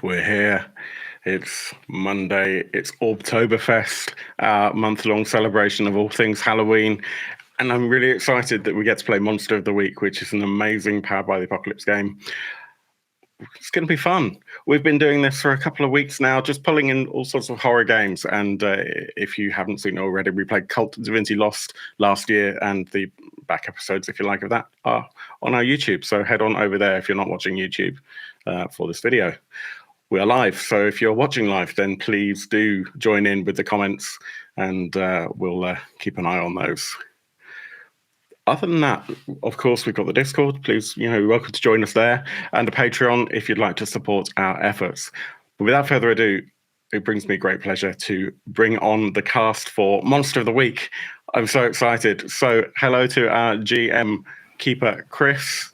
We're here. It's Monday. It's Orbtoberfest, our month-long celebration of all things Halloween. And I'm really excited that we get to play Monster of the Week, which is an amazing Powered by the Apocalypse game. It's going to be fun. We've been doing this for a couple of weeks now, just pulling in all sorts of horror games. And if you haven't seen it already, we played Cult of Divinity Lost last year, and the back episodes, if you like, of that are on our YouTube. So head on over there if you're not watching YouTube for this video. We are live, so if you're watching live, then please do join in with the comments, and we'll keep an eye on those. Other than that, of course, we've got the Discord. Please, you're welcome to join us there, and a Patreon if you'd like to support our efforts. But without further ado, it brings me great pleasure to bring on the cast for Monster of the Week. I'm so excited. So hello to our GM Keeper, Chris.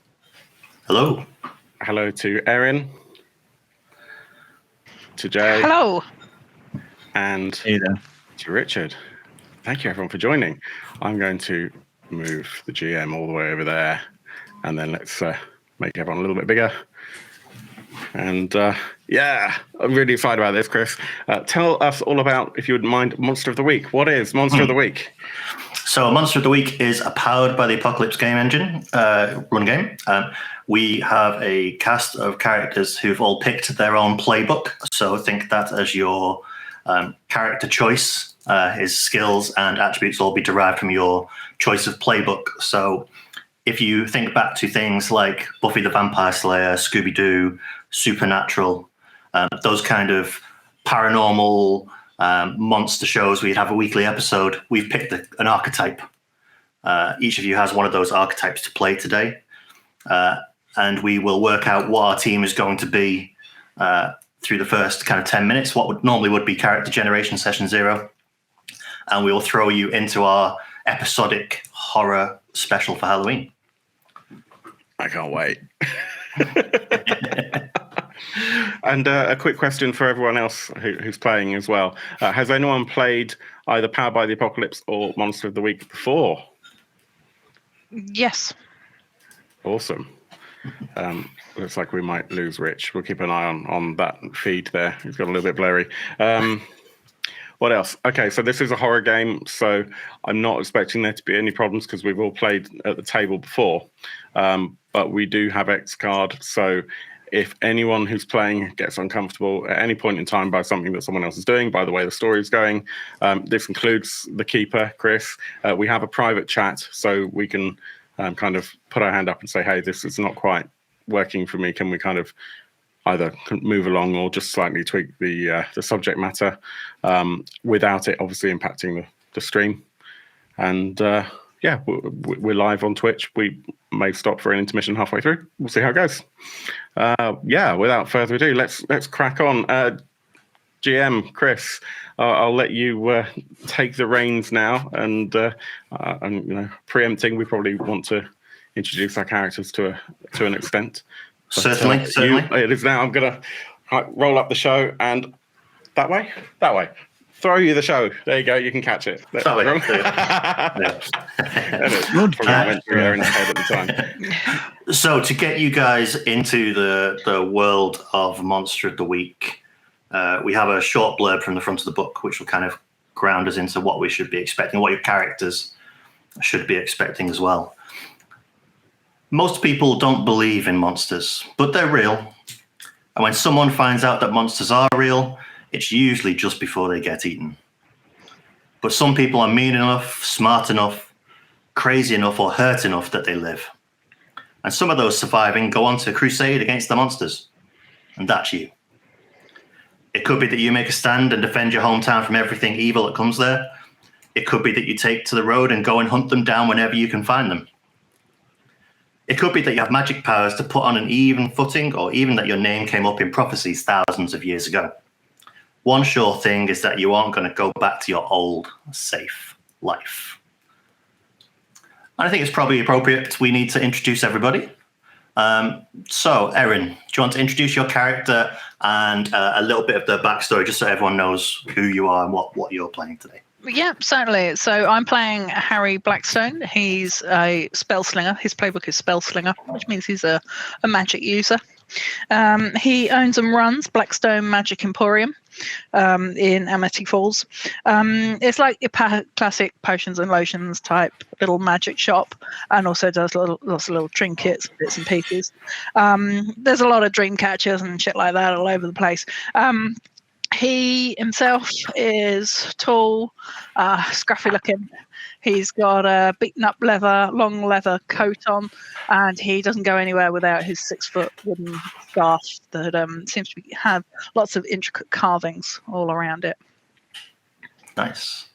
Hello. Hello to Erin. To Jay. Hello. And to Richard. Thank you, everyone, for joining. I'm going to move the GM all the way over there, and then let's make everyone a little bit bigger. And yeah, I'm really excited about this, Chris. Tell us all about, if you wouldn't mind, Monster of the Week. What is Monster of the Week? So Monster of the Week is a Powered by the Apocalypse game engine run game. We have a cast of characters who've all picked their own playbook. So think that as your character choice. His skills and attributes all be derived from your choice of playbook. So if you think back to things like Buffy the Vampire Slayer, Scooby-Doo, Supernatural, those kind of paranormal monster shows where you'd have a weekly episode, we've picked an archetype. Each of you has one of those archetypes to play today. And we will work out what our team is going to be through the first kind of 10 minutes, what normally would be character generation session 0. And we will throw you into our episodic horror special for Halloween. I can't wait. And a quick question for everyone else who's playing as well. Has anyone played either Powered by the Apocalypse or Monster of the Week before? Yes. Awesome. Looks like we might lose Rich. We'll keep an eye on that feed there. He's got a little bit blurry. What else? Okay, so this is a horror game, so I'm not expecting there to be any problems because we've all played at the table before. But we do have X card, so if anyone who's playing gets uncomfortable at any point in time by something that someone else is doing, by the way the story is going, this includes the Keeper, Chris. We have a private chat, so we can kind of put our hand up and say, hey, this is not quite working for me. Can we kind of either move along or just slightly tweak the subject matter without it obviously impacting the stream? And yeah, we're live on Twitch. We may stop for an intermission halfway through. We'll see how it goes. Yeah, without further ado, let's crack on. GM Chris, I'll let you take the reins now, and preempting, we probably want to introduce our characters to an extent. But, certainly. It is now. I'm gonna roll up the show, and that way. Throw you the show. There you go. You can catch it. That way. There in the head at the time. So to get you guys into the world of Monster of the Week, we have a short blurb from the front of the book, which will kind of ground us into what we should be expecting, what your characters should be expecting as well. Most people don't believe in monsters, but they're real. And when someone finds out that monsters are real, it's usually just before they get eaten. But some people are mean enough, smart enough, crazy enough, or hurt enough that they live. And some of those surviving go on to crusade against the monsters. And that's you. It could be that you make a stand and defend your hometown from everything evil that comes there. It could be that you take to the road and go and hunt them down whenever you can find them. It could be that you have magic powers to put on an even footing, or even that your name came up in prophecies thousands of years ago. One sure thing is that you aren't going to go back to your old, safe life. And I think it's probably appropriate we need to introduce everybody. So, Erin, do you want to introduce your character and a little bit of the backstory, just so everyone knows who you are and what you're playing today? Yeah, certainly. So I'm playing Harry Blackstone. He's a spell slinger. His playbook is spell slinger, which means he's a magic user. He owns and runs Blackstone Magic Emporium in Amity Falls. It's like your classic potions and lotions type little magic shop, and also does lots of little trinkets, bits and pieces. There's a lot of dream catchers and shit like that all over the place. He himself is tall, scruffy looking. He's got a beaten up long leather coat on, and he doesn't go anywhere without his 6-foot wooden staff that seems to have lots of intricate carvings all around it. Nice.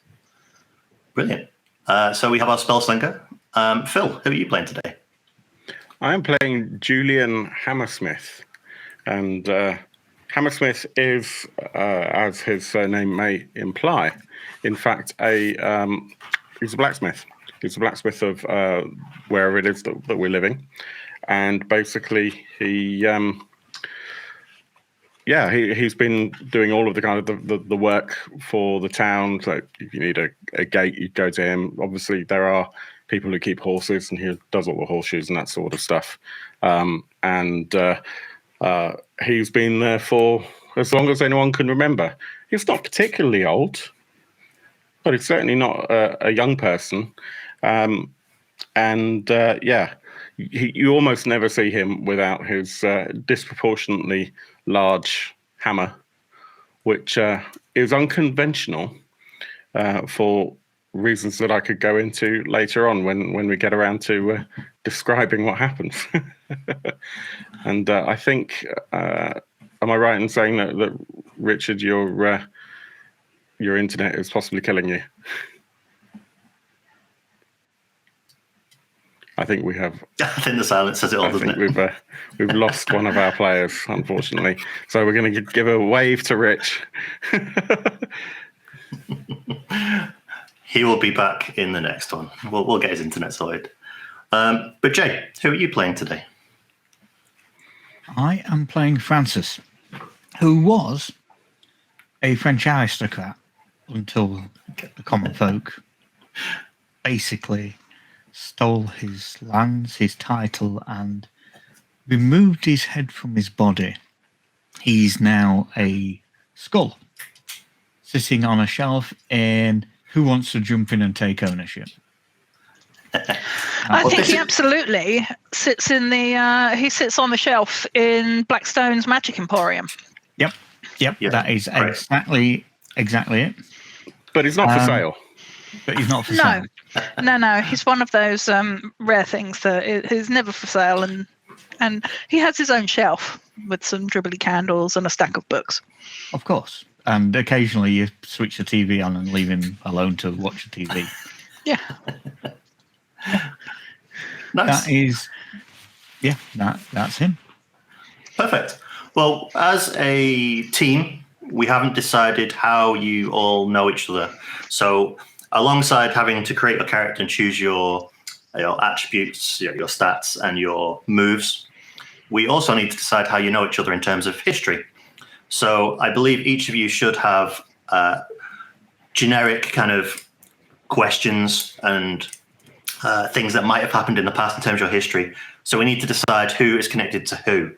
Brilliant. So we have our spell slinger. Phil, who are you playing today? I am playing Julian Hammersmith, and Hammersmith is, as his name may imply, in fact, he's a blacksmith. He's a blacksmith of wherever it is that we're living, and basically he's been doing all of the kind of the work for the town. So if you need a gate, you go to him. Obviously, there are people who keep horses, and he does all the horseshoes and that sort of stuff. He's been there for as long as anyone can remember. He's not particularly old, but he's certainly not a young person. You almost never see him without his disproportionately large hammer, which is unconventional for reasons that I could go into later on when we get around to describing what happens. And I think, am I right in saying that Richard, your internet is possibly killing you? I think we have. I think the silence says it all, doesn't it? We've lost one of our players, unfortunately. So we're going to give a wave to Rich. He will be back in the next one. We'll get his internet sorted. But Jay, who are you playing today? I am playing Francis, who was a French aristocrat until the common folk basically stole his lands, his title, and removed his head from his body. He's now a skull sitting on a shelf in Who Wants to Jump In and Take Ownership? I think he absolutely sits in he sits on the shelf in Blackstone's Magic Emporium. Yep. That is exactly it. But he's not for sale. But he's not for sale. No. He's one of those rare things that is never for sale, and he has his own shelf with some dribbly candles and a stack of books. Of course. And occasionally you switch the TV on and leave him alone to watch the TV. Yeah. Nice. That's him. Perfect. Well, as a team, we haven't decided how you all know each other. So alongside having to create a character and choose your attributes, your stats and your moves, we also need to decide how you know each other in terms of history. So I believe each of you should have generic kind of questions and things that might have happened in the past in terms of your history. So we need to decide who is connected to who.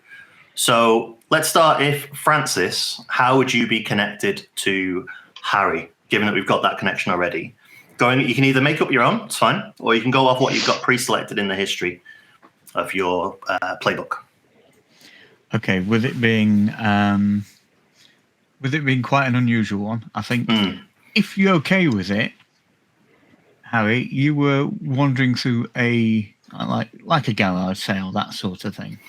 So let's start. If Francis, how would you be connected to Harry, given that we've got that connection already? You can either make up your own, it's fine, or you can go off what you've got pre-selected in the history of your playbook. Okay, with it being quite an unusual one, I think if you're okay with it, Harry, you were wandering through like a garage sale, that sort of thing,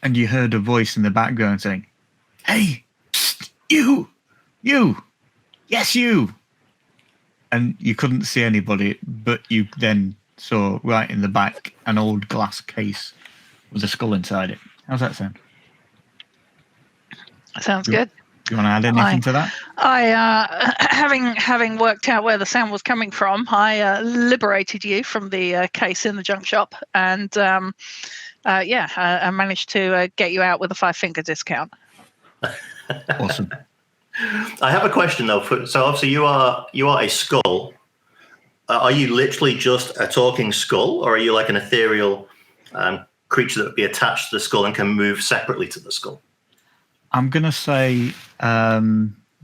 and you heard a voice in the background saying, "Hey, psst, you, yes, you." And you couldn't see anybody, but you then saw right in the back an old glass case with a skull inside it. How's that sound? Sounds good. Do you want to add anything to that? Having worked out where the sound was coming from, I liberated you from the case in the junk shop, and I managed to get you out with a 5-finger discount. Awesome. I have a question though. So obviously you are a skull. Are you literally just a talking skull, or are you like an ethereal creature that would be attached to the skull and can move separately to the skull? I'm going to say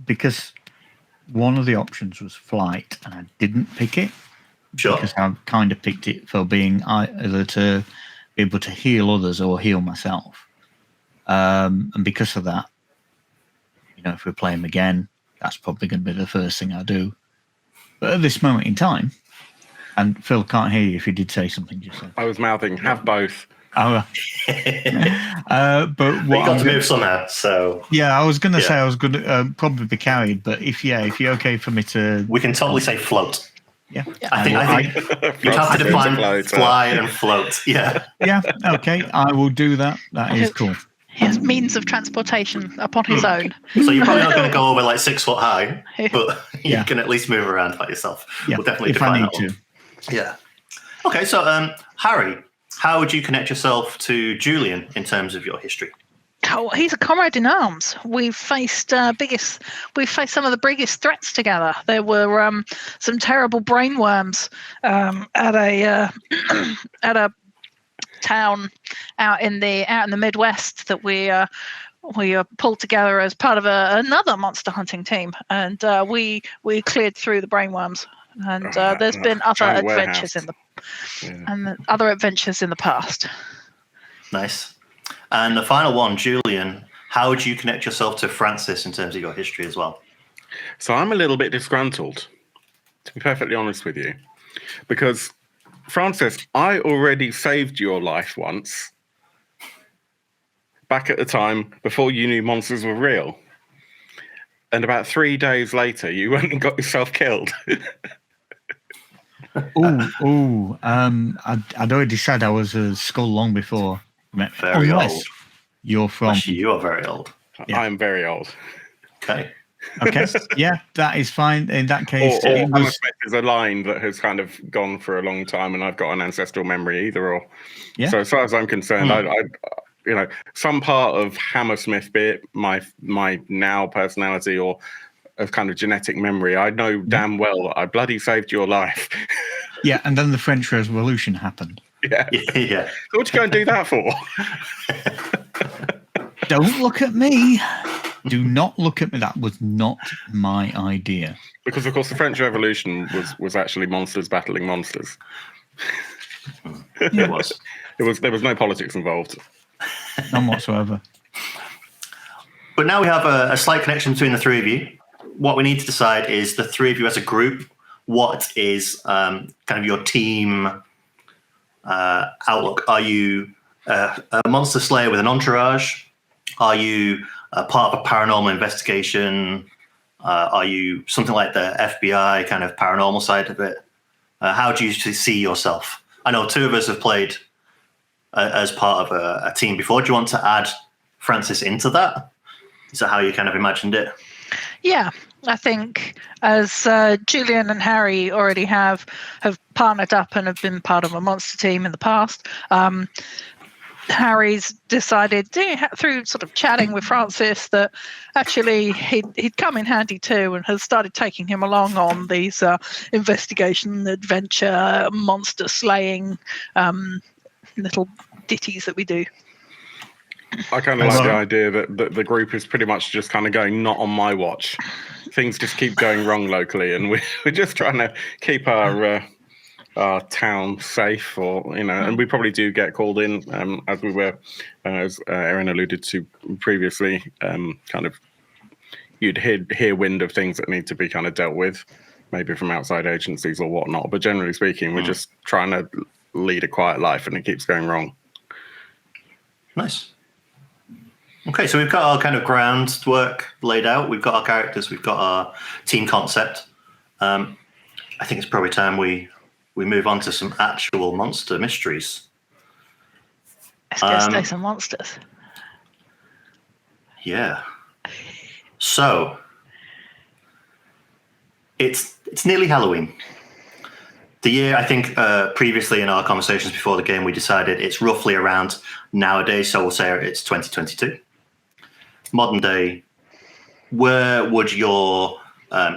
because one of the options was flight, and I didn't pick it. Sure. Because I kind of picked it for being either to be able to heal others or heal myself. And because of that, if we play him again, that's probably going to be the first thing I do. But at this moment in time, and Phil can't hear you if you did say something just then. I was mouthing, have both. Oh, but what you got to move somehow, so yeah, I was going to say I was going to probably be carried, but if you're okay for me to, we can totally say float. Yeah, I think you'd have to define fly and float. Yeah, yeah, okay, I will do that. That is cool. He has means of transportation upon his own. So you're probably not going to go over like 6 foot high, but you can at least move around by yourself. Yeah, we'll definitely if define I need that to. Yeah. Okay, so Harry, how would you connect yourself to Julian in terms of your history? Oh, he's a comrade in arms. We've faced some of the biggest threats together. There were some terrible brainworms at a town out in the Midwest that we pulled together as part of another monster hunting team, and we cleared through the brainworms. And there's been other adventures other adventures in the past. Nice. And the final one, Julian, how would you connect yourself to Francis in terms of your history as well? So I'm a little bit disgruntled, to be perfectly honest with you, because Francis, I already saved your life once, back at the time before you knew monsters were real. And about 3 days later, you went and got yourself killed. I'd already said I was a skull long before. Very old. You're from. Actually, you are very old. Yeah. I'm very old. Okay. Okay. Yeah, that is fine. In that case, Hammersmith is a line that has kind of gone for a long time, and I've got an ancestral memory either or. Yeah. So as far as I'm concerned, I some part of Hammersmith, be it my now personality or a kind of genetic memory, I know damn well that I bloody saved your life. Yeah, and then the French Revolution happened. Yeah. So what'd you go and do that for? Don't look at me. Do not look at me. That was not my idea. Because of course the French Revolution was actually monsters battling monsters. It was. There was no politics involved. None whatsoever. But now we have a slight connection between the three of you. What we need to decide is the three of you as a group. What is kind of your team outlook? Are you a monster slayer with an entourage? Are you a part of a paranormal investigation? Are you something like the FBI kind of paranormal side of it? How do you see yourself? I know two of us have played as part of a team before. Do you want to add Francis into that? Is that how you kind of imagined it? Yeah, I think as Julian and Harry already have partnered up and have been part of a monster team in the past, Harry's decided through sort of chatting with Francis that actually he'd come in handy too, and has started taking him along on these investigation, adventure, monster slaying little ditties that we do. I kind of like the idea that the group is pretty much just kind of going, not on my watch. Things just keep going wrong locally, and we're just trying to keep our town safe, and we probably do get called in, as we were, as Erin alluded to previously, kind of you'd hear wind of things that need to be kind of dealt with, maybe from outside agencies or whatnot. But generally speaking, we're just trying to lead a quiet life, and it keeps going wrong. Nice. Okay, so we've got our kind of groundwork laid out. We've got our characters. We've got our team concept. I think it's probably time we move on to some actual monster mysteries. Let's go stay some monsters. Yeah. So it's nearly Halloween. The year, I think, previously in our conversations before the game, we decided it's roughly around nowadays. So we'll say it's 2022. Modern day where would your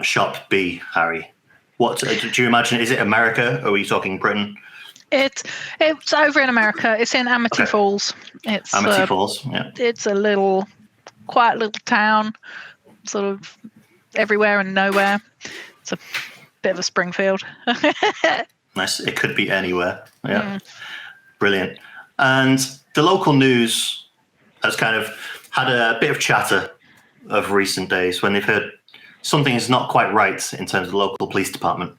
shop be, Harry? What do you imagine? Is it America, or are we talking Britain? It's over in America. It's in Amity Okay. Falls. It's Amity Falls. Yeah. It's a quiet little town, sort of everywhere and nowhere. It's a bit of a Springfield. Nice. It could be anywhere. Yeah. Brilliant. And the local news has kind of had a bit of chatter of recent days when they've heard something is not quite right in terms of the local police department.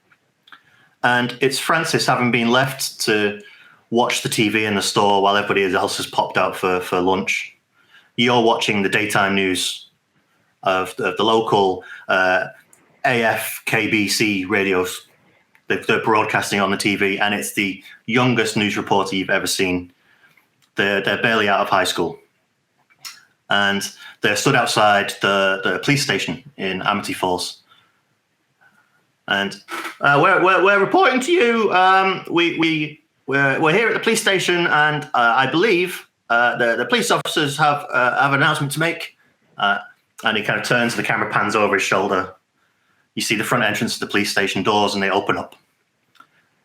And it's Francis having been left to watch the TV in the store while everybody else has popped out for lunch. You're watching the daytime news of the local AFKBC radios. They're broadcasting on the TV, and it's the youngest news reporter you've ever seen. They're barely out of high school. And they're stood outside the police station in Amity Falls. And we're reporting to you. We're here at the police station, and I believe the police officers have an announcement to make. And he kind of turns, the camera pans over his shoulder. You see the front entrance to the police station doors, and they open up.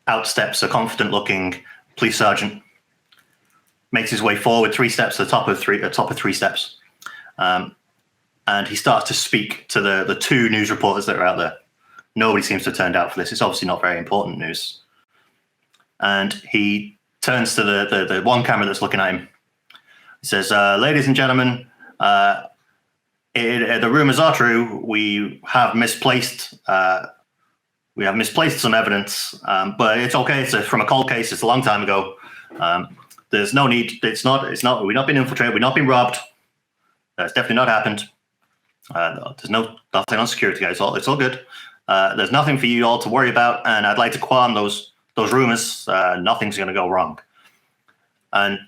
Out steps a confident-looking police sergeant. Makes his way forward 3 steps to the top of three steps, and he starts to speak to the 2 news reporters that are out there. Nobody seems to have turned out for this. It's obviously not very important news. And he turns to the one camera that's looking at him. He says, "Ladies and gentlemen, the rumors are true. We have misplaced some evidence, but it's okay. It's from a cold case. It's a long time ago. There's no need. It's not. We've not been infiltrated. We've not been robbed. That's definitely not happened. There's nothing on security, guys. It's all good. There's nothing for you all to worry about, and I'd like to qualm those rumors. Nothing's going to go wrong." And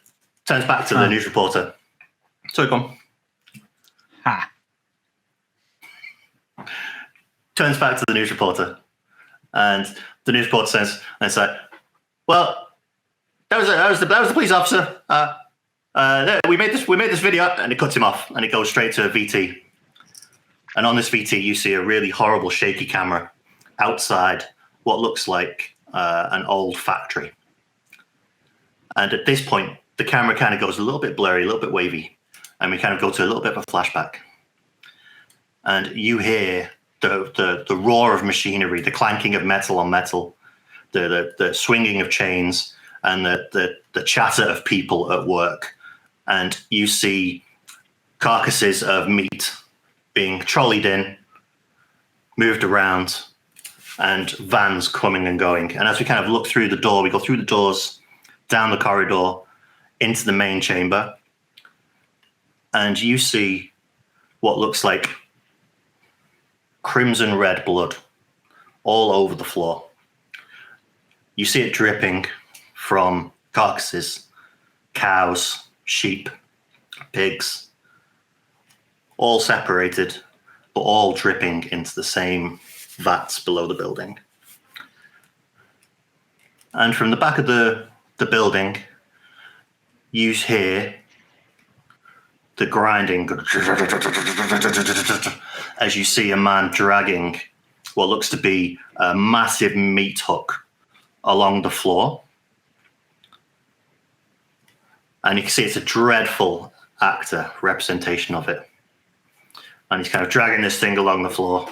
turns back to the news reporter. So come. Ha. Turns back to the news reporter, and the news reporter says, and it's like, "Well, that was the police officer. We made this video," and it cuts him off, and it goes straight to a VT. And on this VT, you see a really horrible, shaky camera outside what looks like an old factory. And at this point, the camera kind of goes a little bit blurry, a little bit wavy, and we kind of go to a little bit of a flashback. And you hear the roar of machinery, the clanking of metal on metal, the swinging of chains, and the chatter of people at work. And you see carcasses of meat being trolleyed in, moved around, and vans coming and going. And as we kind of look through the door, we go through the doors, down the corridor, into the main chamber, and you see what looks like crimson red blood all over the floor. You see it dripping from carcasses, cows, sheep, pigs, all separated, but all dripping into the same vats below the building. And from the back of the building, you hear the grinding as you see a man dragging what looks to be a massive meat hook along the floor. And you can see it's a dreadful actor representation of it. And he's kind of dragging this thing along the floor,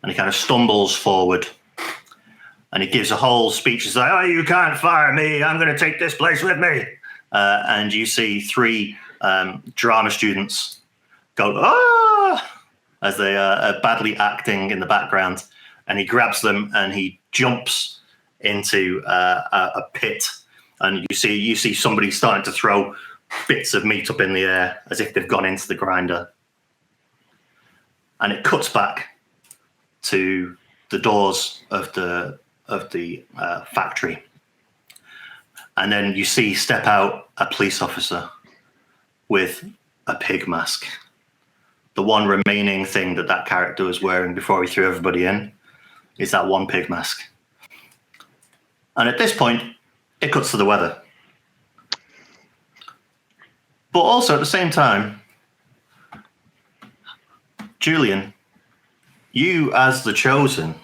and he kind of stumbles forward, and he gives a whole speech. He's like, "Oh, you can't fire me. I'm going to take this place with me." And you see 3 drama students go, "Ah!" as they are badly acting in the background. And he grabs them and he jumps into a pit. And you see somebody starting to throw bits of meat up in the air as if they've gone into the grinder. And it cuts back to the doors of the factory. And then you see step out a police officer with a pig mask. The one remaining thing that character was wearing before he threw everybody in is that one pig mask. And at this point, it cuts to the weather. But also at the same time, Julian, you as the chosen,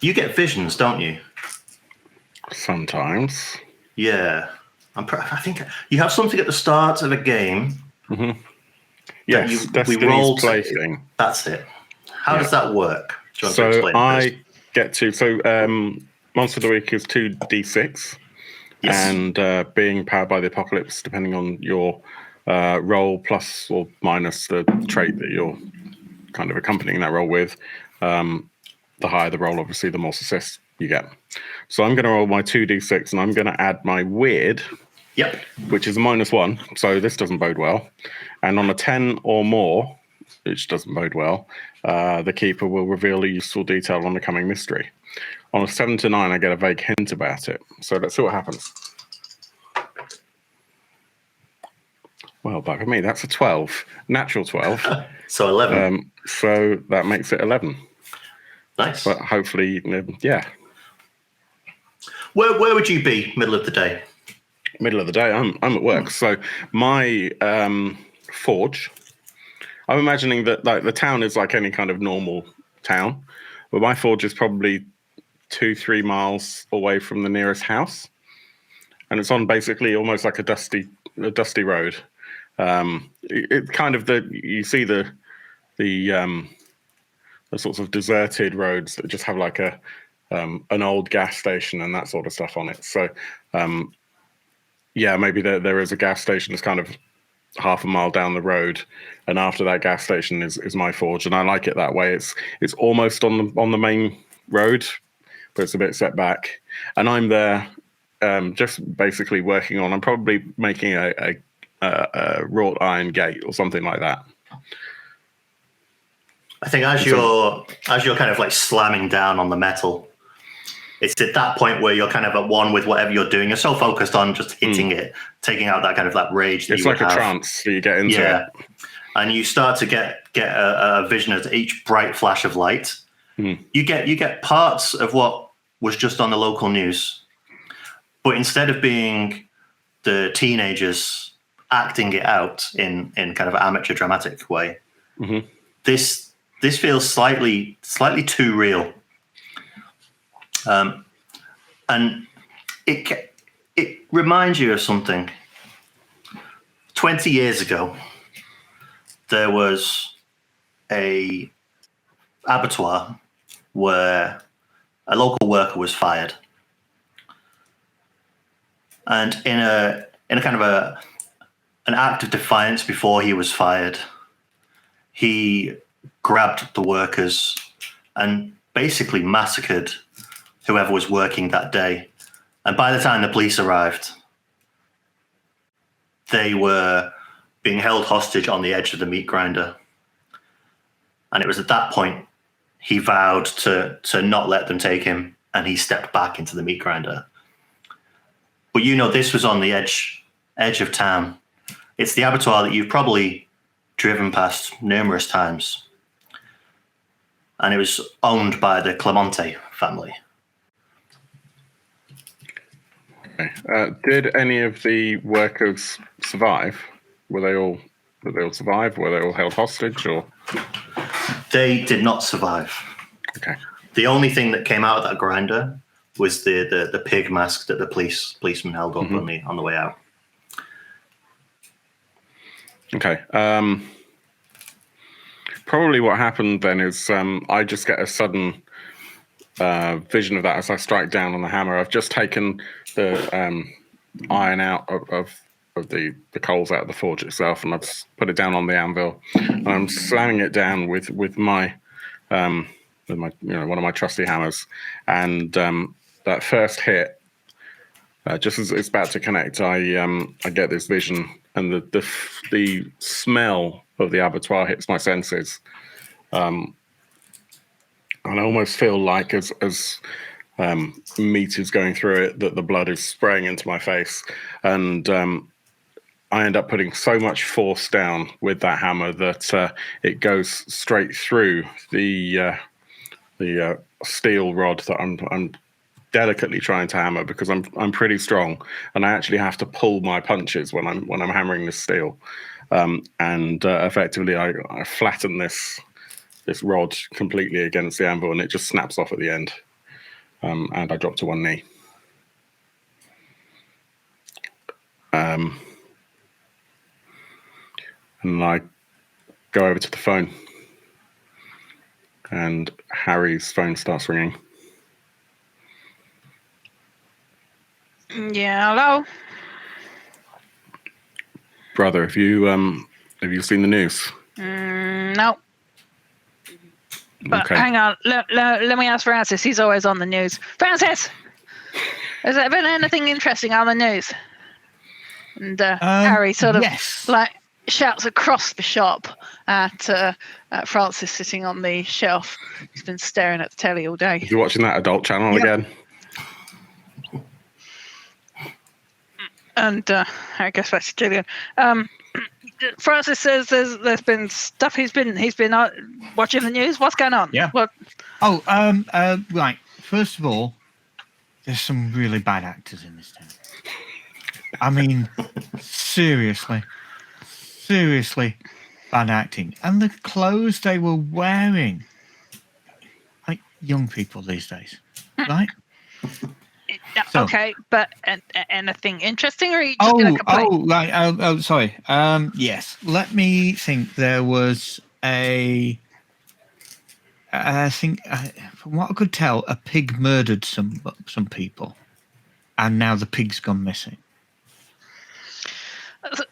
you get visions, don't you? Sometimes. Yeah. I think you have something at the start of a game. Mm-hmm. Yes, we Destiny's rolled. Plaything. That's it. How does that work? Do you want to So explain I get to Monster of the Week is 2d6, Yes. and being powered by the apocalypse, depending on your roll plus or minus the trait that you're kind of accompanying that roll with, the higher the roll, obviously, the more success you get. So I'm going to roll my 2d6, and I'm going to add my weird, Yep. which is a -1, so this doesn't bode well. And on a 10 or more, which doesn't bode well, the keeper will reveal a useful detail on the coming mystery. On a 7 to 9, I get a vague hint about it. So let's see what happens. Well, bugger me, that's a 12. Natural 12. So 11. So that makes it 11. Nice. But hopefully, yeah. Where would you be middle of the day? Middle of the day, I'm at work. So my forge, I'm imagining that like the town is like any kind of normal town, but my forge is probably 2-3 miles away from the nearest house, and it's on basically almost like a dusty road. It kind of you see the sorts of deserted roads that just have like an old gas station and that sort of stuff on it. So yeah, maybe there is a gas station that's kind of half a mile down the road, and after that gas station is my forge, and I like it that way. It's almost on the main road, but it's a bit set back, and I'm there just basically working on. I'm probably making a wrought iron gate or something like that. I think as you're kind of like slamming down on the metal, it's at that point where you're kind of at one with whatever you're doing. You're so focused on just hitting it, taking out that kind of that rage. It's like a trance that you get into. Yeah, and you start to get a vision of each bright flash of light. You get parts of what was just on the local news, but instead of being the teenagers acting it out in kind of amateur dramatic way, this feels slightly too real. And it reminds you of something. 20 years ago, there was a abattoir where a local worker was fired, and in a kind of an act of defiance before he was fired, he grabbed the workers and basically massacred whoever was working that day. And by the time the police arrived, they were being held hostage on the edge of the meat grinder. And it was at that point he vowed to not let them take him, and he stepped back into the meat grinder. But this was on the edge of town. It's the abattoir that you've probably driven past numerous times. And it was owned by the Clemente family. Okay. Did any of the workers survive? Were they all survive? Were they all held hostage, or? They did not survive. Okay. The only thing that came out of that grinder was the pig mask that the policeman held up on the way out. Okay. Probably what happened then is I just get a sudden vision of that as I strike down on the hammer. I've just taken the iron out of the coals out of the forge itself, and I've put it down on the anvil. And I'm slamming it down with my one of my trusty hammers. And that first hit, just as it's about to connect, I get this vision, and the smell of the abattoir hits my senses. And I almost feel like as meat is going through it, that the blood is spraying into my face. And I end up putting so much force down with that hammer that it goes straight through the steel rod that I'm delicately trying to hammer, because I'm pretty strong, and I actually have to pull my punches when I'm hammering this steel. And effectively I flatten this this rod completely against the anvil, and it just snaps off at the end. And I drop to one knee. And I go over to the phone, and Harry's phone starts ringing. Yeah, hello. Brother, have you seen the news? No. But Okay. hang on, let me ask Francis. He's always on the news. Francis, has there been anything interesting on the news? And Harry sort of yes. like shouts across the shop at Francis sitting on the shelf. He's been staring at the telly all day. You watching that adult channel again? And I guess that's Gillian. Francis says there's been stuff. He's been watching the news. What's going on? Yeah. What? Oh, right. First of all, there's some really bad actors in this town. I mean, seriously bad acting. And the clothes they were wearing, like young people these days, right? So, okay, but anything interesting, or are you just going to complain? Right. Sorry. Yes. Let me think. There was I think, from what I could tell, a pig murdered some people, and now the pig's gone missing.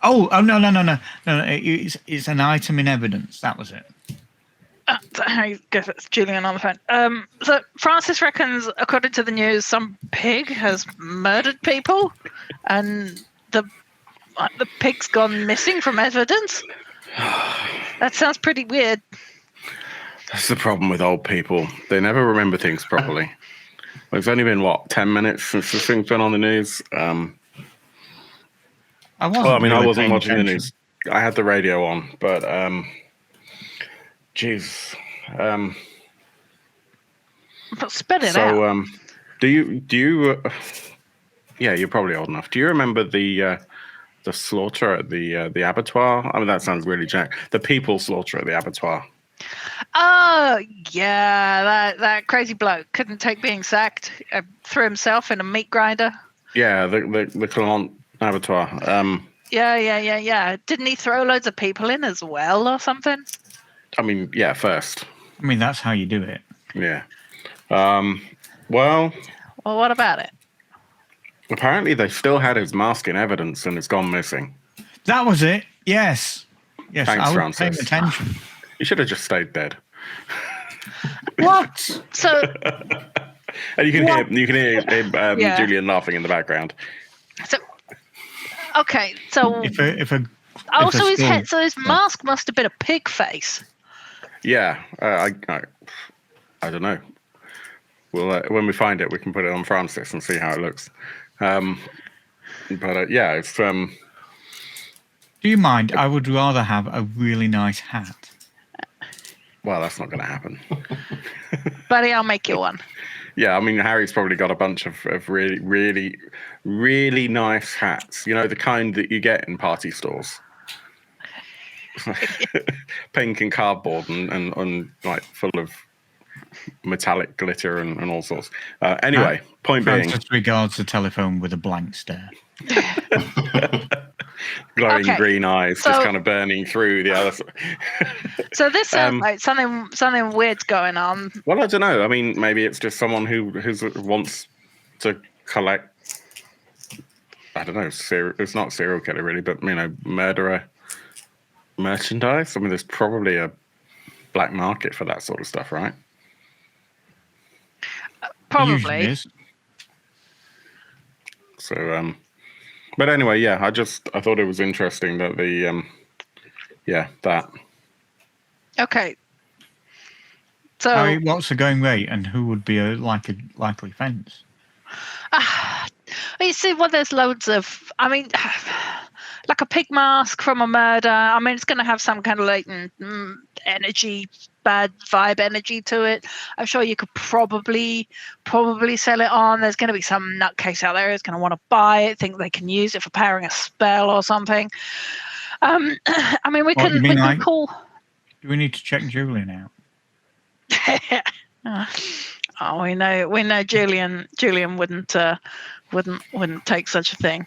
No! It's an item in evidence. That was it. I guess it's Julian on the phone. So Francis reckons, according to the news, some pig has murdered people, and the pig's gone missing from evidence. That sounds pretty weird. That's the problem with old people. They never remember things properly. Well, it's only been, 10 minits since this thing's been on the news? I wasn't watching the news. I had the radio on, but jeez. But spit it out. Do you? Yeah, you're probably old enough. Do you remember the slaughter at the abattoir? I mean, that sounds really jack. The people slaughter at the abattoir. Oh yeah, that crazy bloke couldn't take being sacked. Threw himself in a meat grinder. Yeah, the Clermont abattoir. Yeah. Didn't he throw loads of people in as well, or something? I mean, yeah, first. I mean, that's how you do it. Yeah. Well, what about it? Apparently, they still had his mask in evidence, and it's gone missing. That was it. Yes. Thanks, I was Francis. paying attention. You should have just stayed dead. What? So. And you can hear Julian laughing in the background. So. Okay. So. So his mask must have been a pig face. Yeah. I don't know. Well, when we find it, we can put it on Francis and see how it looks. It's. Do you mind? I would rather have a really nice hat. Well, that's not going to happen. Buddy, I'll make you one. Yeah, I mean, Harry's probably got a bunch of really, really, really nice hats. You know, the kind that you get in party stores. Pink and cardboard and like full of metallic glitter and all sorts. Anyway, point being. Francis regards the telephone with a blank stare. Glowing green eyes, just kind of burning through the other. So this sounds like something weird's going on. Well, I don't know. I mean, maybe it's just someone who wants to collect. I don't know. It's not serial killer really, but murderer merchandise. I mean, there's probably a black market for that sort of stuff, right? Probably. So, but anyway, yeah, I thought it was interesting that that. Okay. So, Harry, what's the going rate, and who would be a likely fence? You see, there's loads of. I mean, like a pig mask from a murder. I mean, it's going to have some kind of latent energy, bad vibe energy to it. I'm sure you could probably sell it on. There's going to be some nutcase out there who's going to want to buy it, think they can use it for powering a spell or something. I mean, we can call. Do we need to check Julian out? Oh, we know Julian wouldn't take such a thing.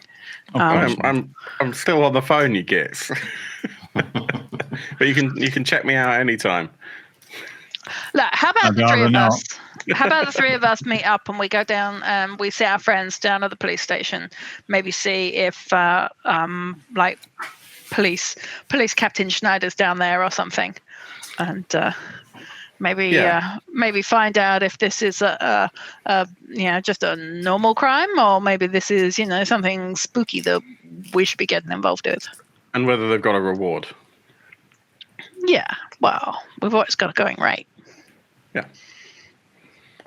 I'm still on the phone, you gits. But you can check me out anytime. Look, how about I'd the three rather of not. us? How about the three of us meet up and we go down? We see our friends down at the police station. Maybe see if like police Captain Schneider's down there or something, and maybe find out if this is a just a normal crime, or maybe this is something spooky that we should be getting involved with. And whether they've got a reward. Yeah, well, we've always got a going rate. Yeah.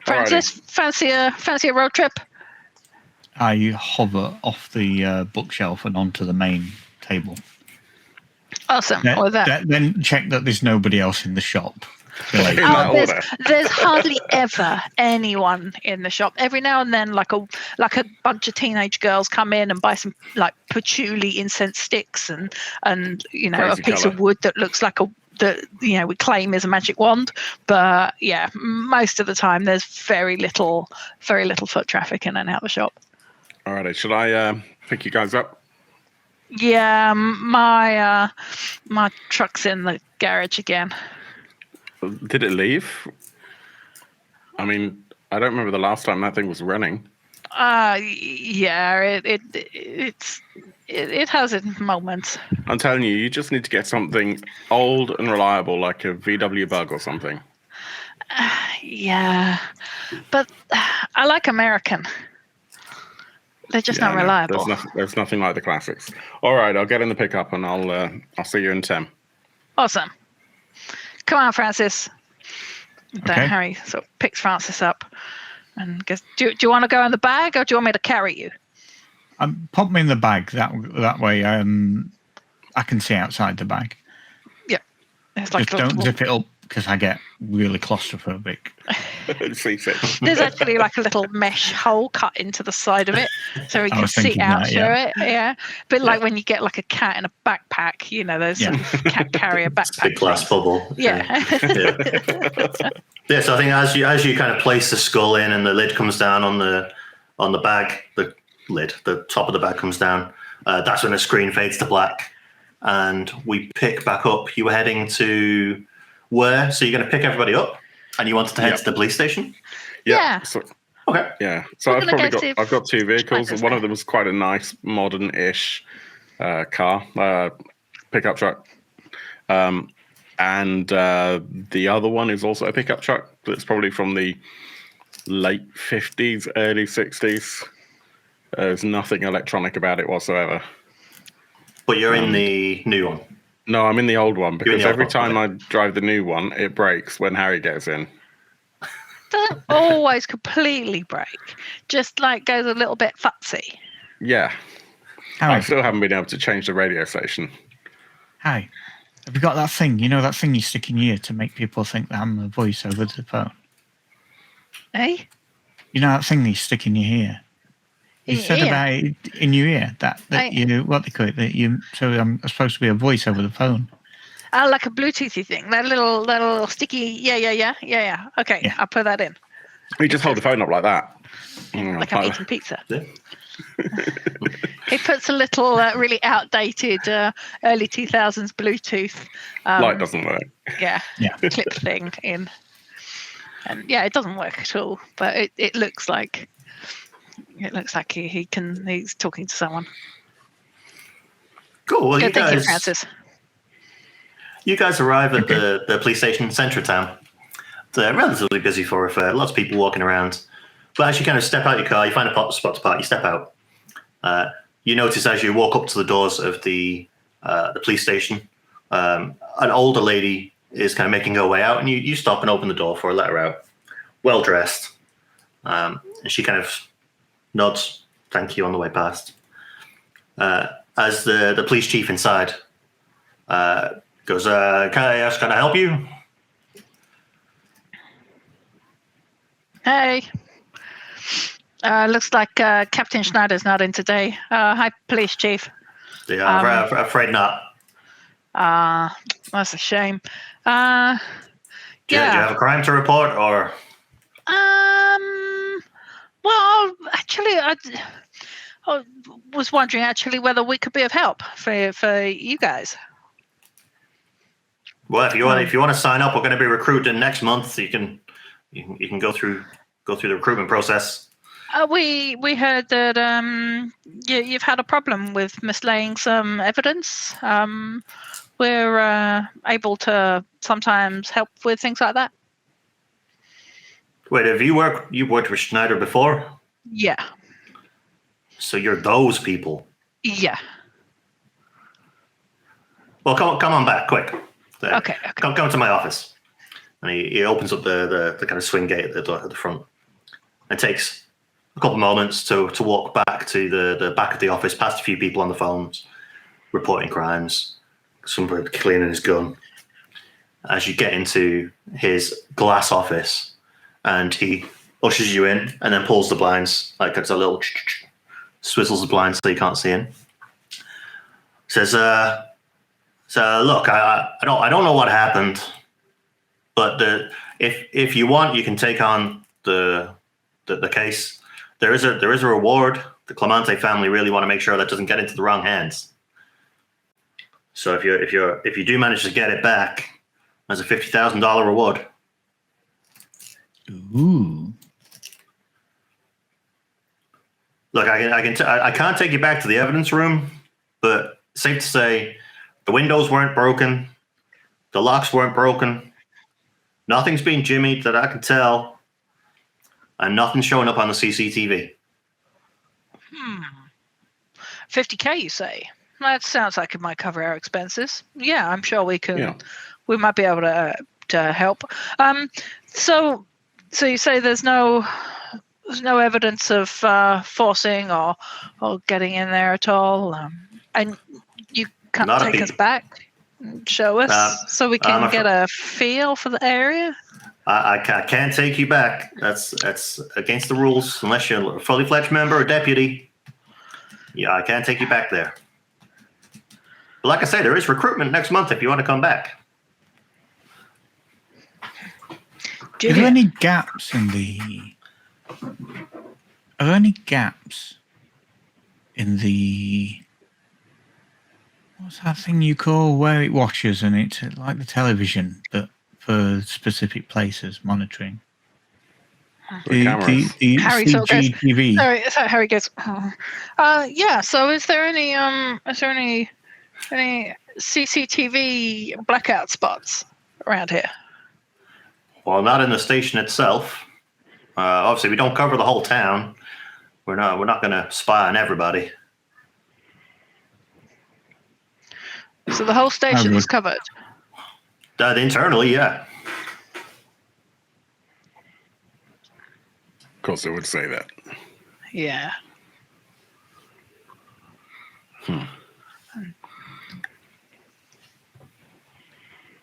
Francis, fancy a road trip? I hover off the bookshelf and onto the main table. Awesome. With that. Then check that there's nobody else in the shop. There's hardly ever anyone in the shop. Every now and then, like a bunch of teenage girls come in and buy some like patchouli incense sticks and a piece of wood that looks like we claim is a magic wand. But yeah, most of the time there's very little foot traffic in and out of the shop. Alrighty, should I pick you guys up? Yeah, my truck's in the garage again. Did it leave? I mean, I don't remember the last time that thing was running. Yeah, it has its moments. I'm telling you, you just need to get something old and reliable, like a VW Bug or something. Yeah, but I like American. They're just not reliable. There's nothing like the classics. All right, I'll get in the pickup and I'll see you in 10. Awesome. Come on, Francis. Okay. Harry sort of picks Francis up and goes, do you want to go in the bag, or do you want me to carry you? Pop me in the bag. That way I can see outside the bag. Yeah. It's like just don't zip it up, because I get really claustrophobic. There's actually like a little mesh hole cut into the side of it, so we can see out through it. Yeah, but like when you get like a cat in a backpack, those sort of cat carrier backpack. Big glass bubble. Yeah. Yeah. So I think as you kind of place the skull in and the lid comes down on the bag, the top of the bag comes down. That's when the screen fades to black, and we pick back up. You were heading to where? So you're going to pick everybody up, and you wanted to head to the police station? Yeah. So, okay. Yeah. So I've got two vehicles. One of them is quite a nice modern-ish car, pickup truck. And the other one is also a pickup truck, but it's probably from the late 50s, early 60s. There's nothing electronic about it whatsoever. But you're in the new one? No, I'm in the old one, because every time I drive the new one, it breaks when Harry gets in. Doesn't always completely break, just like goes a little bit futsy. Yeah. I still haven't been able to change the radio station. Hi. Have you got that thing? That thing you stick in your ear to make people think that I'm a voice over the phone? Hey? That thing that you stick in your ear? You said about it in your ear, that what they call it, so I'm supposed to be a voice over the phone. Like a Bluetoothy thing, that little sticky, yeah. Okay, yeah. I'll put that in. You just hold the phone up like that. Like I'm eating pizza. Yeah. He puts a little really outdated early 2000s Bluetooth light doesn't work. Yeah. Clip thing in, and it doesn't work at all. But it looks like he's talking to someone. Cool. Well, thank you, Francis. You guys arrive at the police station, centre of town. It's relatively busy thoroughfare. Lots of people walking around. But as you kind of step out your car, you find a spot to park. You step out. You notice as you walk up to the doors of the police station, an older lady is kind of making her way out, and you stop and open the door for her, let her out. Well dressed, and she kind of nods, thank you, on the way past. As the police chief inside goes, can I help you? Hey. Looks like Captain Schneider's not in today. Hi, police chief. Yeah, I'm afraid not. That's a shame. Can Do you have a crime to report, or? Well, actually, I was wondering whether we could be of help for you guys. Well, if you want to sign up, we're going to be recruiting next month. So you can go through the recruitment process. We heard that you've had a problem with mislaying some evidence. We're able to sometimes help with things like that. Wait, you've worked with Schneider before? Yeah. So you're those people? Yeah. Well, come on back, quick. Okay. Come to my office. And he opens up the kind of swing gate at the front. It takes a couple of moments to walk back to the back of the office, past a few people on the phones, reporting crimes, somebody cleaning his gun. As you get into his glass office, and he ushers you in and then pulls the blinds, like it's a little swizzles the blinds so you can't see in. Says, "So look, I don't know what happened, but if you want, you can take on the case. There is a reward. The Clemente family really want to make sure that doesn't get into the wrong hands. So if you do manage to get it back, there's a $50,000 reward." Ooh. Look, I can't take you back to the evidence room, but safe to say, the windows weren't broken, the locks weren't broken, nothing's been jimmied that I can tell, and nothing's showing up on the CCTV. $50K, you say? That sounds like it might cover our expenses. Yeah, I'm sure we can. Yeah. We might be able to help. So you say there's no evidence of forcing or getting in there at all, and you can't take us back and show us so we can get a feel for the area. I can't take you back. That's against the rules unless you're a fully fledged member or deputy. Yeah, I can't take you back there. But like I say, there is recruitment next month if you want to come back. Are there any gaps in the? Are there any gaps in the? What's that thing you call where it watches and it's like the television, but for specific places monitoring? The Harry CCTV. Sorry, Harry goes. Yeah. So, is there any CCTV blackout spots around here? Well, not in the station itself. Obviously, we don't cover the whole town. We're not going to spy on everybody. So the whole station is covered. Internally, yeah. Of course, they would say that. Yeah.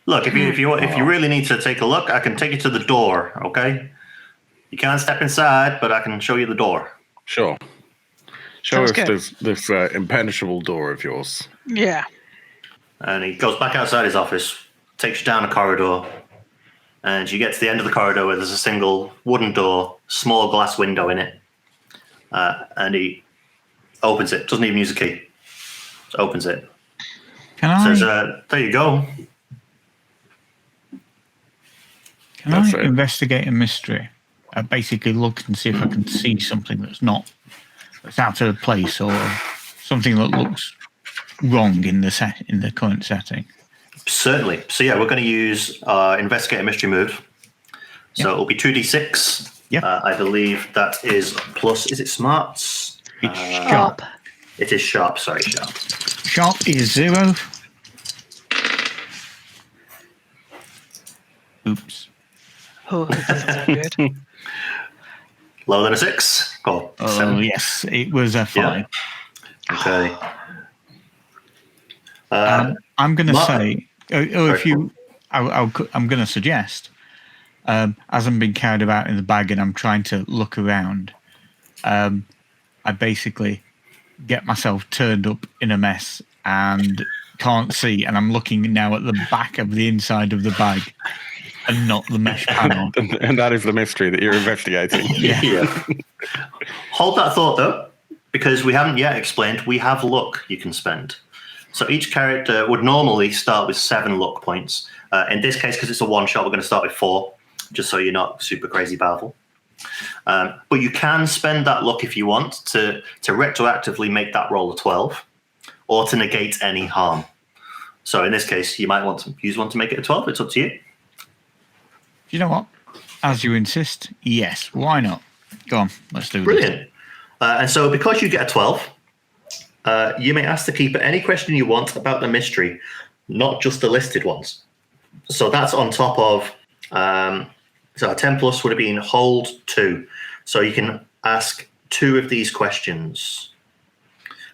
Look, if you really need to take a look, I can take you to the door. Okay, you can't step inside, but I can show you the door. Sure. Show us this impenetrable door of yours. Yeah. And he goes back outside his office, takes you down a corridor, and you get to the end of the corridor where there's a single wooden door, small glass window in it, and he opens it. Doesn't even use a key. Just opens it. Says, "There you go." Can I investigate a mystery? I basically look and see if I can see something that's out of place or something that looks wrong in the current setting. Certainly. So yeah, we're going to use investigate a mystery move. So it'll be 2d6. Yep. I believe that is plus. Is it smarts? It's sharp. It is sharp. Sorry, sharp. Sharp is 0. Oops. Oh, that doesn't sound good. Lower than a 6. Cool. Oh 7. yes, it was a 5. Yeah. Okay. I'm going to say, I'm going to suggest, as I'm being carried about in the bag and I'm trying to look around, I basically get myself turned up in a mess and can't see, and I'm looking now at the back of the inside of the bag. and not the mesh panel. And that is the mystery that you're investigating. Yeah. Hold that thought, though, because we haven't yet explained we have luck you can spend. So each character would normally start with 7 luck points. In this case, because it's a one-shot, we're going to start with 4, just so you're not super crazy powerful. But you can spend that luck if you want to retroactively make that roll a 12 or to negate any harm. So in this case, you might want to use one to make it a 12. It's up to you. You know what? As you insist, yes. Why not? Go on, let's do this. Brilliant. And so because you get a 12, you may ask the keeper any question you want about the mystery, not just the listed ones. So that's on top of, so a 10 plus would have been hold 2. So you can ask 2 of these questions.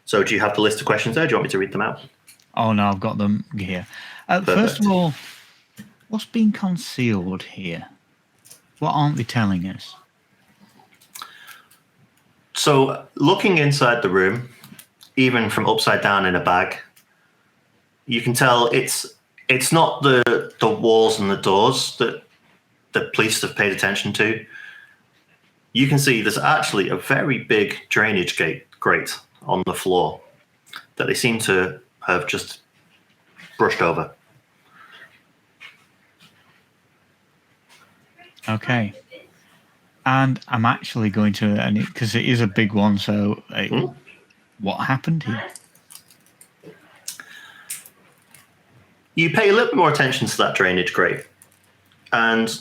So do you have the list of questions there? Do you want me to read them out? Oh, no, I've got them here. First of all, what's being concealed here? What aren't they telling us? So looking inside the room, even from upside down in a bag, you can tell it's not the walls and the doors that the police have paid attention to. You can see there's actually a very big drainage grate on the floor that they seem to have just brushed over. Okay. And I'm actually going to, and because it is a big one, so what happened here? You pay a little bit more attention to that drainage grate. And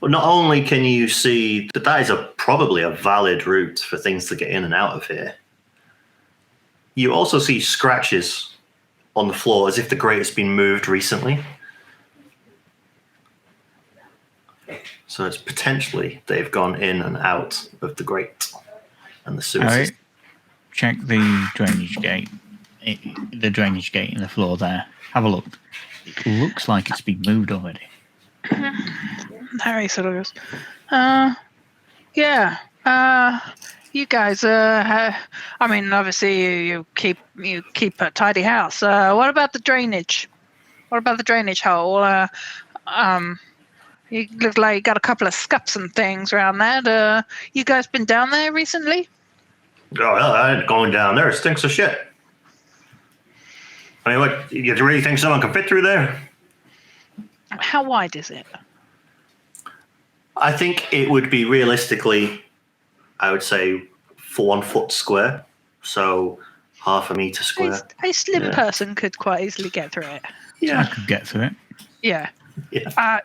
not only can you see that is probably a valid route for things to get in and out of here, you also see scratches on the floor as if the grate has been moved recently. So it's potentially they've gone in and out of the grate and the sewer system. Check the drainage gate. The drainage gate in the floor there. Have a look. It looks like it's been moved already. Harry sort of goes, yeah. You guys, I mean, obviously you keep a tidy house. What about the drainage? What about the drainage hole? You look like you got a couple of scups and things around that. You guys been down there recently? Oh, well, I ain't going down there. It stinks of shit. I mean, what, you really think someone can fit through there? How wide is it? I think it would be realistically, I would say, 1 foot square. So half a meter square. A slim person could quite easily get through it. Yeah. I could get through it. Yeah. Yeah. I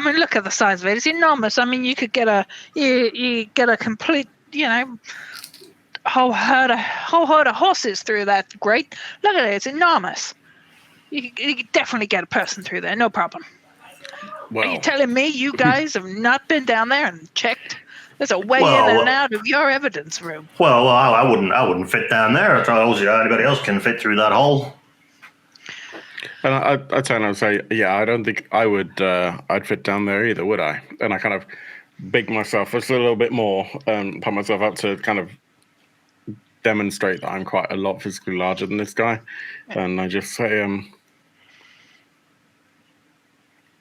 mean, look at the size of it. It's enormous. I mean, you could get you get a complete, whole herd of horses through that grate. Look at it. It's enormous. You could definitely get a person through there. No problem. Well, Are you telling me you guys have not been down there and checked? There's a way in and out of your evidence room. Well, I wouldn't fit down there. I told you anybody else can fit through that hole. And I turn and say, yeah, I don't think I would. I'd fit down there either, would I? And I kind of big myself just a little bit more, pump myself up to kind of demonstrate that I'm quite a lot physically larger than this guy. And I just say,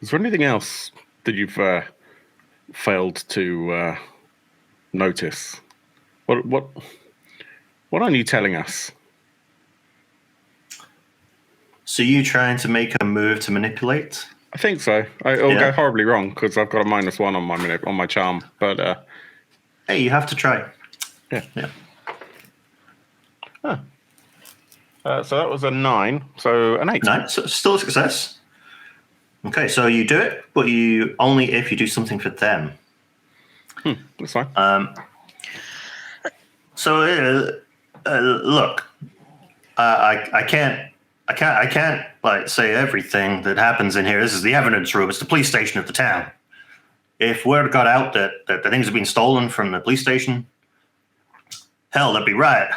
is there anything else that you've failed to notice? What aren't you telling us? So you trying to make a move to manipulate? I think so. It'll go horribly wrong because I've got a -1 on my charm. But hey, you have to try. Yeah. Huh. So that was a 9. So an 8. 9. So still a success. Okay, so you do it, but you only if you do something for them. That's fine. Look, I can't like say everything that happens in here. This is the evidence room. It's the police station of the town. If word got out that the things have been stolen from the police station, hell, there'd be riot.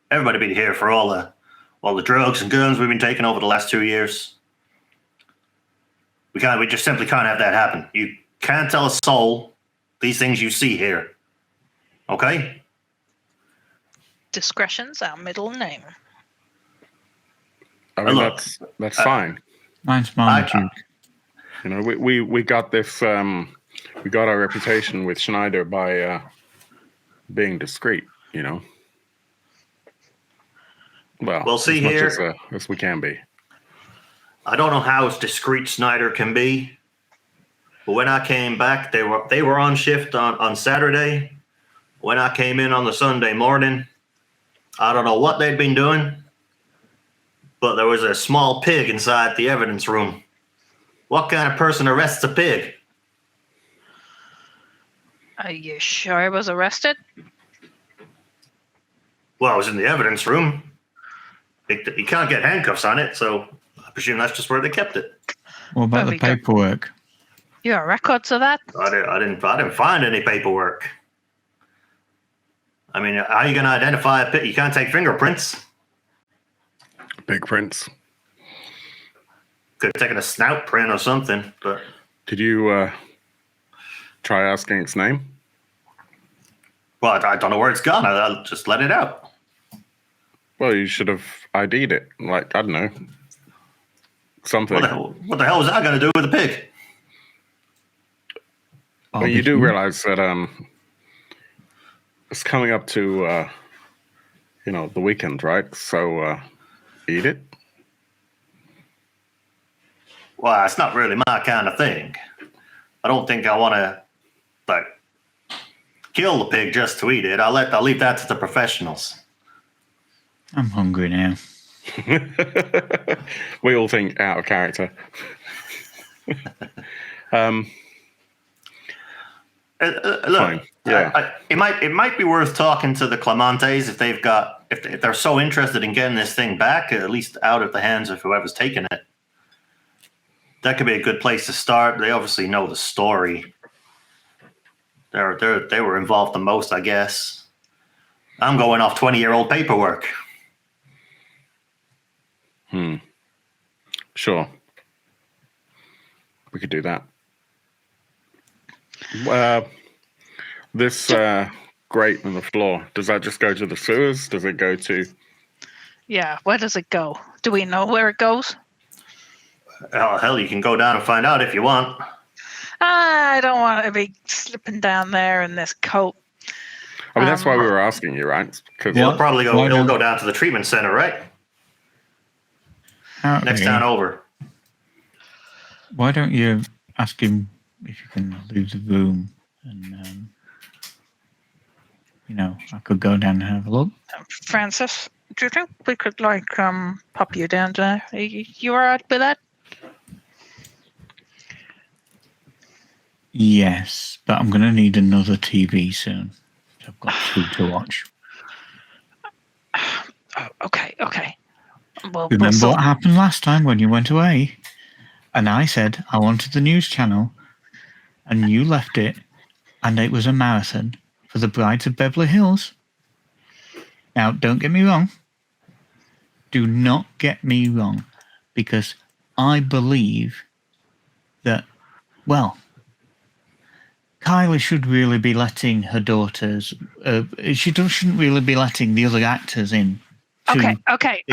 Everybody be here for all the drugs and guns we've been taking over the last 2 years. We just simply can't have that happen. You can't tell a soul these things you see here. Okay? Discretion's our middle name. I mean, look, that's fine. Mine's Marmaduke. You know, we got this. We got our reputation with Schneider by being discreet. You know. Well, see as much here. as we can be. I don't know how discreet Snyder can be, but when I came back, they were on shift on Saturday. When I came in on the Sunday morning, I don't know what they'd been doing, but there was a small pig inside the evidence room. What kind of person arrests a pig? Are you sure he was arrested? Well, it was in the evidence room. You can't get handcuffs on it, so I presume that's just where they kept it. What about the paperwork? You have records of that? I didn't find any paperwork. I mean, how are you going to identify a pig? You can't take fingerprints. Big prints. Could have taken a snout print or something, but... Did you try asking its name? Well, I don't know where it's gone. I'll just let it out. Well, you should have ID'd it. Like, I don't know. Something. What the hell is that going to do with a pig? Well, you do realize that it's coming up to, the weekend, right? So, eat it. Well, it's not really my kind of thing. I don't think I want to, kill the pig just to eat it. I'll leave that to the professionals. I'm hungry now. We all think out of character. Look, Fine. Yeah. It might be worth talking to the Clemantes if they're so interested in getting this thing back, at least out of the hands of whoever's taking it. That could be a good place to start. They obviously know the story. They were involved the most, I guess. I'm going off 20-year-old paperwork. Sure. We could do that. This grate on the floor, does that just go to the sewers? Does it go to... Yeah, where does it go? Do we know where it goes? Hell, you can go down and find out if you want. I don't want to be slipping down there in this coat. I mean, that's why we were asking you, right? Because it'll go down to the treatment center, right? Next town over. Why don't you ask him if you can leave the room and, I could go down and have a look. Francis, do you think we could, pop you down there? Are you all right with that? Yes, but I'm going to need another TV soon. I've got 2 to watch. Okay. Well, remember what happened last time when you went away? And I said I wanted the news channel, and you left it, and it was a marathon for the Brides of Beverly Hills. Now, don't get me wrong. Do not get me wrong, because I believe that, Kylie should really be letting her daughters. She shouldn't really be letting the other actors in. Okay. Fine.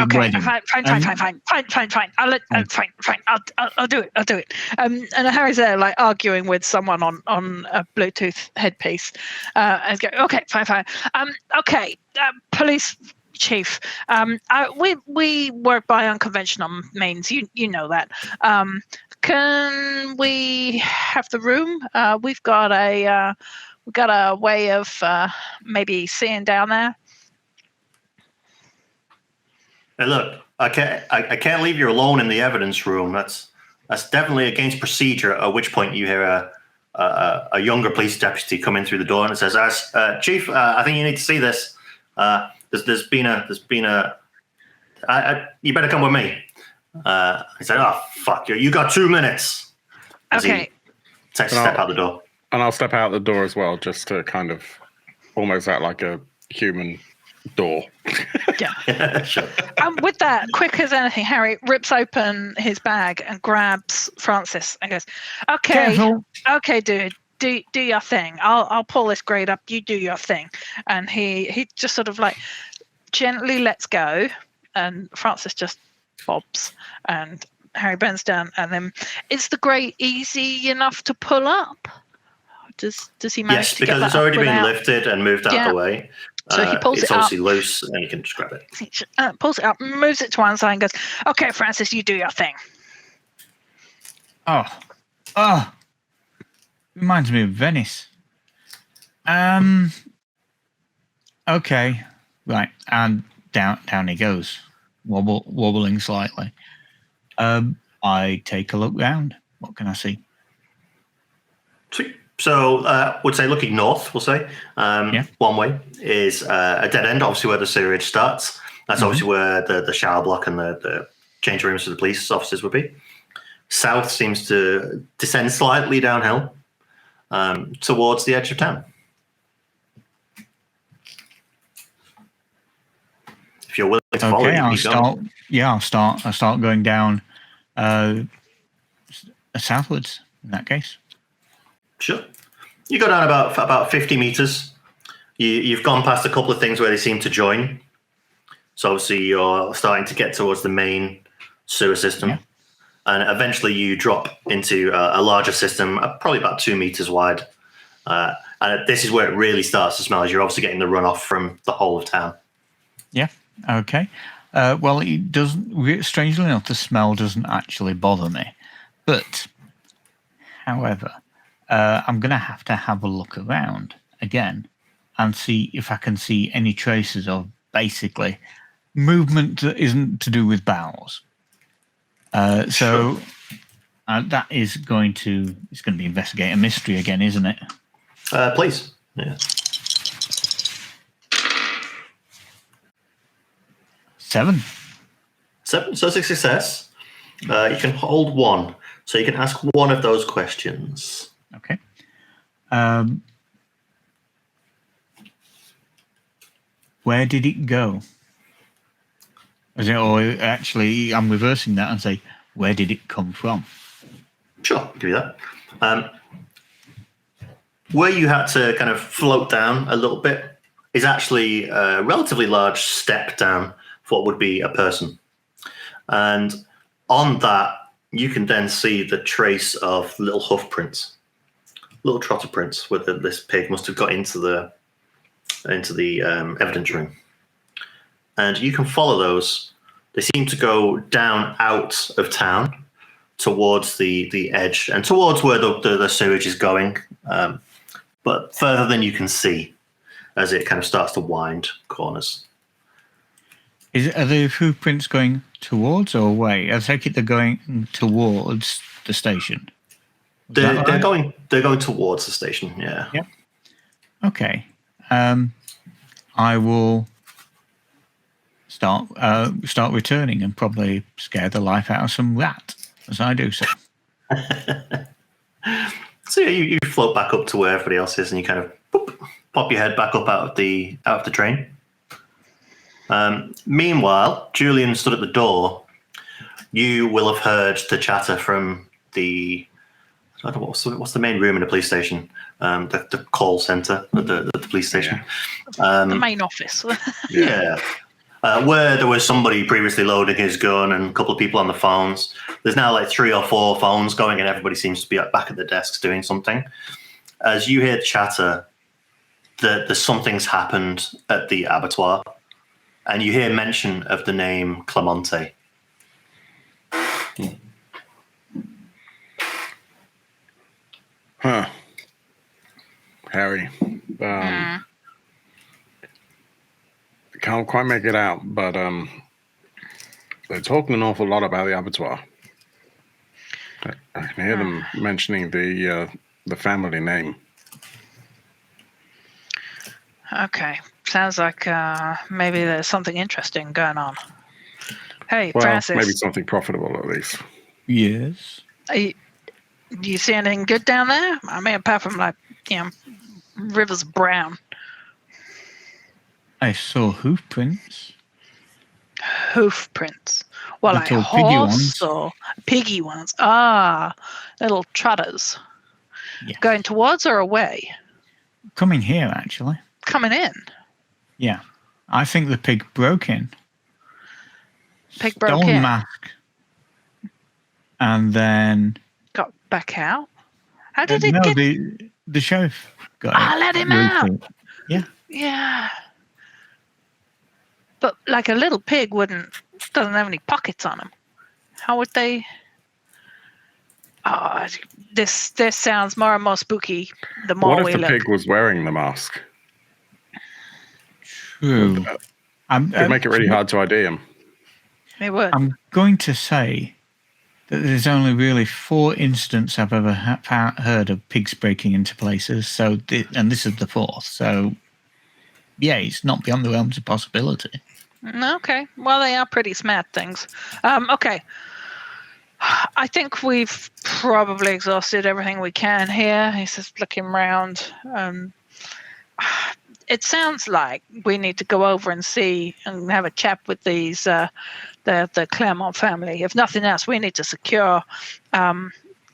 I'll do it. And Harry's there, arguing with someone on a Bluetooth headpiece. And go, okay, fine. Police chief. We work by unconventional means. You know that. Can we have the room? We've got a way of maybe seeing down there. Hey, look, I can't leave you alone in the evidence room. That's definitely against procedure. At which point you hear a younger police deputy come in through the door and it says, "Chief, I think you need to see this. There's been a. You better come with me." He said, "Oh fuck you! You got 2 minutes." Okay. Step out the door. And I'll step out the door as well, just to kind of almost act like a human door. Yeah. Sure. With that, quick as anything, Harry rips open his bag and grabs Francis and goes, "Okay, dude, do your thing. I'll pull this grate up. You do your thing." And he just sort of gently lets go, and Francis just bobs and Harry bends down, and then is the grate easy enough to pull up? Does he manage Yes, to get because that it's already up been without... lifted and moved out of the way. So he pulls it's it up. obviously loose, and you can just grab it. He pulls it up, moves it to one side, and goes, "Okay, Francis, you do your thing." Oh, reminds me of Venice. Okay, right, and down he goes, wobbling slightly. I take a look round. What can I see? Sweet. So, would say looking north. We'll say one way is a dead end, obviously where the sewerage starts. That's obviously where the shower block and the change rooms for the police officers would be. South seems to descend slightly downhill towards the edge of town. If you're willing to follow, I'll start. Yeah, I'll start going down southwards. In that case, sure. You go down about 50 meters. You've gone past a couple of things where they seem to join. So obviously you're starting to get towards the main sewer system, and eventually you drop into a larger system, probably about 2 meters wide. And this is where it really starts to smell. As you're obviously getting the runoff from the whole of town. Yeah. Okay. Well, it doesn't. Strangely enough, the smell doesn't actually bother me. But, however, I'm going to have a look around again and see if I can see any traces of basically movement that isn't to do with bowels. So that is going to be investigate a mystery again, isn't it? Please. Yeah. 7. So it's a success. You can hold 1. So you can ask one of those questions. Okay. Where did it go? Or actually, I'm reversing that and say, where did it come from? Sure, I'll give you that. Where you had to kind of float down a little bit is actually a relatively large step down for what would be a person. And on that, you can then see the trace of little hoof prints, little trotter prints, where this pig must have got into the evidence room. And you can follow those. They seem to go down out of town towards the edge and towards where the sewage is going, but further than you can see as it kind of starts to wind corners. Are the footprints going towards or away? I take it they're going towards the station. They're going towards the station. Yeah. Yep. Okay. I will start returning and probably scare the life out of some rat as I do so. So you float back up to where everybody else is, and you kind of pop your head back up out of the train. Meanwhile, Julian stood at the door. You will have heard the chatter from the, I don't know, what's the main room in the police station? The call center at the police station. The main office. Yeah. Where there was somebody previously loading his gun and a couple of people on the phones. There's now like 3 or 4 phones going, and everybody seems to be back at the desks doing something. As you hear chatter, that something's happened at the abattoir, and you hear mention of the name Clemente. Huh. Harry. Can't quite make it out, but they're talking an awful lot about the abattoir. I can hear them mentioning the family name. Okay. Sounds like maybe there's something interesting going on. Hey, Well, Francis. maybe something profitable at least. Yes. Do you see anything good down there? I mean, apart from rivers brown. I saw hoof prints. Hoof prints. Well, like Little piggy horse ones. or piggy ones. Ah, little trotters. Yes. Going towards or away? Coming here, actually. Coming in. Yeah. I think the pig broke in. Pig broke Stole in. mask. and then Got back out. How did it no, get? the sheriff got it. Let him out. Yeah. Yeah. But like a little pig doesn't have any pockets on him. How would they? Oh, this sounds more and more spooky. The more What if we the look. pig was wearing the mask? True. Could make it really hard to ID him. It would. I'm going to say that there's only really 4 incidents I've ever heard of pigs breaking into places. So, and this is the 4th. So, yeah, it's not beyond the realms of possibility. Okay. Well, they are pretty smart things. Okay. I think we've probably exhausted everything we can here. He's just looking around. It sounds like we need to go over and see and have a chat with these the Claremont family. If nothing else, we need to secure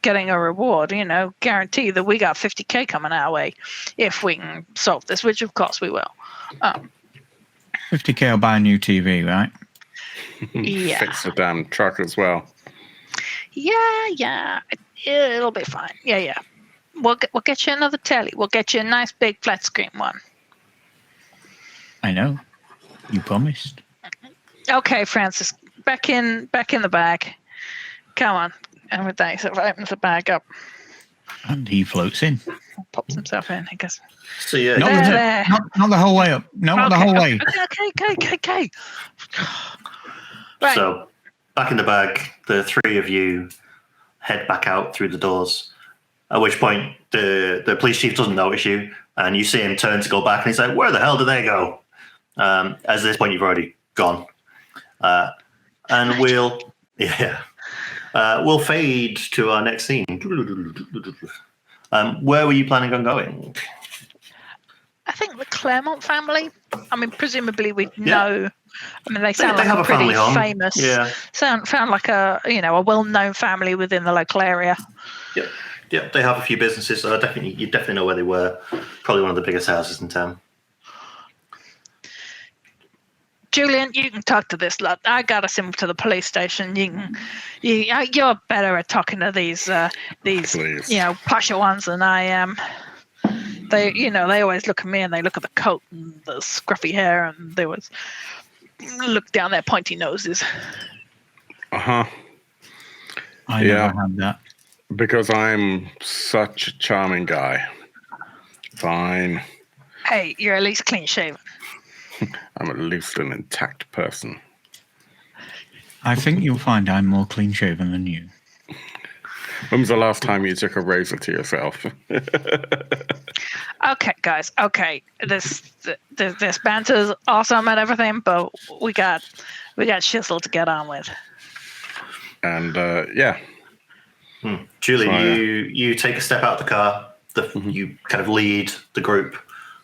getting a reward. Guarantee that we got 50K coming our way if we can solve this, which of course we will. 50K will buy a new TV, right? Yeah. Fix the damn truck as well. Yeah. It'll be fine. Yeah. We'll get you another telly. We'll get you a nice big flat screen one. I know. You promised. Okay, Francis, back in the bag. Come on. And with that, he sort of opens the bag up, And he floats in. pops himself in. He goes, So yeah, Not, There. not the whole way up. Not the whole way. Okay. Right. So back in the bag, the 3 of you head back out through the doors. At which point the police chief doesn't notice you, and you see him turn to go back, and he's like, "Where the hell did they go?" As at this point, you've already gone, and we'll fade to our next scene. Where were you planning on going? I think the Claremont family. I mean, presumably we know. I mean, they sound They like have a a pretty family home. famous. Yeah. Sound like a well-known family within the local area. Yep. They have a few businesses, so you definitely know where they were. Probably one of the biggest houses in town. Julian, you can talk to this lot. I got us into the police station. You're better at talking to these Please. posher ones than I am. They always look at me and they look at the coat and the scruffy hair and they always look down their pointy noses. Uh-huh. I never had that. Because I'm such a charming guy. Fine. Hey, you're at least clean shaven. I'm at least an intact person. I think you'll find I'm more clean shaven than you. When was the last time you took a razor to yourself? Okay, guys. Okay, this banter's awesome and everything, but we got shizzle to get on with. And Julie, you take a step out of the car. You kind of lead the group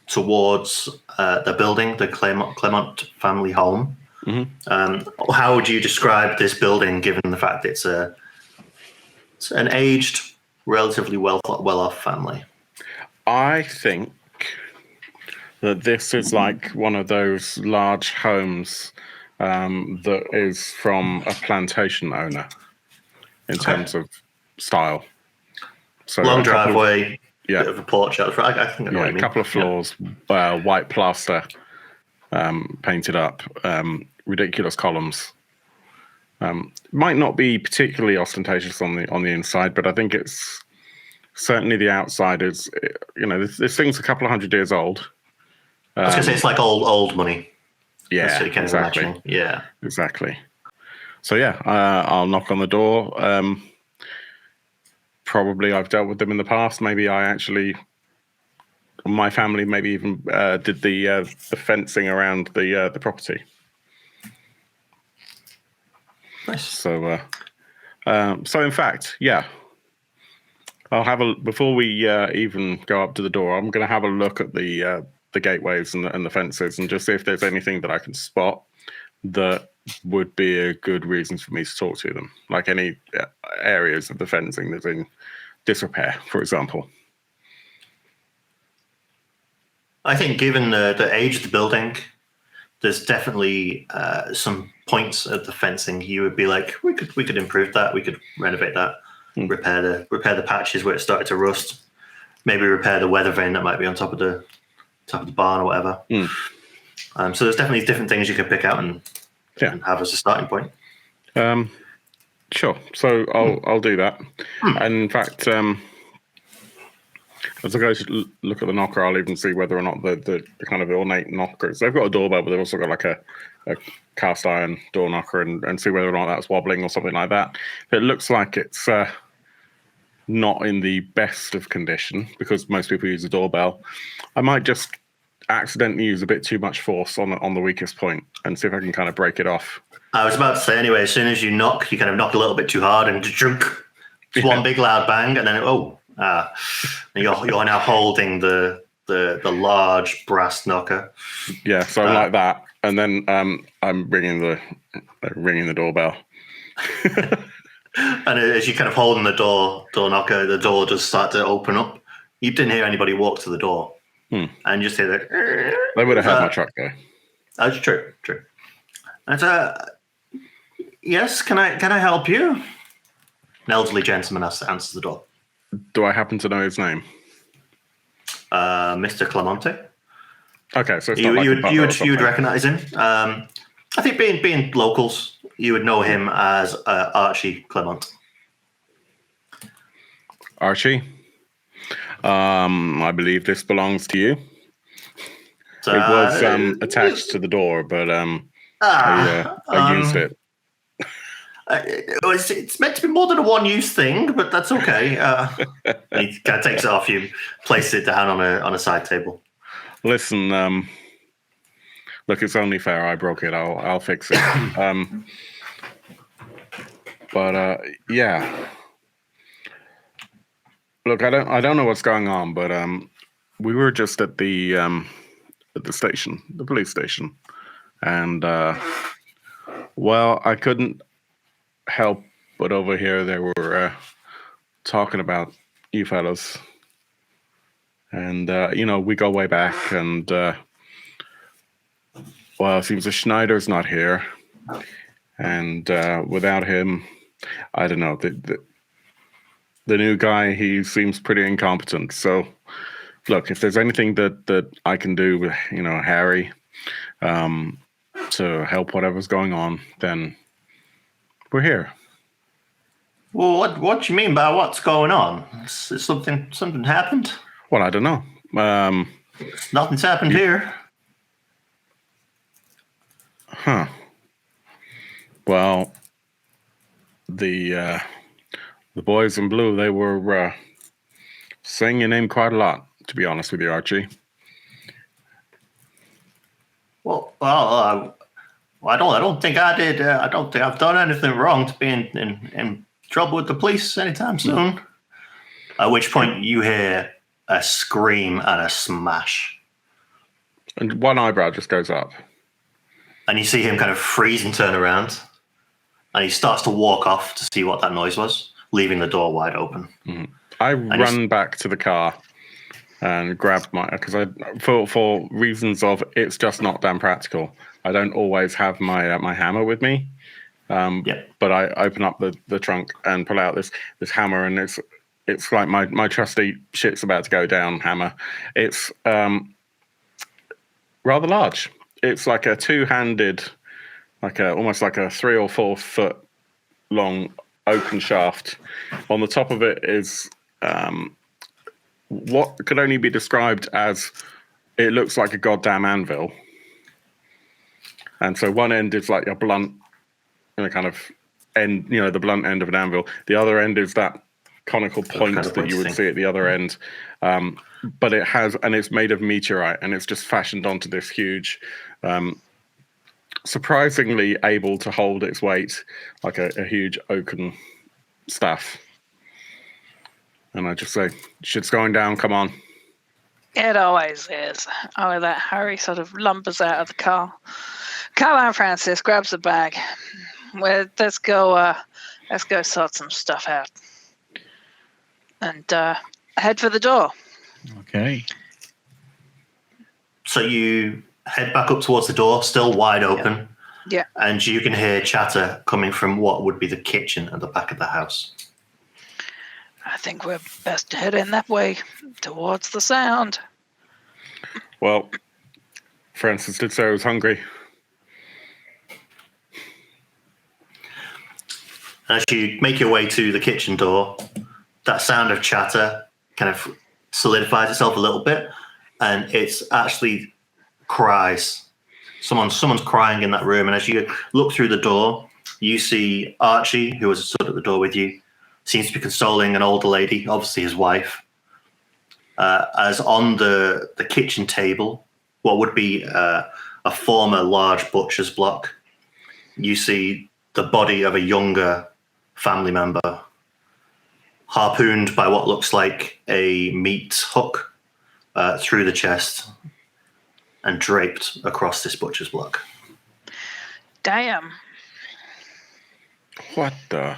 towards the building, the Claremont family home. Mm-hmm. How would you describe this building, given the fact it's an aged, relatively well-off family? I think that this is like one of those large homes that is from a plantation owner in terms of style. So long driveway, bit of a porch out the front. I think I know what you a mean. couple of floors, white plaster, painted up, ridiculous columns. Might not be particularly ostentatious on the inside, but I think it's certainly the outside is. This thing's a couple of 100 years old. I was going to say it's like old money. Yeah, That's what you kind of exactly. imagine. Yeah, exactly. So I'll knock on the door. Probably I've dealt with them in the past. Maybe my family maybe even did the fencing around the property. nice. So in fact, I'll before we even go up to the door, I'm going to have a look at the gateways and the fences and just see if there's anything that I can spot that would be a good reason for me to talk to them, like any areas of the fencing that's in disrepair, for example. I think given the age of the building, there's definitely some points of the fencing, you would be like, we could improve that. We could renovate that, repair the patches where it started to rust, maybe repair the weather vane that might be on top of the barn or whatever. So there's definitely different things you can pick out and have as a starting point. Sure. So I'll do that. And in fact, as I go to look at the knocker, I'll even see whether or not the kind of ornate knockers. They've got a doorbell, but they've also got like a cast iron door knocker, and see whether or not that's wobbling or something like that. But it looks like it's not in the best of condition because most people use a doorbell. I might just accidentally use a bit too much force on the weakest point and see if I can kind of break it off. I was about to say anyway, as soon as you knock, you kind of knock a little bit too hard and it's one big loud bang, and then you're now holding the large brass knocker. Yeah, so I'm like that, and then I'm ringing the doorbell. And as you kind of holding the door knocker, the door does start to open up. You didn't hear anybody walk to the door, and you just hear that. They would have had my truck though. That's true. And yes, can I help you? An elderly gentleman answers the door. Do I happen to know his name? Mr. Clemente. Okay, so it's you not would recognize him. I think being locals, you would know him as Archie Clement. Archie, I believe this belongs to you. So, it was attached to the door, but I used it. It's meant to be more than a one-use thing, but that's okay. He kind of takes it off you, places it down on a side table. Listen, look, it's only fair. I broke it. I'll fix it. But yeah. Look, I don't know what's going on, but we were just at the station, the police station, and well, I couldn't help but overhear they were talking about you fellas, and we go way back, and well, it seems the Schneider's not here, and without him, I don't know, the new guy, he seems pretty incompetent. So look, if there's anything that I can do with Harry to help whatever's going on, then we're here. Well, what do you mean by what's going on? Is something happened? Well, I don't know. Nothing's happened here. Huh. Well, the boys in blue, they were saying your name quite a lot, to be honest with you, Archie. Well, I don't think I did. I don't think I've done anything wrong to be in trouble with the police anytime soon. At which point you hear a scream and a smash. And one eyebrow just goes up. And you see him kind of freeze and turn around. And he starts to walk off to see what that noise was, leaving the door wide open. I run back to the car and grab because for reasons of it's just not damn practical. I don't always have my hammer with me. But I open up the trunk and pull out this hammer, and it's like my trusty shit's about to go down hammer. It's rather large. It's like a two-handed, almost like a 3 or 4 foot long oaken shaft. On the top of it is what could only be described as it looks like a goddamn anvil. And so one end is like a blunt, kind of end, the blunt end of an anvil. The other end is that conical point that you would see at the other end. But it has, and it's made of meteorite, and it's just fashioned onto this huge, surprisingly able to hold its weight, like a huge oaken staff. And I just say, shit's going down, come on. It always is. Oh, that Harry sort of lumbers out of the car. Come on, Francis, grabs the bag. Well, let's go sort some stuff out. And head for the door. Okay. So you head back up towards the door, still wide open. Yeah. And you can hear chatter coming from what would be the kitchen at the back of the house. I think we're best to head in that way, towards the sound. Well, Francis did say I was hungry. As you make your way to the kitchen door, that sound of chatter kind of solidifies itself a little bit, and it's actually cries. Someone's crying in that room, and as you look through the door, you see Archie, who was stood at the door with you, seems to be consoling an older lady, obviously his wife. As on the kitchen table, what would be a former large butcher's block, you see the body of a younger family member harpooned by what looks like a meat hook through the chest and draped across this butcher's block. Damn. What the?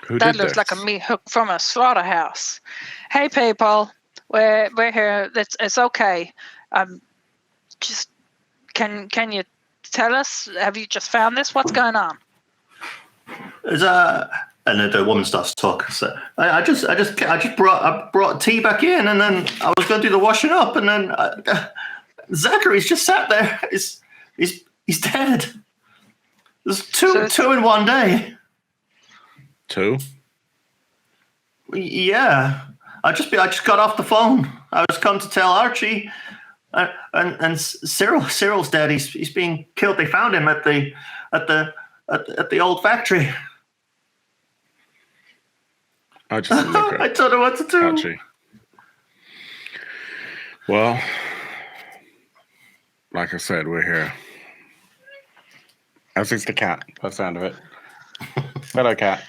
Who That did looks this? like a meat hook from a slaughterhouse. Hey, people, we're here. It's okay. Just can you tell us? Have you just found this? What's going on? And the woman starts to talk. So I just brought tea back in, and then I was going to do the washing up, and then Zachary's just sat there. He's dead. There's two in one day. 2? Yeah, I just got off the phone. I was come to tell Archie, and Cyril's dead. He's being killed. They found him at the old factory. I just look at I don't know what to do. Archie. Well, like I said, we're here. As is the cat, by the sound of it. Hello, cat.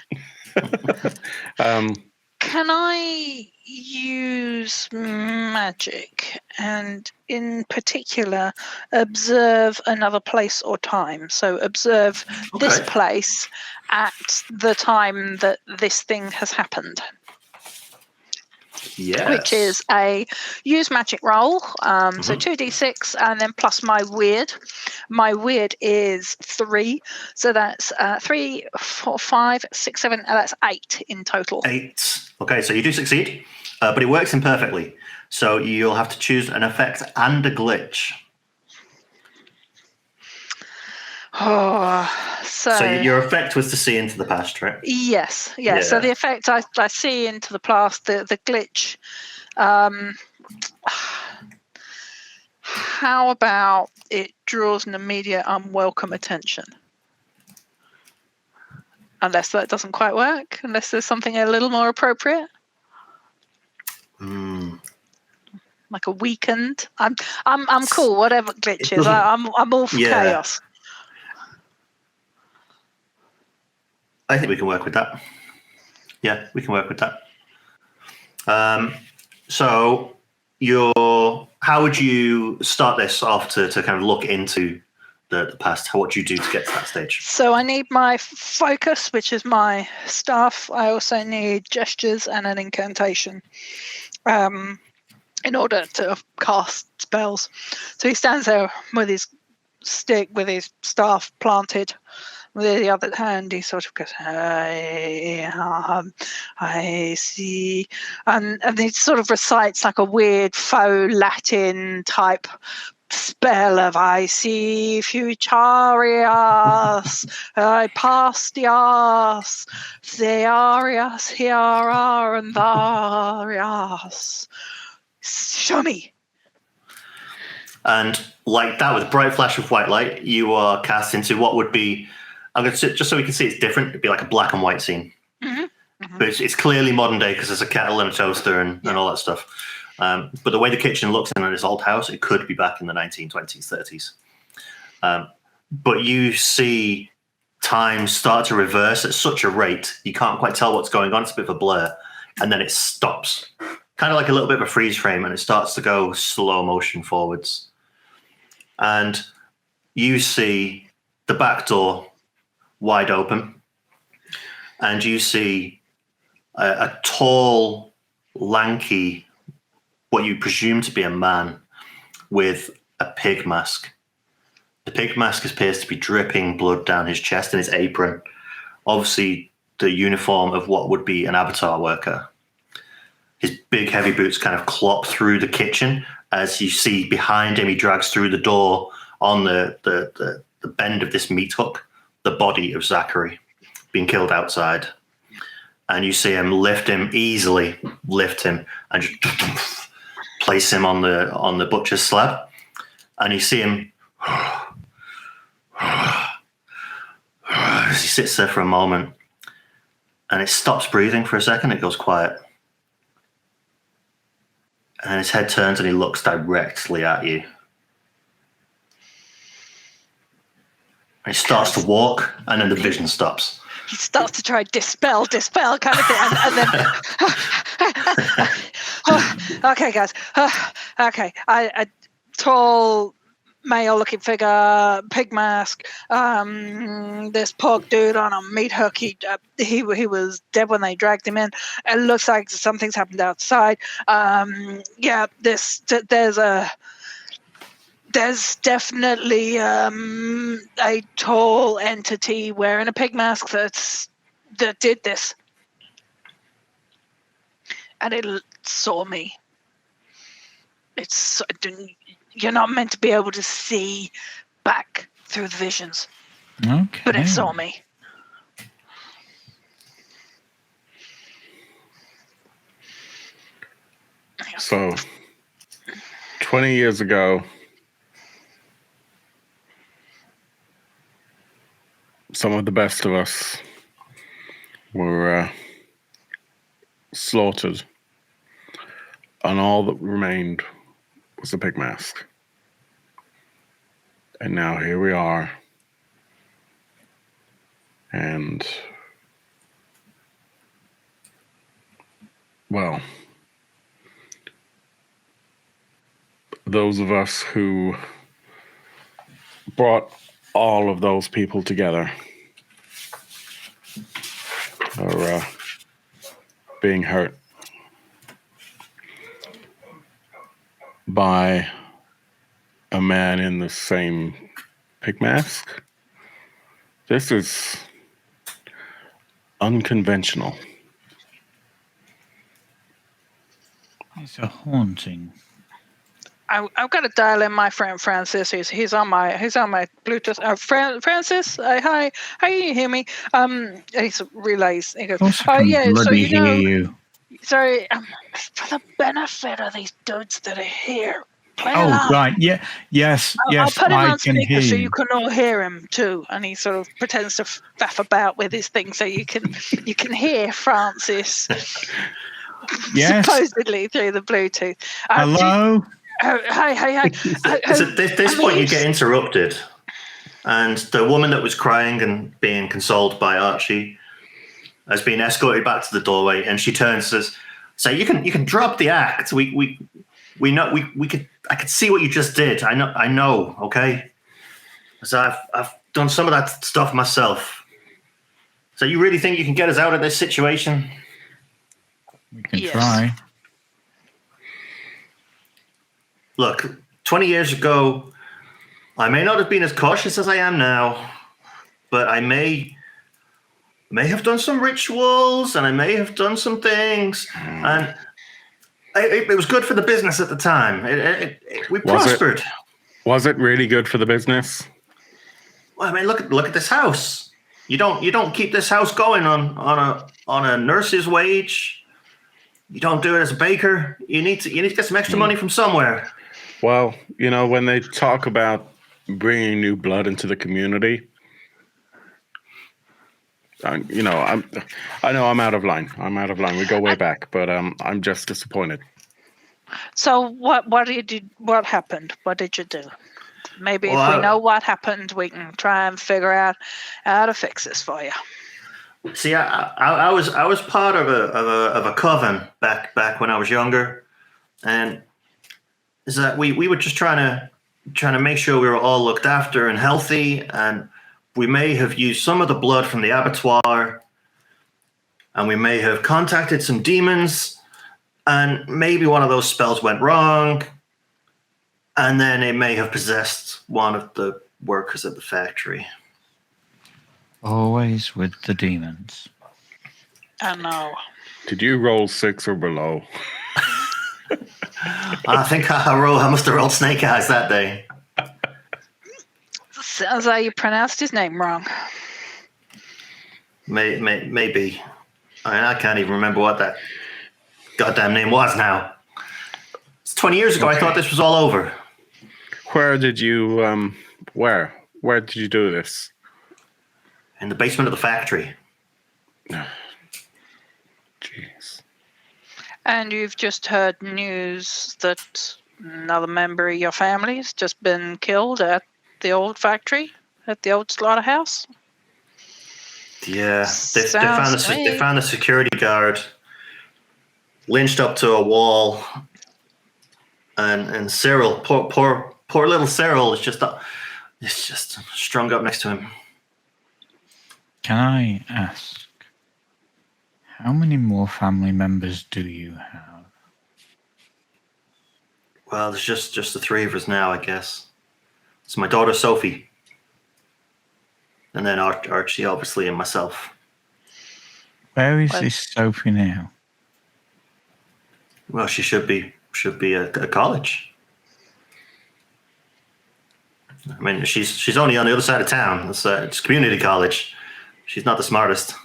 Can I use magic and, in particular, observe another place or time? So observe this place at the time that this thing has happened. Yes. Which is a use magic roll. So 2d6 and then plus my weird. My weird is 3. So that's 3, 4, 5, 6, 7. That's 8 in total. 8. Okay, so you do succeed, but it works imperfectly. So you'll have to choose an effect and a glitch. Oh, so your effect was to see into the past, right? Yes, yeah. So the effect I see into the past, the glitch. How about it draws an immediate unwelcome attention? Unless that doesn't quite work, unless there's something a little more appropriate. Like a weakened. I'm cool. Whatever glitch is, I'm all for chaos. I think we can work with that. Yeah, we can work with that. So how would you start this off to kind of look into the past? What do you do to get to that stage? So I need my focus, which is my staff. I also need gestures and an incantation in order to cast spells. So he stands there with his stick, with his staff planted. With the other hand, he sort of goes, I see. And he sort of recites like a weird faux Latin type spell of I see futurias, I pastias, thearias, hiara, and tharias. Show me. And like that, with bright flash of white light, you are cast into what would be, I'm going to, just so we can see it's different, it'd be like a black and white scene. But it's clearly modern day because there's a kettle and a toaster and all that stuff. But the way the kitchen looks in this old house, it could be back in the 1920s, 30s. But you see time start to reverse at such a rate, you can't quite tell what's going on. It's a bit of a blur. And then it stops. Kind of like a little bit of a freeze frame, and it starts to go slow motion forwards. And you see the back door wide open, and you see a tall, lanky, what you presume to be a man with a pig mask The pig mask appears to be dripping blood down his chest and his apron. Obviously, the uniform of what would be an abattoir worker. His big, heavy boots kind of clop through the kitchen. As you see behind him, he drags through the door on the bend of this meat hook, the body of Zachary being killed outside. And you see him easily lift him, and just place him on the butcher's slab. And you see him as he sits there for a moment, and it stops breathing for a second. It goes quiet. And his head turns and he looks directly at you. And he starts to walk, and then the vision stops. He starts to try dispel kind of thing, and then okay, guys. Okay, a tall male-looking figure, pig mask. This poor dude on a meat hook. He was dead when they dragged him in. It looks like something's happened outside. There's definitely a tall entity wearing a pig mask that did this, and it saw me. You're not meant to be able to see back through the visions. Okay. But it saw me. So, 20 years ago, some of the best of us were slaughtered, and all that remained was the pig mask. And now here we are, and well, those of us who brought all of those people together are being hurt by a man in the same pig mask. This is unconventional. It's a haunting. I've got to dial in my friend Francis. He's on my Bluetooth. Francis, hi, you hear me? He relays. He goes, yeah. So hear you. Sorry, for the benefit of these dudes that are here. Right, yeah, yes, I'll put him on speaker so you. you can all hear him too. And he sort of pretends to faff about with his thing so you can hear Francis. Yes. Supposedly through the Bluetooth. Hello. Hi. So at this point, you get interrupted, and the woman that was crying and being consoled by Archie has been escorted back to the doorway, and she turns and says, "So you can drop the act. We know we could. I could see what you just did. I know. Okay. So I've done some of that stuff myself. So you really think you can get us out of this situation?" We can try. Look, 20 years ago, I may not have been as cautious as I am now, but I may have done some rituals, and I may have done some things, and it was good for the business at the time. We prospered. Was it really good for the business? Well, I mean, look at this house. You don't keep this house going on a nurse's wage. You don't do it as a baker. You need to get some extra money from somewhere. Well, when they talk about bringing new blood into the community, I know I'm out of line. We go way back, but I'm just disappointed. So what happened? What did you do? Maybe if we know what happened, we can try and figure out how to fix this for you. See, I was part of a coven back when I was younger, and is that we were just trying to make sure we were all looked after and healthy, and we may have used some of the blood from the abattoir, and we may have contacted some demons, and maybe one of those spells went wrong, and then it may have possessed one of the workers at the factory. Always with the demons. I know. Did you roll 6 or below? I think I must have rolled snake eyes that day. Sounds like you pronounced his name wrong. Maybe. I can't even remember what that goddamn name was now. It's 20 years ago. I thought this was all over. Where did you where did you do this? In the basement of the factory. Jeez. And you've just heard news that another member of your family has just been killed at the old factory, at the old slaughterhouse? Yeah, they Sounds to me. found a security guard lynched up to a wall, and Cyril, poor little Cyril, is just strung up next to him. Can I ask, how many more family members do you have? Well, there's just the three of us now, I guess. It's my daughter Sophie, and then Archie, obviously, and myself. Where is this Sophie now? Well, she should be at college. I mean, she's only on the other side of town. It's community college. She's not the smartest.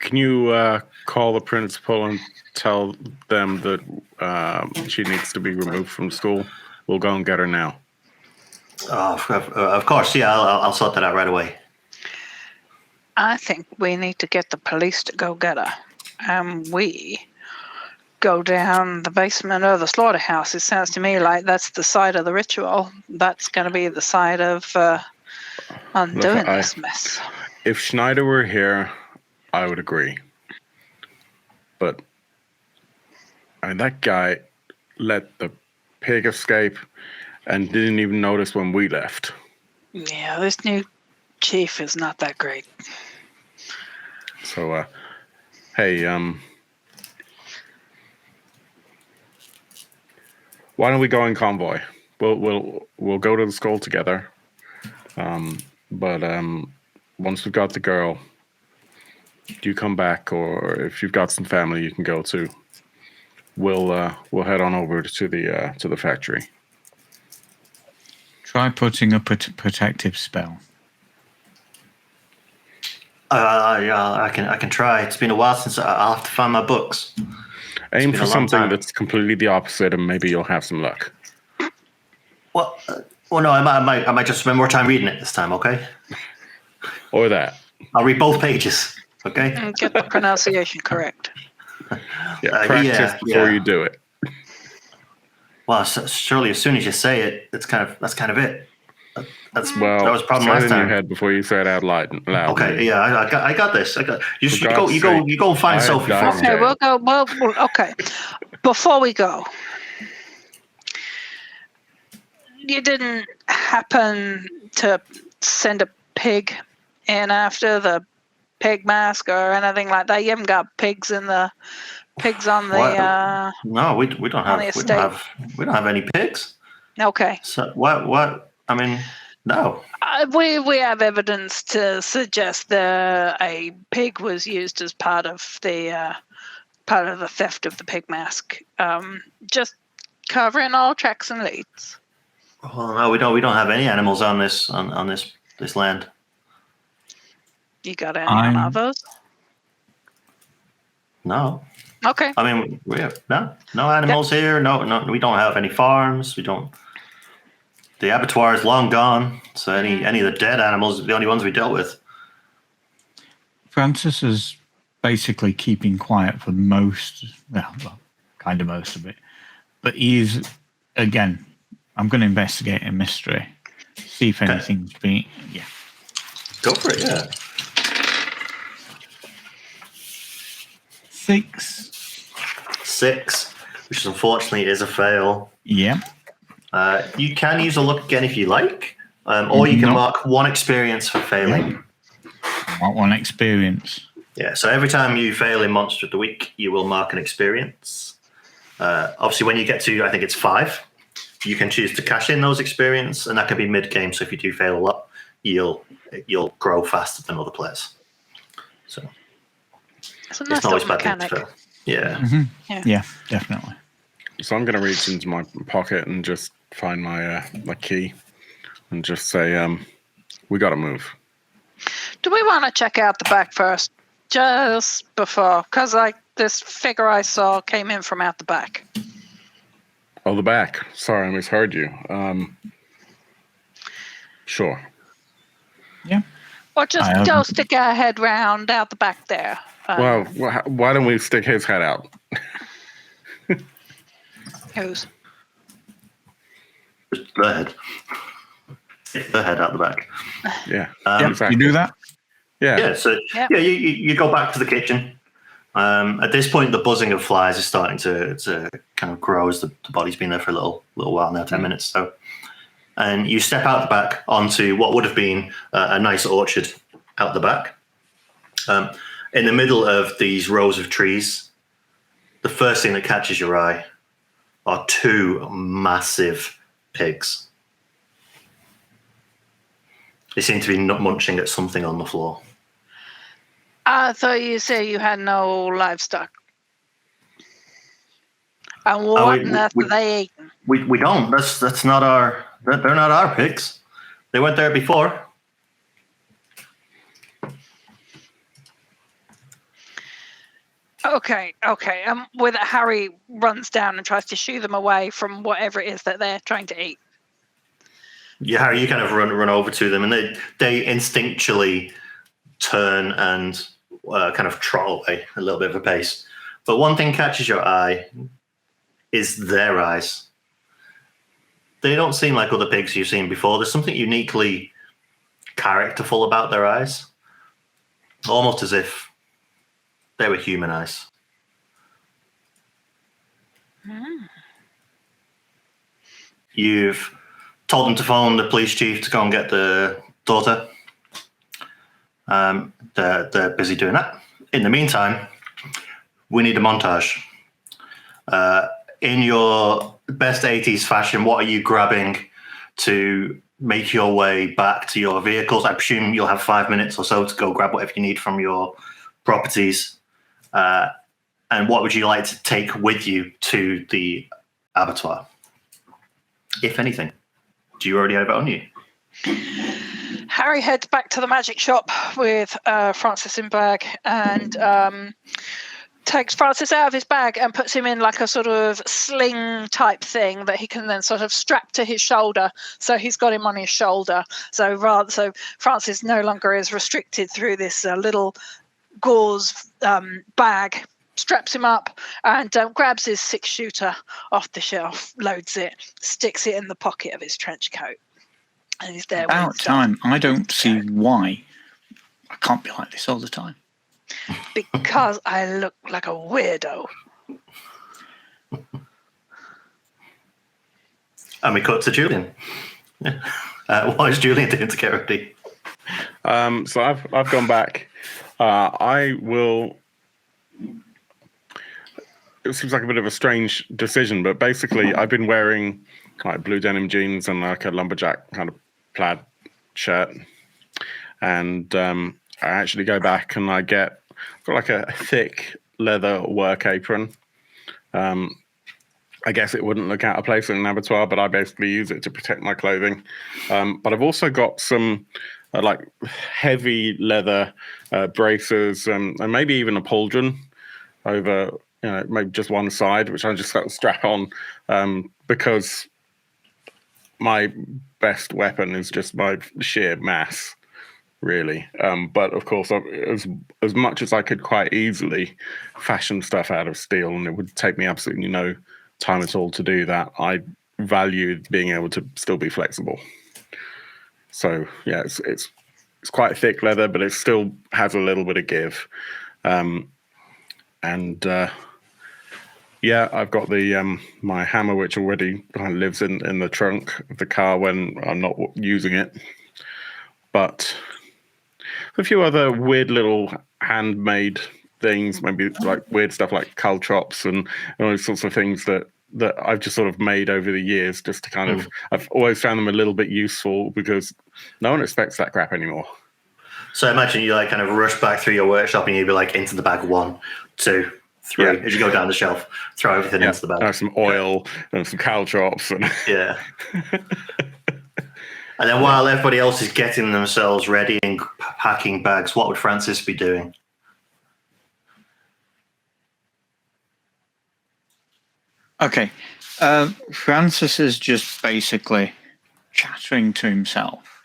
Can you call the principal and tell them that she needs to be removed from school? We'll go and get her now. Oh, of course. Yeah, I'll sort that out right away. I think we need to get the police to go get her. We go down the basement of the slaughterhouse. It sounds to me like that's the site of the ritual. That's going to be the site of undoing this mess. If Schneider were here, I would agree. But that guy let the pig escape and didn't even notice when we left. Yeah, this new chief is not that great. So, hey, why don't we go in convoy? We'll go to the school together. But once we've got the girl, you come back, or if you've got some family, you can go too. We'll head on over to the factory. Try putting a protective spell. I can try. It's been a while since I'll have to find my books. Aim been for a long something time. that's completely the opposite, and maybe you'll have some luck. Well, no, I might just spend more time reading it this time. Okay, Or that. I'll read both pages. Okay. And get the pronunciation correct. Yeah, practice before you do it. Well, surely as soon as you say it, that's kind of it. That was a problem say it last in time. your head before you say it out loud. Okay, yeah, I got this. You go and find I Sophie. died. Okay, we'll go. Well, okay. Before we go, you didn't happen to send a pig in after the pig mask or anything like that? You haven't got pigs on the No, we don't on the estate. we don't have any pigs. Okay. So what? I mean, no. We have evidence to suggest that a pig was used as part of the theft of the pig mask. Just covering all tracks and leads. Well, no, we don't have any animals on this land. You got any on others? No. Okay. I mean, we have no animals here. No, we don't have any farms. We don't. The abattoir is long gone. So any of the dead animals are the only ones we dealt with. Francis is basically keeping quiet for kind of most of it. But he's, again, I'm going to investigate a mystery. See if anything's been... Yeah. Go for it, yeah. 6, which unfortunately is a fail. Yeah. You can use a luck again if you like, or you can mark 1 experience for failing. Not 1 experience. Yeah, so every time you fail in Monster of the Week, you will mark an experience. Obviously, when you get to, I think it's 5, you can choose to cash in those experience, and that can be mid-game. So if you do fail a lot, you'll grow faster than other players. So It's a nice it's not always little bad thing to mechanic. fail. Yeah. Yeah. Yeah, definitely. So I'm going to reach into my pocket and just find my my key and just say, we got to move. Do we want to check out the back first? Just before, because this figure I saw came in from out the back. Oh, the back. Sorry, I misheard you. Sure. Yeah. Or just go stick our head round out the back there. Well, why don't we stick his head out? Whose? Just the head. Stick the head out the back. Yeah. You do that? Yeah. Yeah. So you go back to the kitchen. At this point, the buzzing of flies is starting to kind of grow as the body's been there for a little while now, 10 minutes. So, and you step out the back onto what would have been a nice orchard out the back. In the middle of these rows of trees, the first thing that catches your eye are two massive pigs. They seem to be munching at something on the floor. I thought you said you had no livestock. And what on earth are they eating? We don't. That's not our. They're not our pigs. They weren't there before. Okay. With Harry runs down and tries to shoo them away from whatever it is that they're trying to eat. Yeah, Harry, you kind of run over to them, and they instinctually turn and kind of trot away a little bit of a pace. But one thing catches your eye is their eyes. They don't seem like other pigs you've seen before. There's something uniquely characterful about their eyes, almost as if they were human eyes. You've told them to phone the police chief to go and get the daughter. They're busy doing that. In the meantime, we need a montage. In your best 80s fashion, what are you grabbing to make your way back to your vehicles? I presume you'll have 5 minutes or so to go grab whatever you need from your properties. And what would you like to take with you to the abattoir? If anything. Do you already have it on you? Harry heads back to the magic shop with Francis in bag and takes Francis out of his bag and puts him in like a sort of sling type thing that he can then sort of strap to his shoulder. So he's got him on his shoulder. So Francis no longer is restricted through this little gauze bag. Straps him up and grabs his 6-shooter off the shelf, loads it, sticks it in the pocket of his trench coat. And he's there. About time. I don't see why I can't be like this all the time. Because I look like a weirdo. And we cut to Julian. What is Julian doing to get ready? So I've gone back. I will. It seems like a bit of a strange decision, but basically I've been wearing like blue denim jeans and like a lumberjack kind of plaid shirt. And I actually go back and I've got like a thick leather work apron. I guess it wouldn't look out of place in an abattoir, but I basically use it to protect my clothing. But I've also got some like heavy leather braces and maybe even a pauldron over, maybe just one side, which I just got to strap on because my best weapon is just my sheer mass, really. But of course, as much as I could quite easily fashion stuff out of steel, and it would take me absolutely no time at all to do that, I valued being able to still be flexible. So yeah, it's quite thick leather, but it still has a little bit of give. Yeah, I've got the my hammer, which already kind of lives in the trunk of the car when I'm not using it. But a few other weird little handmade things, maybe like weird stuff like caltrops and all those sorts of things that that I've just sort of made over the years, just to kind of. I've always found them a little bit useful because no one expects that crap anymore. So imagine you like kind of rush back through your workshop and you'd be like into the bag 1, 2, 3. As you go down the shelf, throw everything into the bag. Some oil and some caltrops and yeah. And then while everybody else is getting themselves ready and packing bags, what would Francis be doing? Okay. Francis is just basically chattering to himself,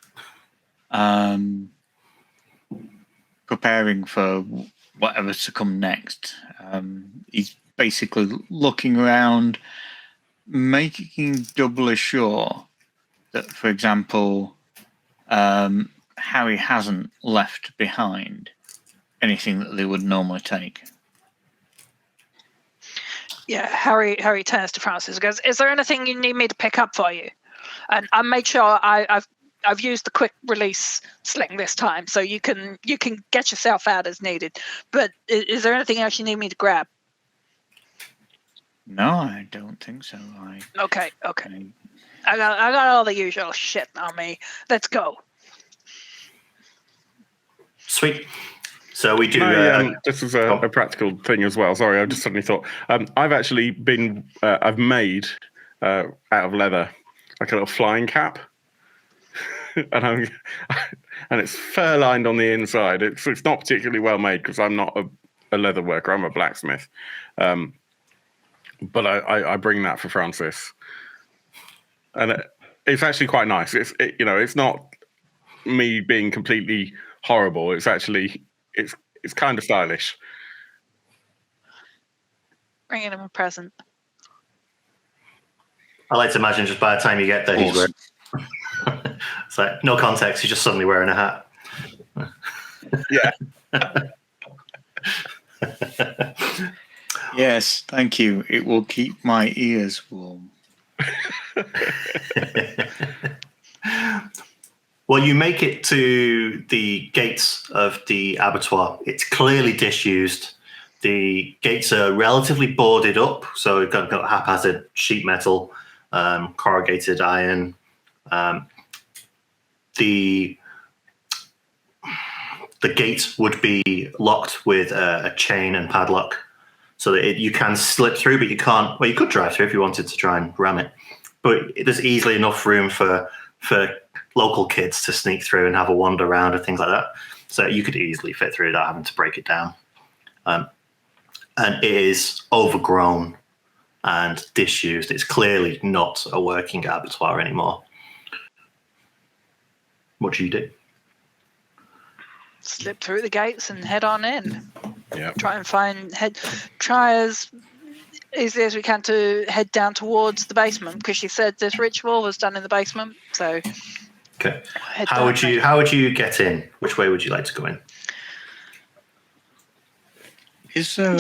preparing for whatever's to come next. He's basically looking around, making doubly sure that, for example, Harry hasn't left behind anything that they would normally take. Yeah, Harry turns to Francis and goes, "Is there anything you need me to pick up for you?" And I made sure I've used the quick release sling this time, so you can get yourself out as needed. But is there anything else you need me to grab? No, I don't think so. Okay. I got all the usual shit on me. Let's go. Sweet. So we do. This is a practical thing as well. Sorry, I just suddenly thought. I've actually been. I've made out of leather like a little flying cap, and it's fur lined on the inside. It's not particularly well made because I'm not a leather worker. I'm a blacksmith. But I bring that for Francis, and it's actually quite nice. It's not me being completely horrible. It's actually it's kind of stylish. Bringing him a present. I like to imagine just by the time you get there, he's wearing. It's like no context. He's just suddenly wearing a hat. Yeah. Yes, thank you. It will keep my ears warm. Well, you make it to the gates of the abattoir. It's clearly disused. The gates are relatively boarded up, so we've got haphazard sheet metal, corrugated iron. The gate would be locked with a chain and padlock, so that you can slip through, but you can't. Well, you could drive through if you wanted to try and ram it, but there's easily enough room for local kids to sneak through and have a wander around and things like that. So you could easily fit through without having to break it down. And it is overgrown and disused. It's clearly not a working abattoir anymore. What do you do? Slip through the gates and head on in. Yeah. Try as easily as we can to head down towards the basement, because she said this ritual was done in the basement. So okay. How would you get in? Which way would you like to go in? Is there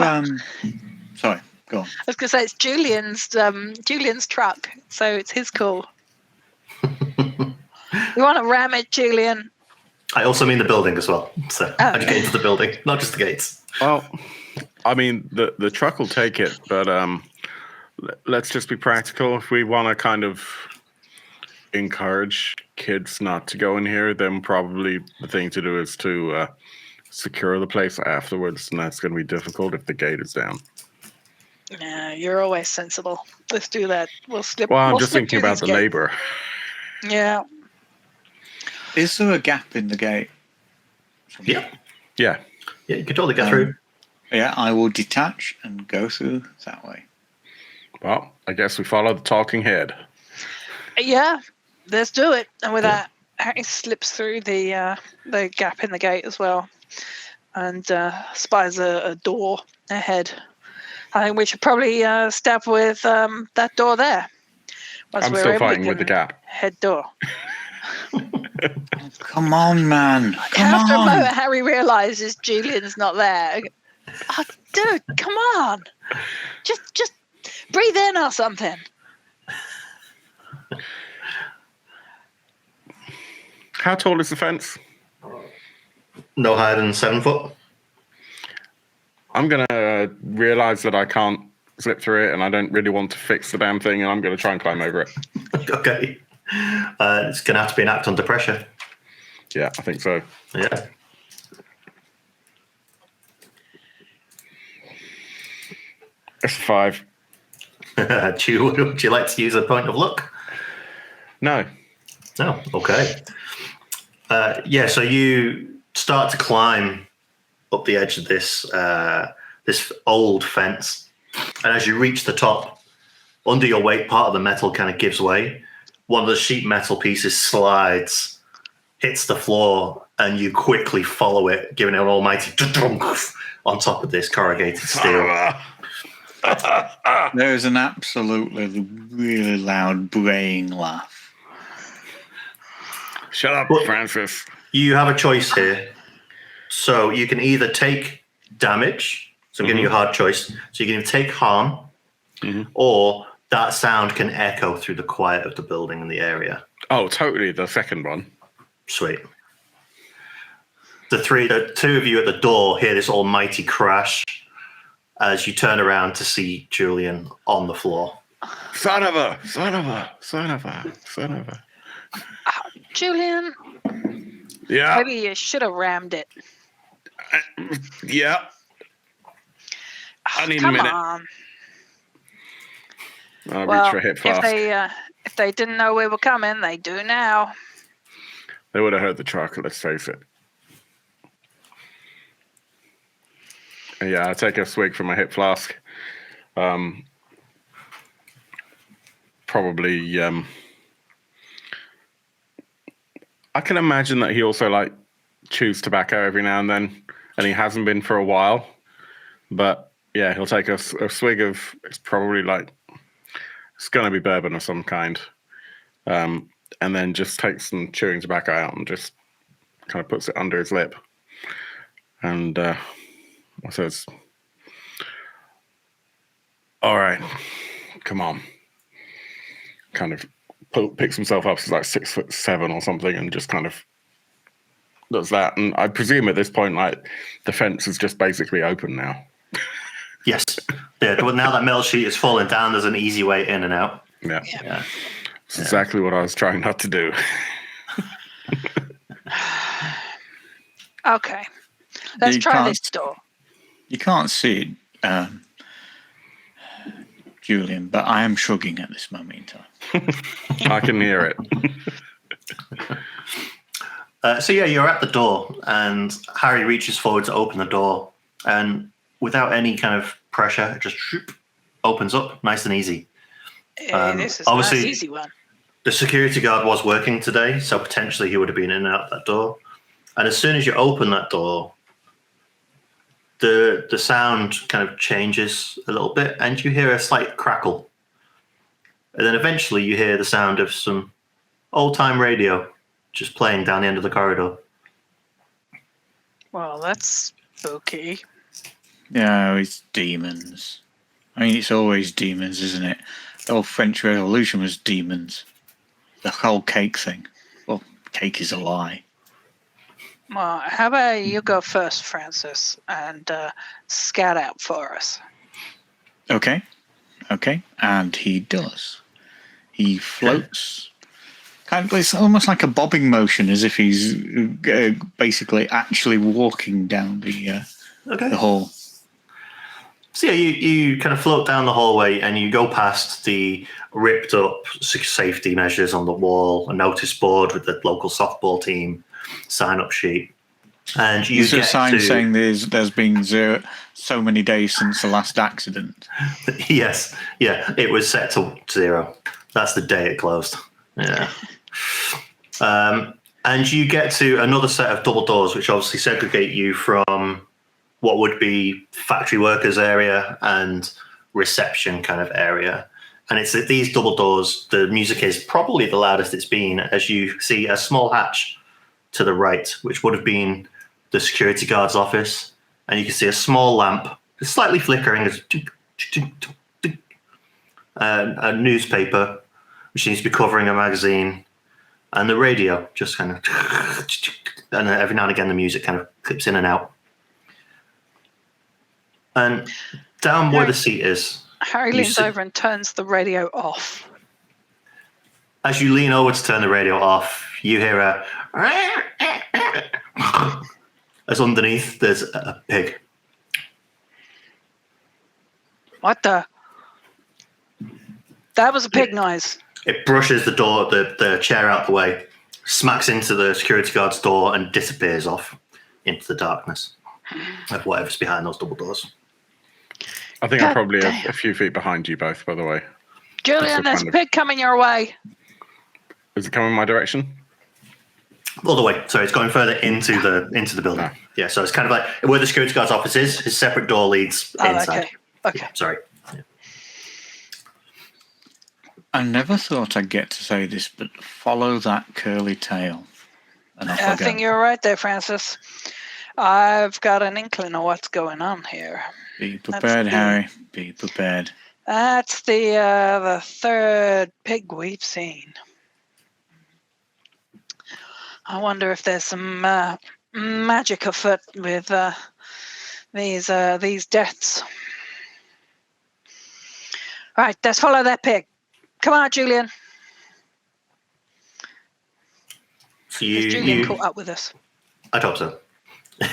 sorry, go on. I was gonna say it's Julian's truck, so it's his call. You want to ram it, Julian? I also mean the building as well. So how do you get into the building, not just the gates? Well, I mean the truck will take it, but let's just be practical. If we want to kind of encourage kids not to go in here, then probably the thing to do is to secure the place afterwards, and that's going to be difficult if the gate is down. Yeah, you're always sensible. Let's do that. We'll slip. Well, I'm we'll just slip thinking through about the these gates. neighbor. Yeah. Is there a gap in the gate? Yeah. Yeah. Yeah, you can totally get through. Yeah, I will detach and go through that way. Well, I guess we follow the talking head. Yeah, let's do it. And with that, Harry slips through the gap in the gate as well, and spies a door ahead. I think we should probably start with that door there. Once I'm we're still in, we fighting with can the gap. Head door. Come on, man. Come After on. a moment, Harry realizes Julian's not there. Oh, dude, come on. Just breathe in or something. How tall is the fence? No higher than 7 foot. I'm going to realize that I can't zip through it, and I don't really want to fix the damn thing, and I'm going to try and climb over it. Okay. It's going to have to be an act under pressure. Yeah, I think so. Yeah. It's 5. Would you like to use a point of luck? No. No. Okay. So you start to climb up the edge of this old fence, and as you reach the top, under your weight, part of the metal kind of gives way. One of the sheet metal pieces slides, hits the floor, and you quickly follow it, giving it an almighty on top of this corrugated steel. There's an absolutely really loud braying laugh. Shut up, Francis. You have a choice here. So you can either take damage, so I'm giving you a hard choice. So you can either take harm, or that sound can echo through the quiet of the building and the area. Oh, totally, the second one. Sweet. The two of you at the door hear this almighty crash as you turn around to see Julian on the floor. Son of a. Julian, Yeah. maybe you should have rammed it. Yeah. I need a Come minute. on. I'll Well, reach for a hip flask. if they didn't know we were coming, they do now. They would have heard the truck, let's face it. Yeah, I take a swig from my hip flask. Probably. I can imagine that he also chews tobacco every now and then, and he hasn't been for a while. But yeah, he'll take a swig of. It's probably it's going to be bourbon of some kind, and then just takes some chewing tobacco out and just kind of puts it under his lip, and says, "All right, come on." Kind of picks himself up. He's like 6'7" or something, and just kind of does that. And I presume at this point, the fence is just basically open now. Yes. Yeah. Well, now that metal sheet is falling down, there's an easy way in and out. Yeah. Yeah. It's exactly what I was trying not to do. Okay. Let's You try can't- this door. You can't see it, Julian, but I am shrugging at this moment in time. I can hear it. You're at the door, and Harry reaches forward to open the door, and without any kind of pressure, it just opens up nice and easy. This is a nice, easy one. The security guard was working today, so potentially he would have been in and out that door. And as soon as you open that door, the sound kind of changes a little bit, and you hear a slight crackle. And then eventually you hear the sound of some old-time radio just playing down the end of the corridor. Well, that's spooky. No, it's demons. I mean, it's always demons, isn't it? The whole French Revolution was demons. The whole cake thing. Well, cake is a lie. Well, how about you go first, Francis, and scout out for us? Okay. And he does. He floats. It's almost like a bobbing motion, as if he's basically actually walking down the hall. So you kind of float down the hallway, and you go past the ripped up safety measures on the wall, a notice board with the local softball team sign-up sheet. And you Is there get a sign to, saying there's been so many days since the last accident? Yes, yeah, it was set to 0. That's the day it closed. Yeah. And you get to another set of double doors, which obviously segregate you from what would be factory workers area and reception kind of area. And it's at these double doors, the music is probably the loudest it's been, as you see a small hatch to the right, which would have been the security guard's office. And you can see a small lamp, slightly flickering, as a newspaper, which seems to be covering a magazine, and the radio just kind of, and every now and again the music kind of clips in and out. And down where the seat is, Harry leans over and turns the radio off. As you lean over to turn the radio off, you hear a as underneath there's a pig. What the? That was a pig noise. It brushes the door, the chair out the way, smacks into the security guard's door, and disappears off into the darkness of whatever's behind those double doors. I think I'm probably a few feet behind you both, by the way. Julian, there's a pig coming your way. Is it coming my direction? All the way. So it's going further into the building. Ah. Yeah, so it's kind of like where the security guard's office is. His separate door leads inside. Okay. Sorry. Yeah. I never thought I'd get to say this, but follow that curly tail. And off I go. think you're right there, Francis. I've got an inkling of what's going on here. Be prepared, Harry. Be prepared. That's the third pig we've seen. I wonder if there's some magic afoot with these deaths. All right, let's follow that pig. Come on, Julian. So Is Julian caught up with us? I hope so.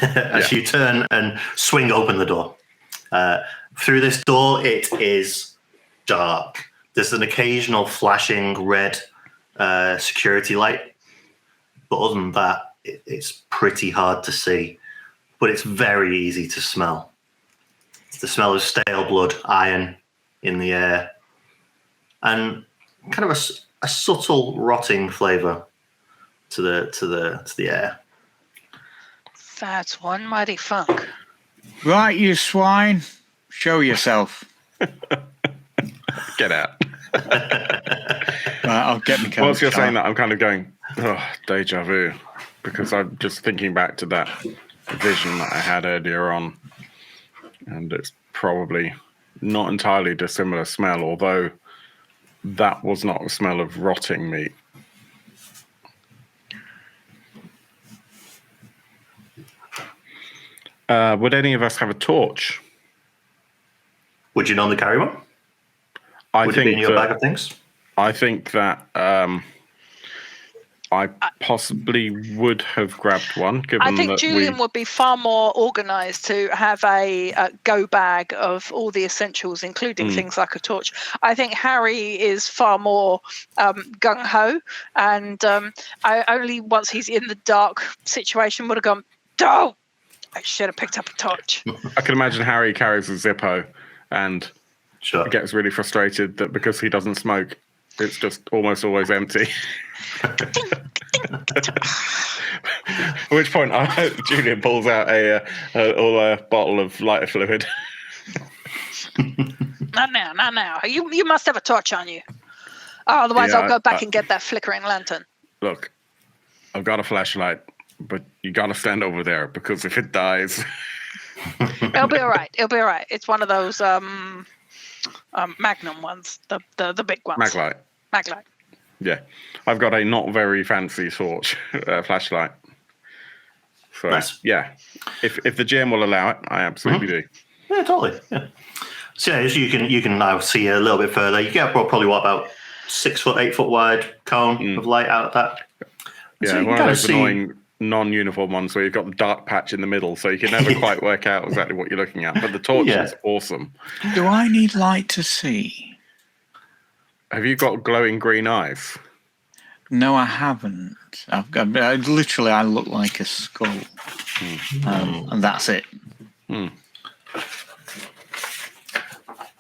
As you turn and swing open the door. Through this door, it is dark. There's an occasional flashing red security light. But other than that, it's pretty hard to see. But it's very easy to smell. It's the smell of stale blood, iron in the air, and kind of a subtle rotting flavour to the air. That's one mighty funk. Right, you swine. Show yourself. Get out. Right, I'll get me. Whilst you're saying that, I'm kind of going, oh, deja vu, because I'm just thinking back to that vision that I had earlier on, and it's probably not entirely dissimilar smell, although that was not the smell of rotting meat. Would any of us have a torch? Would you normally carry one? Would it be in your bag of things? I think that I possibly would have grabbed one. Given I think that Julian would be far more organised to have a go bag of all the essentials, including things like a torch. I think Harry is far more gung-ho, and I only once he's in the dark situation would have gone, oh, I should have picked up a torch. I can imagine Harry carries a Zippo and gets really frustrated that because he doesn't smoke, it's just almost always empty. At which point, Julian pulls out a bottle of lighter fluid. Not now. You must have a torch on you. Oh, otherwise, I'll go back and get that flickering lantern. Look, I've got a flashlight, but you got to stand over there because if it dies, it'll be all right. It's one of those Magnum ones, the big ones. Maglite. Yeah, I've got a not very fancy torch flashlight. So nice. Yeah, if the GM will allow it, I absolutely do. Yeah, totally. Yeah. So yeah, you can now see a little bit further. You get probably about 6 foot, 8 foot wide cone of light out of that. Yeah, so one of those annoying non-uniform ones where you've got the dark patch in the middle, so you can never quite work out exactly what you're looking at. But the torch is awesome. Do I need light to see? Have you got glowing green eyes? No, I haven't. I look like a skull, and that's it.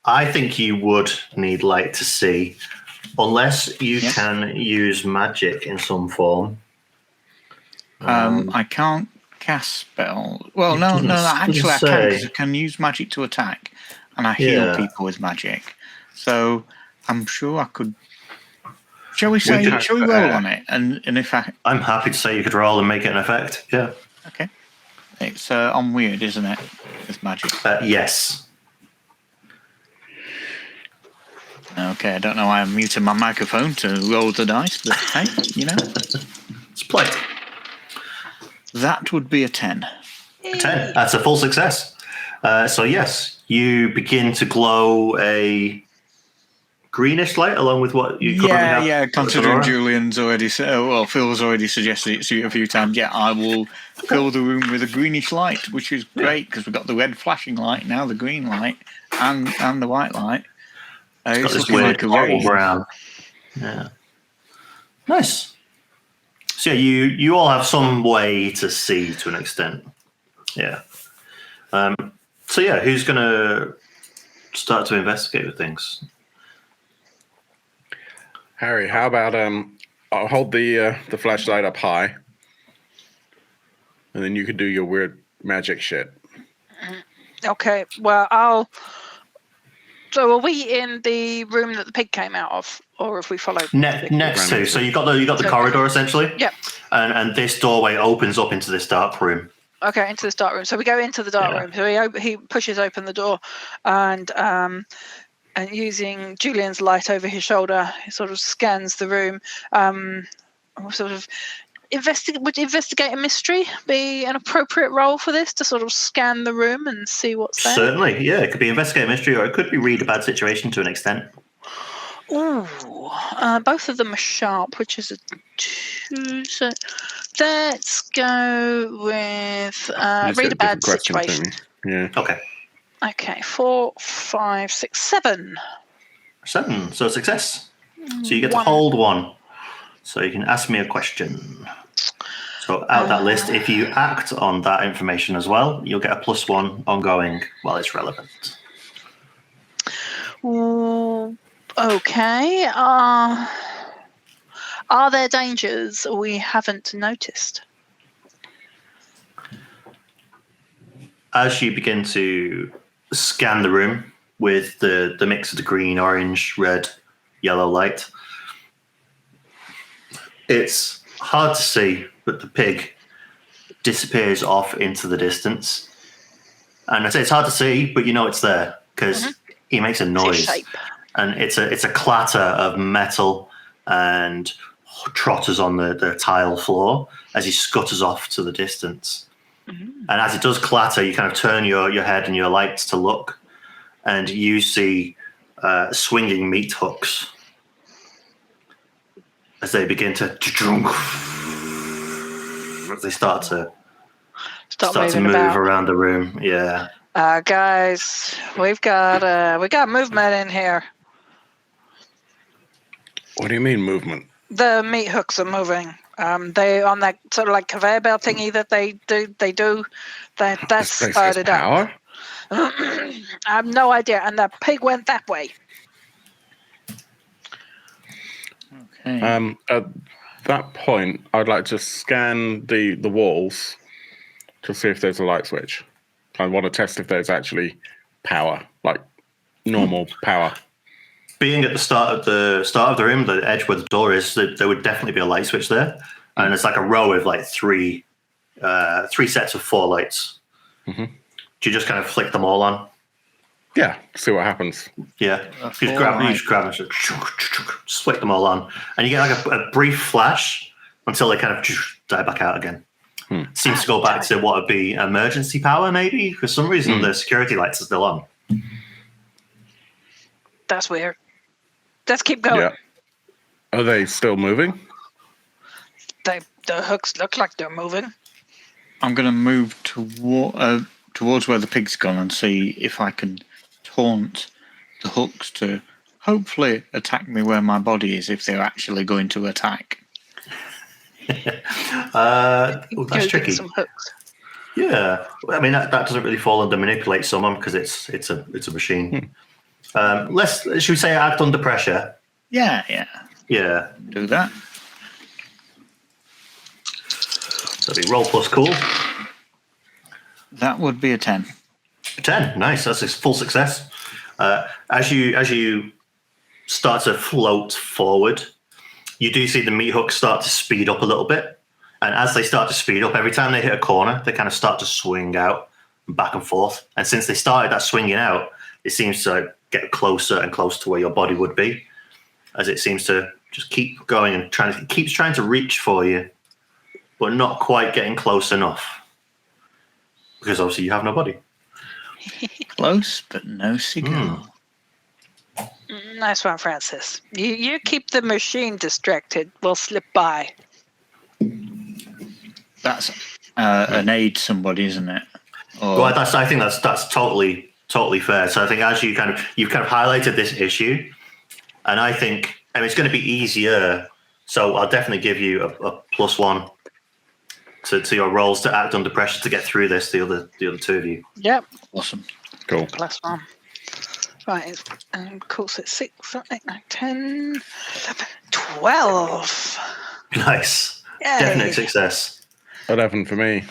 I think you would need light to see, unless you can use magic in some form. I can't cast spell. Well, no. Actually, I can because I can use magic to attack, and I heal people with magic. So I'm sure I could. Shall we roll on it? And if I'm happy to say you could roll and make it an effect. Yeah. Okay. It's on weird, isn't it? It's magic. Yes. Okay, I don't know why I'm muting my microphone to roll the dice, but hey, It's played. That would be a 10. A 10. That's a full success. So yes, you begin to glow a greenish light along with what you currently have. Yeah. Considering Aurora. Julian's already Phil's already suggested it to you a few times. Yeah, I will fill the room with a greenish light, which is great because we've got the red flashing light now, the green light, and the white light. It's got It's this looking weird like a horrible rave. brown. Yeah. Nice. So yeah, you all have some way to see to an extent. Yeah. So yeah, who's gonna start to investigate with things? Harry, how about I'll hold the flashlight up high, and then you can do your weird magic shit. Okay. Well, So are we in the room that the pig came out of, or have we followed? Next to. So you got the corridor essentially. Yep. And this doorway opens up into this dark room. Okay, into this dark room. So we go into the dark room. So he pushes open the door, and using Julian's light over his shoulder, he sort of scans the room. Sort of would investigate a mystery be an appropriate role for this, to sort of scan the room and see what's there? Certainly, yeah. It could be investigate a mystery, or it could be read a bad situation to an extent. Ooh, both of them are sharp, which is a 2. So let's go with read a bad situation. Yeah. Okay. 4, 5, 6, 7. 7. So success. So you get to hold 1. So you can ask me a question. So out of that list, if you act on that information as well, you'll get a +1 ongoing while it's relevant. Ooh, okay. Are there dangers we haven't noticed? As you begin to scan the room with the mix of the green, orange, red, yellow light, it's hard to see, but the pig disappears off into the distance. And I say it's hard to see, but you know it's there because he makes a noise. And it's a clatter of metal and trotters on the tile floor as he scutters off to the distance. And as it does clatter, you kind of turn your head and your lights to look, and you see swinging meat hooks as they begin to as they start to move around the room. Yeah. Guys, we got movement in here. What do you mean movement? The meat hooks are moving. They on that sort of like conveyor belt thingy that they do. That's started up. I have no idea, and the pig went that way. Okay. At that point, I'd like to scan the walls to see if there's a light switch. I want to test if there's actually power, like normal power. Being at the start of the room, the edge where the door is, there would definitely be a light switch there, and it's like a row of like three sets of 4 lights. Do you just kind of flick them all on? Yeah, see what happens. Yeah, you just grab them and just flick them all on, and you get like a brief flash until they kind of die back out again. Seems to go back to what would be emergency power, maybe. For some reason, the security lights are still on. That's weird. Let's keep going. Yeah. Are they still moving? The hooks look like they're moving. I'm going to move towards where the pig's gone and see if I can taunt the hooks to hopefully attack me where my body is, if they're actually going to attack. That's tricky. Some hooks. Yeah, I mean that doesn't really fall under manipulate someone because it's a machine. Should we say act under pressure? Yeah. Do that. So the roll plus cool. That would be a 10. 10, nice. That's a full success. As you start to float forward, you do see the meat hooks start to speed up a little bit. And as they start to speed up, every time they hit a corner, they kind of start to swing out back and forth. And since they started that swinging out, it seems to get closer and closer to where your body would be, as it seems to just keep going and keeps trying to reach for you, but not quite getting close enough. Because obviously you have no body. Close, but no cigar. Nice one, Francis. You keep the machine distracted. We'll slip by. That's an aid to somebody, isn't it? Or... Well, I think that's totally fair. So I think as you've kind of highlighted this issue, and I think it's going to be easier. So I'll definitely give you a +1 to your rolls to act under pressure to get through this. The other two of you. Yep. Awesome. Cool. +1. Right, and of course it's 6, 8, 9, 10, 11, 12. Nice. Yay. Definite success. 11 for me.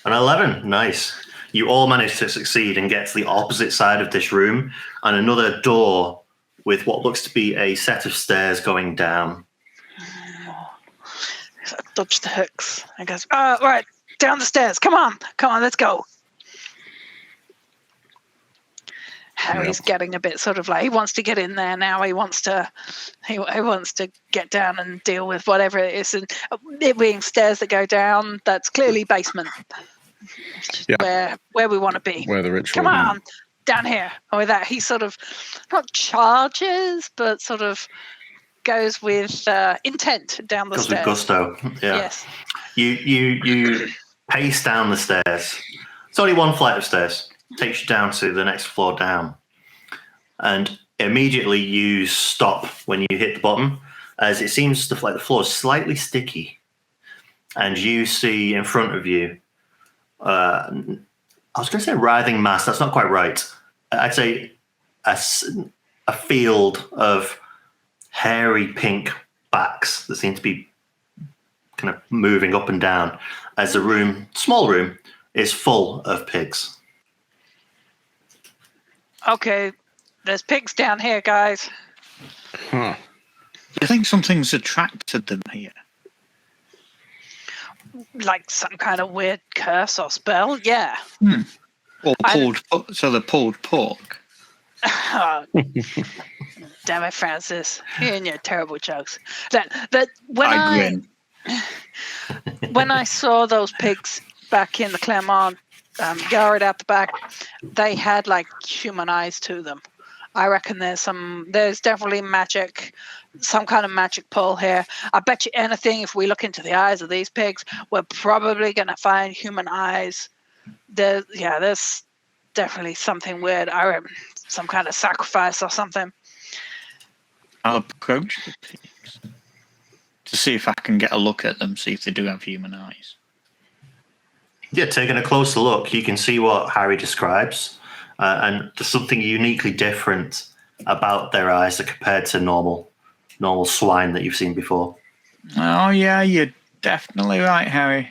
An 11. Nice. You all managed to succeed and get to the opposite side of this room and another door with what looks to be a set of stairs going down. So I dodge the hooks. I goes, right, down the stairs. Come on, let's go. Harry's getting a bit sort of like he wants to get in there now. He wants to get down and deal with whatever it is, and it being stairs that go down. That's clearly basement. Where we want to be. Where the ritual. Come on, down here. And with that, he sort of not charges, but sort of goes with intent down the stairs. With gusto. Yeah. Yes. You pace down the stairs. It's only one flight of stairs. Takes you down to the next floor down, and immediately you stop when you hit the bottom, as it seems like the floor is slightly sticky, and you see in front of you. I was going to say writhing mass. That's not quite right. I'd say a field of hairy pink backs that seem to be kind of moving up and down as the small room, is full of pigs. Okay, there's pigs down here, guys. Huh. Do you think something's attracted them here? Like some kind of weird curse or spell? Yeah. Or they're pulled pork. Oh, damn it, Francis. You and your terrible jokes. That when I saw those pigs back in the Claremont yard out the back, they had like human eyes to them. I reckon there's definitely magic, some kind of magic pull here. I bet you anything, if we look into the eyes of these pigs, we're probably going to find human eyes. There's definitely something weird. I reckon some kind of sacrifice or something. I'll approach the pigs to see if I can get a look at them, see if they do have human eyes. Yeah, taking a closer look, you can see what Harry describes, and there's something uniquely different about their eyes compared to normal swine that you've seen before. Oh yeah, you're definitely right, Harry.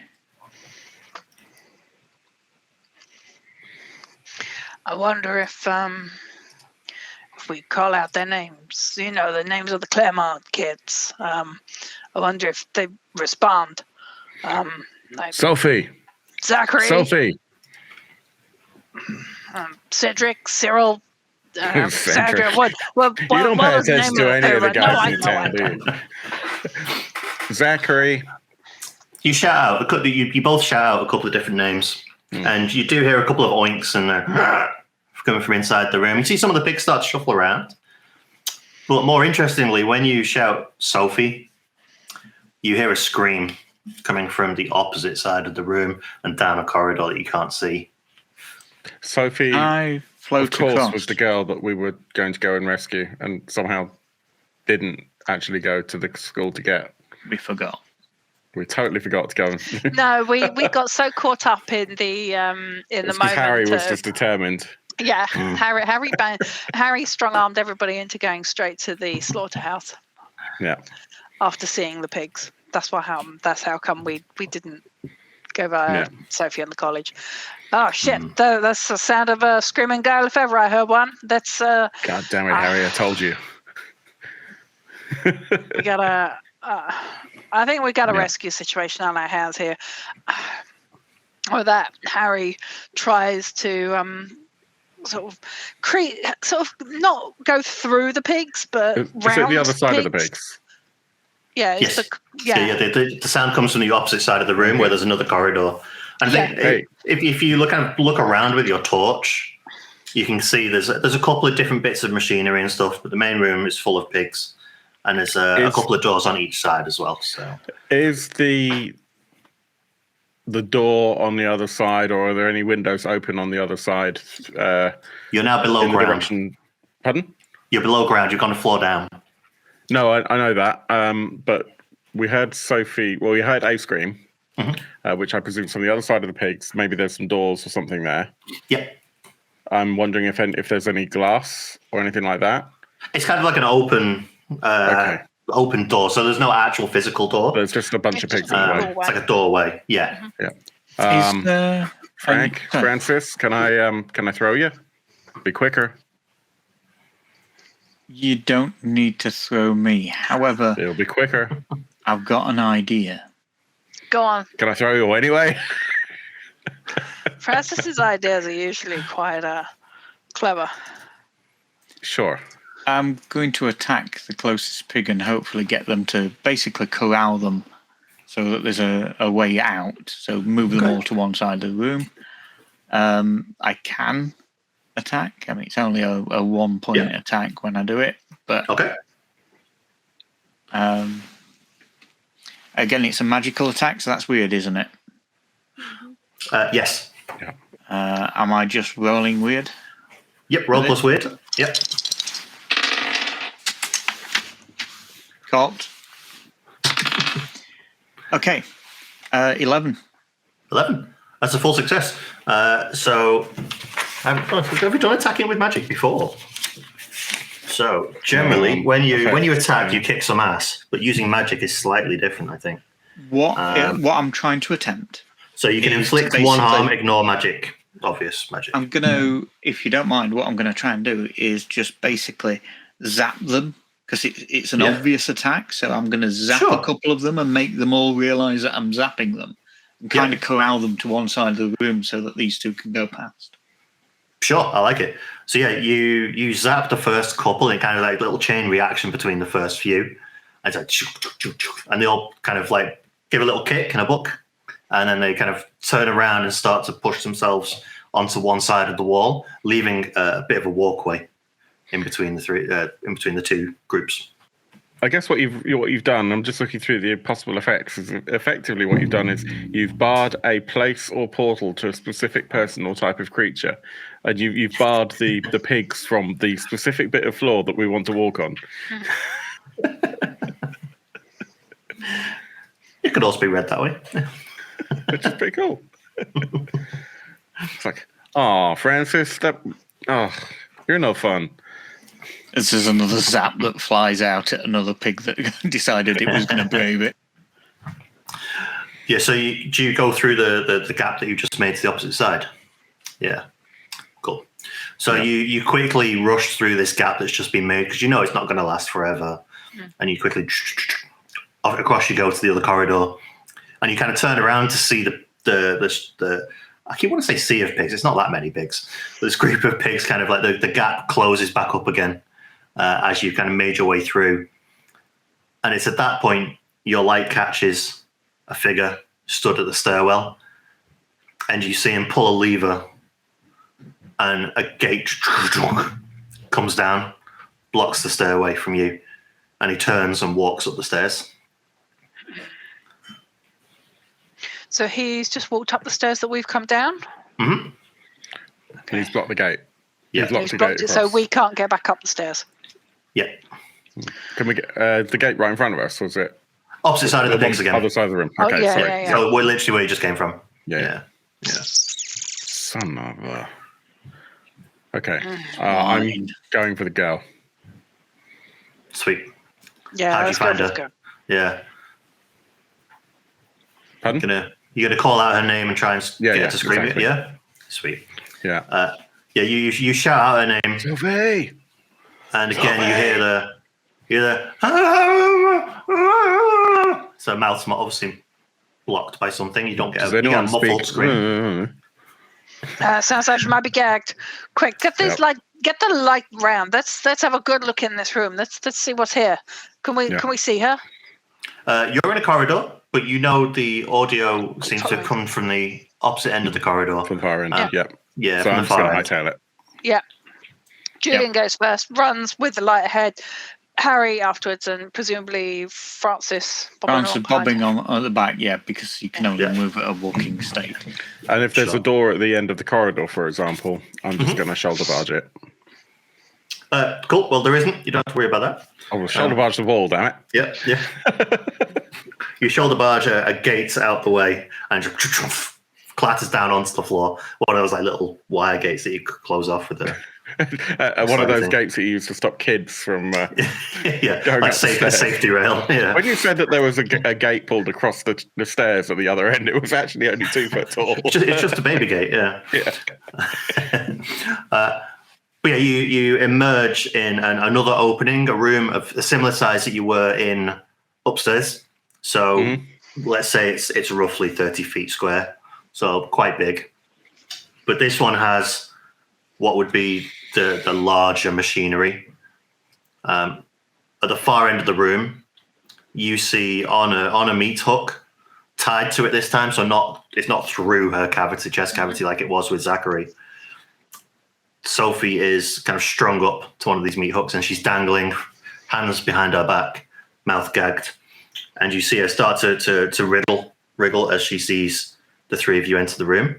I wonder if we call out their names, the names of the Claremont kids. I wonder if they respond. Like Sophie. Zachary. Sophie. Cedric, Cyril, Sandra. What You don't pay was the attention name to any of the everyone? guys in town, do you? Zachary. You shout out. You both shout out a couple of different names, and you do hear a couple of oinks and coming from inside the room. You see some of the pigs start to shuffle around. But more interestingly, when you shout Sophie, you hear a scream coming from the opposite side of the room and down a corridor that you can't see. Sophie, I float of course, across. was the girl that we were going to go and rescue and somehow didn't actually go to the school to get. We forgot. We totally forgot to go. No, we got so caught up in the moment. Harry was just determined. Yeah, Harry strong-armed everybody into going straight to the slaughterhouse. Yeah. After seeing the pigs. That's how come we didn't go via Sophie and the college. Oh shit! That's the sound of a screaming girl if ever I heard one. That's God damn it, Harry! I told you. We got a. I think we got a rescue situation on our hands here. With that, Harry tries to sort of not go through the pigs, but just at the other side of the pigs. Yeah, yes. The sound comes from the opposite side of the room where there's another corridor. And if you look around with your torch, You can see there's a couple of different bits of machinery and stuff, but the main room is full of pigs, and there's a couple of doors on each side as well. So, is the door on the other side, or are there any windows open on the other side? You're now below in the ground. direction. Pardon? You're below ground. You've gone a floor down. No, I know that. But we heard Sophie. Well, we heard A scream, which I presume is on the other side of the pigs. Maybe there's some doors or something there. Yep. I'm wondering if there's any glass or anything like that. It's kind of like an open open door, so there's no actual physical door. There's just a bunch of pigs in the way. It's like a doorway. Yeah. Yeah. Francis, can I throw you? Be quicker. You don't need to throw me. However, It'll be quicker. I've got an idea. Go on. Can I throw you anyway? Francis's ideas are usually quite clever. Sure. I'm going to attack the closest pig and hopefully get them to basically corral them so that there's a way out. So move them all to one side of the room. I can attack. I mean, it's only a 1 point attack when I do it. But again, it's a magical attack, so that's weird, isn't it? Yes. Yeah. Am I just rolling weird? Yep. Roll plus weird. Yep. Corked. Okay. 11. 11. That's a full success. So, have we done attacking with magic before? So, generally, when you attack, you kick some ass, but using magic is slightly different, I think. What I'm trying to attempt. So you can inflict one harm, ignore magic, obvious magic. I'm going to, if you don't mind, what I'm going to try and do is just basically zap them, because it's an obvious attack. So I'm going to zap a couple of them and make them all realise that I'm zapping them and kind of corral them to one side of the room so that these two can go past. Sure, I like it. So yeah, you zap the first couple and kind of like little chain reaction between the first few. And it's like, and they all kind of like give a little kick and a buck. And then they kind of turn around and start to push themselves onto one side of the wall, leaving a bit of a walkway in between the two groups. I guess what you've done, I'm just looking through the possible effects, is effectively what you've done is you've barred a place or portal to a specific person or type of creature, and you've barred the pigs from the specific bit of floor that we want to walk on. It could also be read that way. Which is pretty cool. It's like, oh, Francis, you're no fun. This is another zap that flies out at another pig that decided it was going to brave it. Yeah, so do you go through the gap that you just made to the opposite side? Yeah, cool. So you quickly rush through this gap that's just been made because you know it's not going to last forever. And you quickly across you go to the other corridor. And you kind of turn around to see the I keep want to say sea of pigs. It's not that many pigs. This group of pigs kind of like the gap closes back up again as you kind of made your way through. And it's at that point your light catches a figure stood at the stairwell, and you see him pull a lever, and a gate comes down, blocks the stairway from you, and he turns and walks up the stairs. So he's just walked up the stairs that we've come down? Mm-hmm. Okay. He's blocked the gate. Yeah. He's locked the gate it, so we can't get back up the stairs. Yeah. Can we get the gate right in front of us, or is it? Opposite side of the pigs again. Other side of the room. Okay, yeah, sorry. yeah. So we're literally where you just came from. Yeah. Yeah. Son of a... Okay. I'm going for the girl. Sweet. Yeah, How'd you find her? go. Yeah. Pardon? You're gonna call out her name and try and get her to scream exactly. it, yeah? Sweet. Yeah. You shout out her name, Sophie! and again you hear the so mouth's obviously blocked by something. You don't get Does you get a anyone muffled speak? scream. Sounds like she might be gagged. Quick, get this get the light round. Let's have a good look in this room. Let's see what's here. Can we see her? You're in a corridor, but you know the audio seems to have come from the opposite end of the corridor. From the far end, Yeah, so from I'm the just going far to end. hightail it. Yeah. Julian goes first, runs with the light ahead. Harry afterwards, and presumably Francis bobbing on the back, because you can only move at a walking state. And if there's a door at the end of the corridor, for example, I'm just going to shoulder barge it. Cool. Well, there isn't. You don't have to worry about that. I will shoulder barge the wall, damn it. Yeah. You shoulder barge a gate out the way and just clatters down onto the floor. One of those like little wire gates that you could close off with a one of those gates that you use to stop kids from going like up the a safety rail. Yeah. When you said that there was a gate pulled across the stairs at the other end, it was actually only 2 foot tall. It's just a baby gate, yeah. But yeah, you emerge in another opening, a room of a similar size that you were in upstairs. So let's say it's roughly 30 feet square, so quite big. But this one has what would be the larger machinery. At the far end of the room, you see on a meat hook tied to it this time, so it's not through her chest cavity like it was with Zachary. Sophie is kind of strung up to one of these meat hooks, and she's dangling, hands behind her back, mouth gagged. And you see her start to wriggle as she sees the three of you enter the room.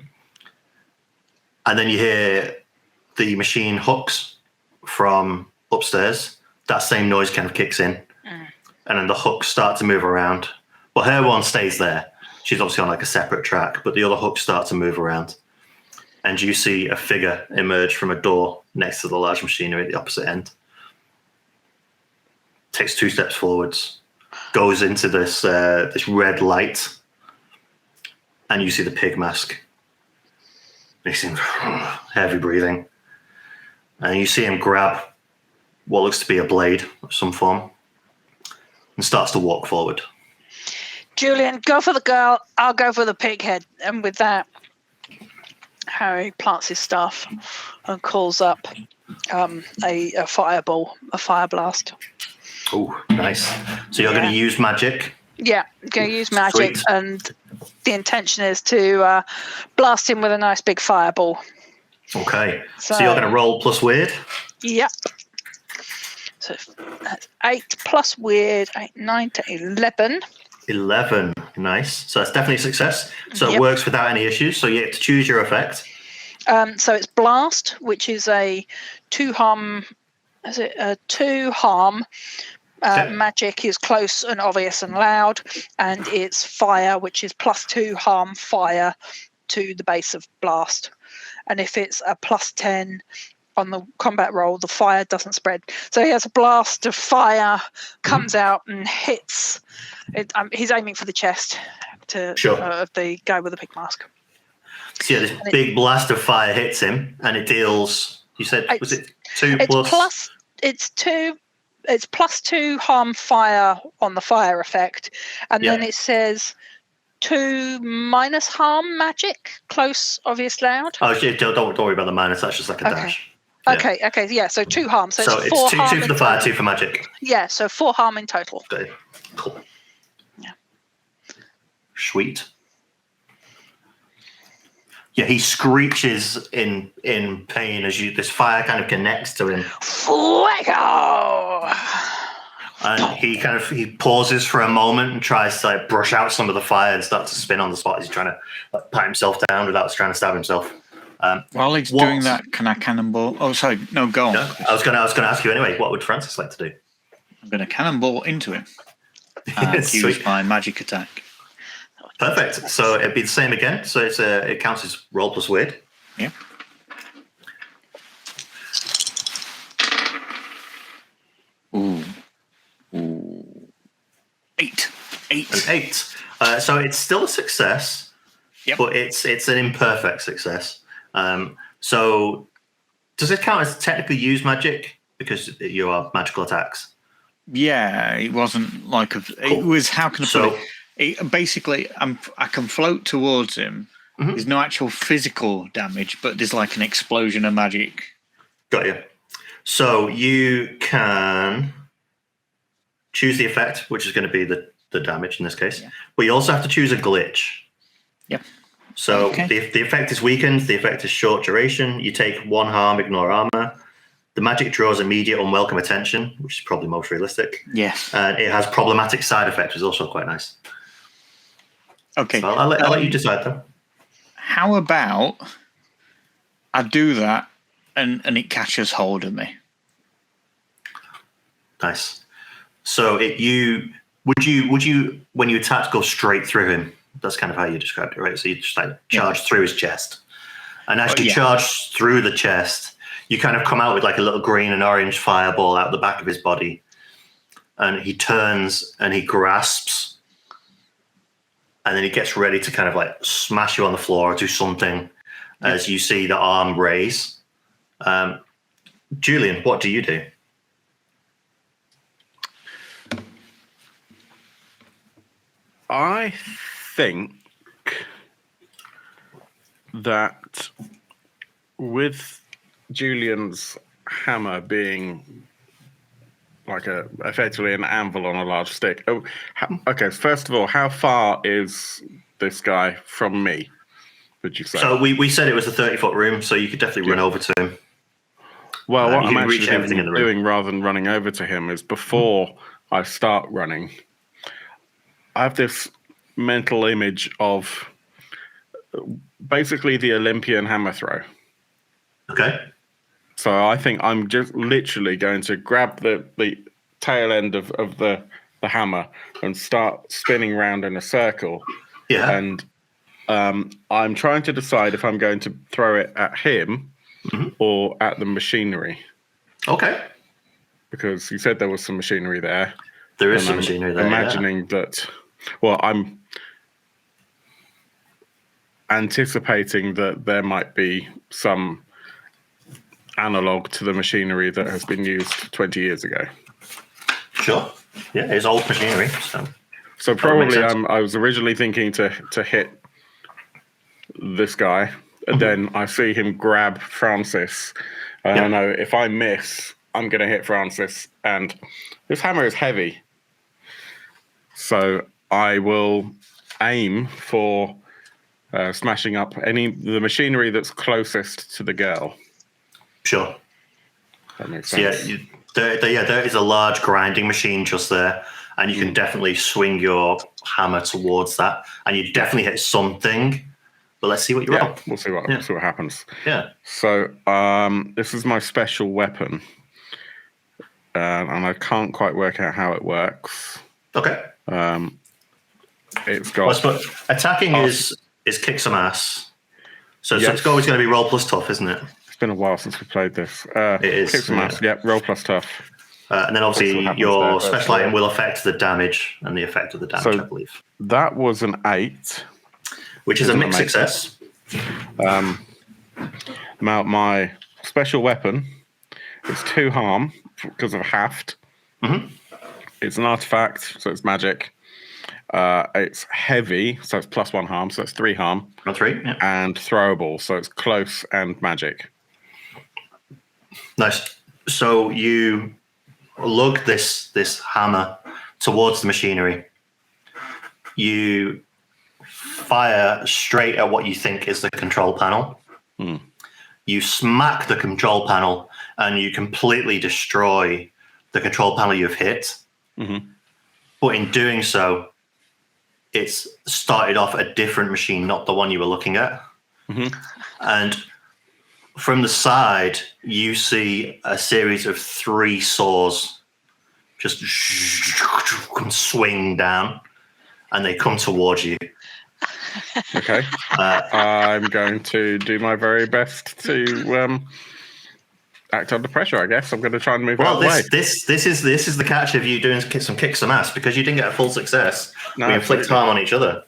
And then you hear the machine hooks from upstairs. That same noise kind of kicks in. And then the hooks start to move around. Well, her one stays there. She's obviously on like a separate track, but the other hooks start to move around. And you see a figure emerge from a door next to the large machinery at the opposite end. Takes 2 steps forwards, goes into this red light, and you see the pig mask. He seems heavy breathing. And you see him grab what looks to be a blade of some form and starts to walk forward. Julian, go for the girl. I'll go for the pig head. And with that, Harry plants his staff and calls up a fireball, a fire blast. Oh, nice. So you're going to use magic? Yeah, going to use magic. Sweet. And the intention is to blast him with a nice big fireball. Okay. So you're going to roll plus weird? Yep. So that's 8 plus weird, 9 to 11. 11. Nice. So that's definitely a success. So it works without any issues. So you have to choose your effect. So it's blast, which is a 2 harm. Is it a 2 harm? Magic is close and obvious and loud, and it's fire, which is plus 2 harm fire to the base of blast. And if it's a plus 10 on the combat roll, the fire doesn't spread. So he has a blast of fire, comes out and hits. He's aiming for the chest of the guy with the pig mask. So yeah, this big blast of fire hits him, and it deals. You said was it 2 plus? It's plus 2 harm fire on the fire effect, and then it says 2 minus harm magic, close, obvious, loud. Oh, don't worry about the minus. That's just like a dash. Okay, yeah. So 2 harm. So it's 4 2 harm for the fire, 2 for magic. Yeah, so 4 harm in total. Okay, cool. Yeah. Sweet. Yeah, he screeches in pain as this fire kind of connects to him. Fuego! And he pauses for a moment and tries to like brush out some of the fire and start to spin on the spot as he's trying to pat himself down without trying to stab himself. While he's doing that, can I cannonball? Oh, sorry, no, go on. No, I was going to ask you anyway. What would Francis like to do? I'm going to cannonball into him and use my magic attack. Perfect. So it'd be the same again. So it counts as roll plus weird. Yeah. Ooh. 8. An 8. So it's still a success, but it's an imperfect success. So does it count as technically used magic because you are magical attacks? Yeah, it wasn't like it was. How can I put it? Basically, I can float towards him. Mm-hmm. There's no actual physical damage, but there's like an explosion of magic. Got you. So you can choose the effect, which is going to be the damage in this case. Yeah. But you also have to choose a glitch. Yep. So Okay. the effect is weakened. The effect is short duration. You take 1 harm, ignore armor. The magic draws immediate unwelcome attention, which is probably most realistic. Yes. And it has problematic side effects, which is also quite nice. Okay. So I'll let you decide, though. How about I do that and it catches hold of me? Nice. So would you when you attack go straight through him? That's kind of how you described it, right? So you just like charge through his chest, and as you charge through the chest, you kind of come out with like a little green and orange fireball out the back of his body, and he turns and he grasps, and then he gets ready to kind of like smash you on the floor or do something as you see the arm raise. Julian, what do you do? I think that with Julian's hammer being like effectively an anvil on a large stick. Okay, first of all, how far is this guy from me, would you say? So we said it was a 30-foot room, so you could definitely run over to him. Well, what you I'm can reach actually everything in the room. doing rather than running over to him is before I start running, I have this mental image of basically the Olympian hammer throw. Okay. So I think I'm just literally going to grab the tail end of the hammer and start spinning around in a circle. Yeah. And I'm trying to decide if I'm going to throw it at him or at the machinery. Okay. Because you said there was some machinery there. There is some machinery there. Imagining that, well, I'm anticipating that there might be some analog to the machinery that has been used 20 years ago. Sure. Yeah, it's old machinery. So probably I was originally thinking to hit this guy, and then I see him grab Francis. And I know if I miss, I'm going to hit Francis, and this hammer is heavy. So I will aim for smashing up the machinery that's closest to the girl. Sure. That makes sense. So there is a large grinding machine just there, and you can definitely swing your hammer towards that, and you definitely hit something. But let's see what you roll. We'll see what happens. Yeah. So this is my special weapon, and I can't quite work out how it works. Okay. It's got attacking is kick some ass. So it's always going to be roll plus tough, isn't it? It's been a while since we played this. It is. Kick some ass. Yep. Roll plus tough. And then obviously your special item will affect the damage and the effect of the damage, I believe. That was an 8. Which is a mixed success. Now my special weapon is 2 harm because of haft. It's an artifact, so it's magic. It's heavy, so it's plus 1 harm, so it's 3 harm. 3, yeah. And throwable, so it's close and magic. Nice. So you lug this hammer towards the machinery. You fire straight at what you think is the control panel. You smack the control panel and you completely destroy the control panel you've hit. But in doing so, it's started off a different machine, not the one you were looking at. And from the side, you see a series of 3 saws just swing down, and they come towards you. Okay. I'm going to do my very best to act under pressure, I guess. I'm going to try and move out of the way. This is the catch of you doing some kick some ass, because you didn't get a full success. We inflict harm on each other.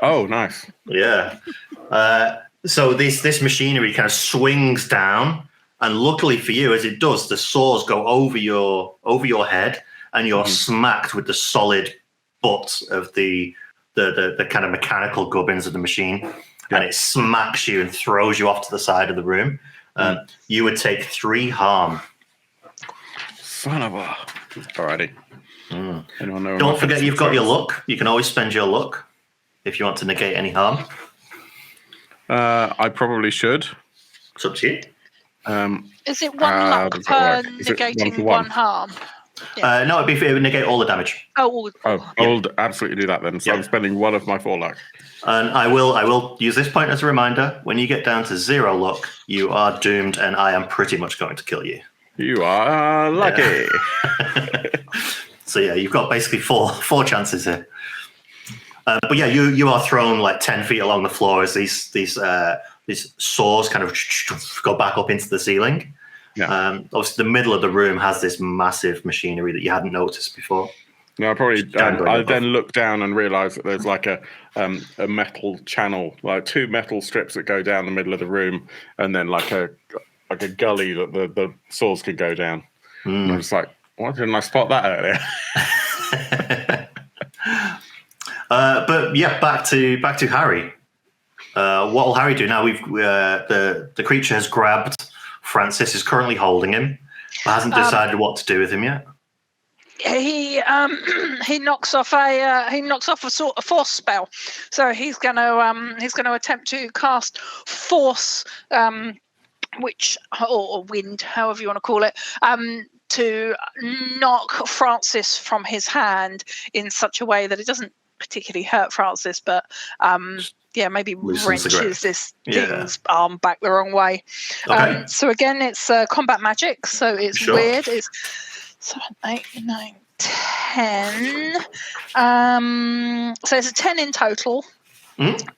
Oh, nice. Yeah. So this machinery kind of swings down, and luckily for you, as it does, the saws go over your head, and you're smacked with the solid butt of the kind of mechanical gubbins of the machine, and it smacks you and throws you off to the side of the room. You would take 3 harm. Son of a... Alrighty. Anyone know? Don't forget you've got your luck. You can always spend your luck if you want to negate any harm. I probably should. It's up to you. Is it one luck does that per work? Is it one negating for one one? harm? No, it would negate all the damage. Oh, I'll absolutely do that then. So Yeah. I'm spending one of my 4 luck. And I will use this point as a reminder. When you get down to 0 luck, you are doomed, and I am pretty much going to kill you. You are lucky. Yeah. So yeah, you've got basically four chances here. But yeah, you are thrown like 10 feet along the floor as these saws kind of go back up into the ceiling. Yeah. Obviously, the middle of the room has this massive machinery that you hadn't noticed before. No, I probably. Dangling I above. then look down and realise that there's like a metal channel, like 2 metal strips that go down the middle of the room, and then like a gully that the saws could go down. And I'm just like, why didn't I spot that earlier? But yeah, back to Harry. What will Harry do now? The creature has grabbed Francis, is currently holding him, but hasn't decided what to do with him yet. He knocks off a sort of force spell, so he's going to attempt to cast force, which or wind, however you want to call it, to knock Francis from his hand in such a way that it doesn't particularly hurt Francis, but maybe wrenches this thing's arm back the wrong way. Okay. So again, it's combat magic, so it's weird. It's 7, 8, 9, 10. So it's a 10 in total.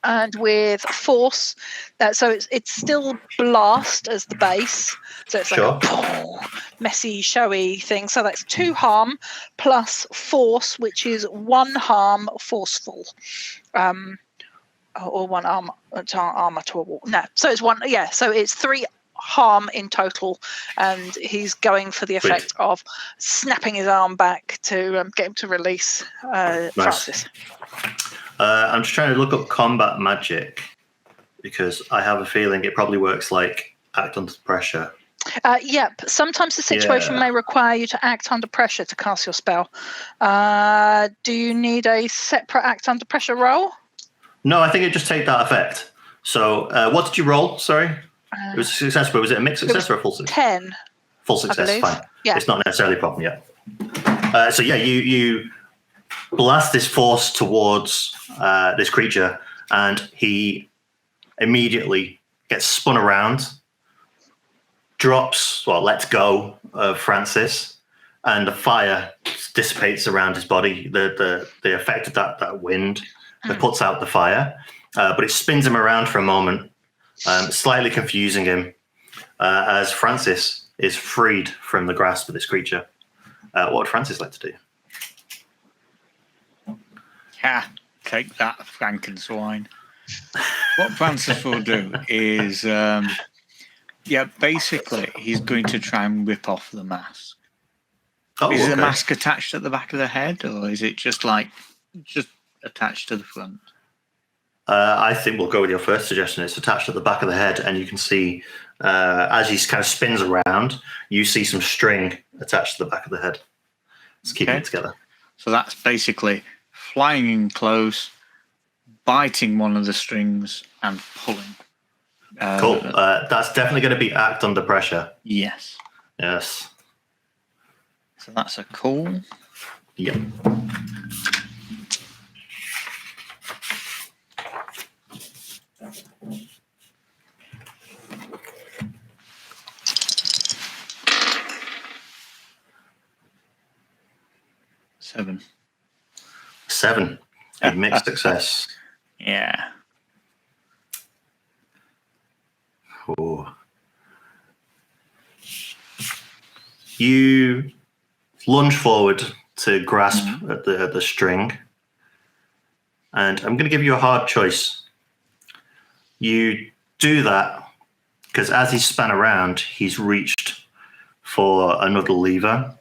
And with force, so it's still blast as the base. So it's like a messy, showy thing. So that's 2 harm plus force, which is 1 harm forceful. Or 1 armor to a wall. No, so it's 1. Yeah, so it's 3 harm in total, and he's going for the effect of snapping his arm back to get him to release Francis. I'm just trying to look up combat magic because I have a feeling it probably works like act under pressure. Yep. Sometimes the situation may require you to act under pressure to cast your spell. Do you need a separate act under pressure roll? No, I think it just take that effect. So what did you roll? Sorry? It was a success, but was it a mixed success or a full success? 10. Full success, fine. Yeah. It's not necessarily a problem yet. So yeah, you blast this force towards this creature, and he immediately gets spun around, lets go of Francis, and the fire dissipates around his body. The effect of that wind that puts out the fire, but it spins him around for a moment, slightly confusing him as Francis is freed from the grasp of this creature. What would Francis like to do? Yeah, take that, Frankenswine. What Francis will do is, basically, he's going to try and rip off the mask. Is the mask attached at the back of the head, or is it just attached to the front? I think we'll go with your first suggestion. It's attached at the back of the head, and you can see as he kind of spins around, you see some string attached to the back of the head. It's keeping it together. So that's basically flying in close, biting one of the strings, and pulling. Cool. That's definitely going to be act under pressure. Yes. Yes. So that's a call. Yep. Seven. A mixed success. Yeah. Oh. You lunge forward to grasp at the string, and I'm going to give you a hard choice. You do that because as he span around, he's reached for another lever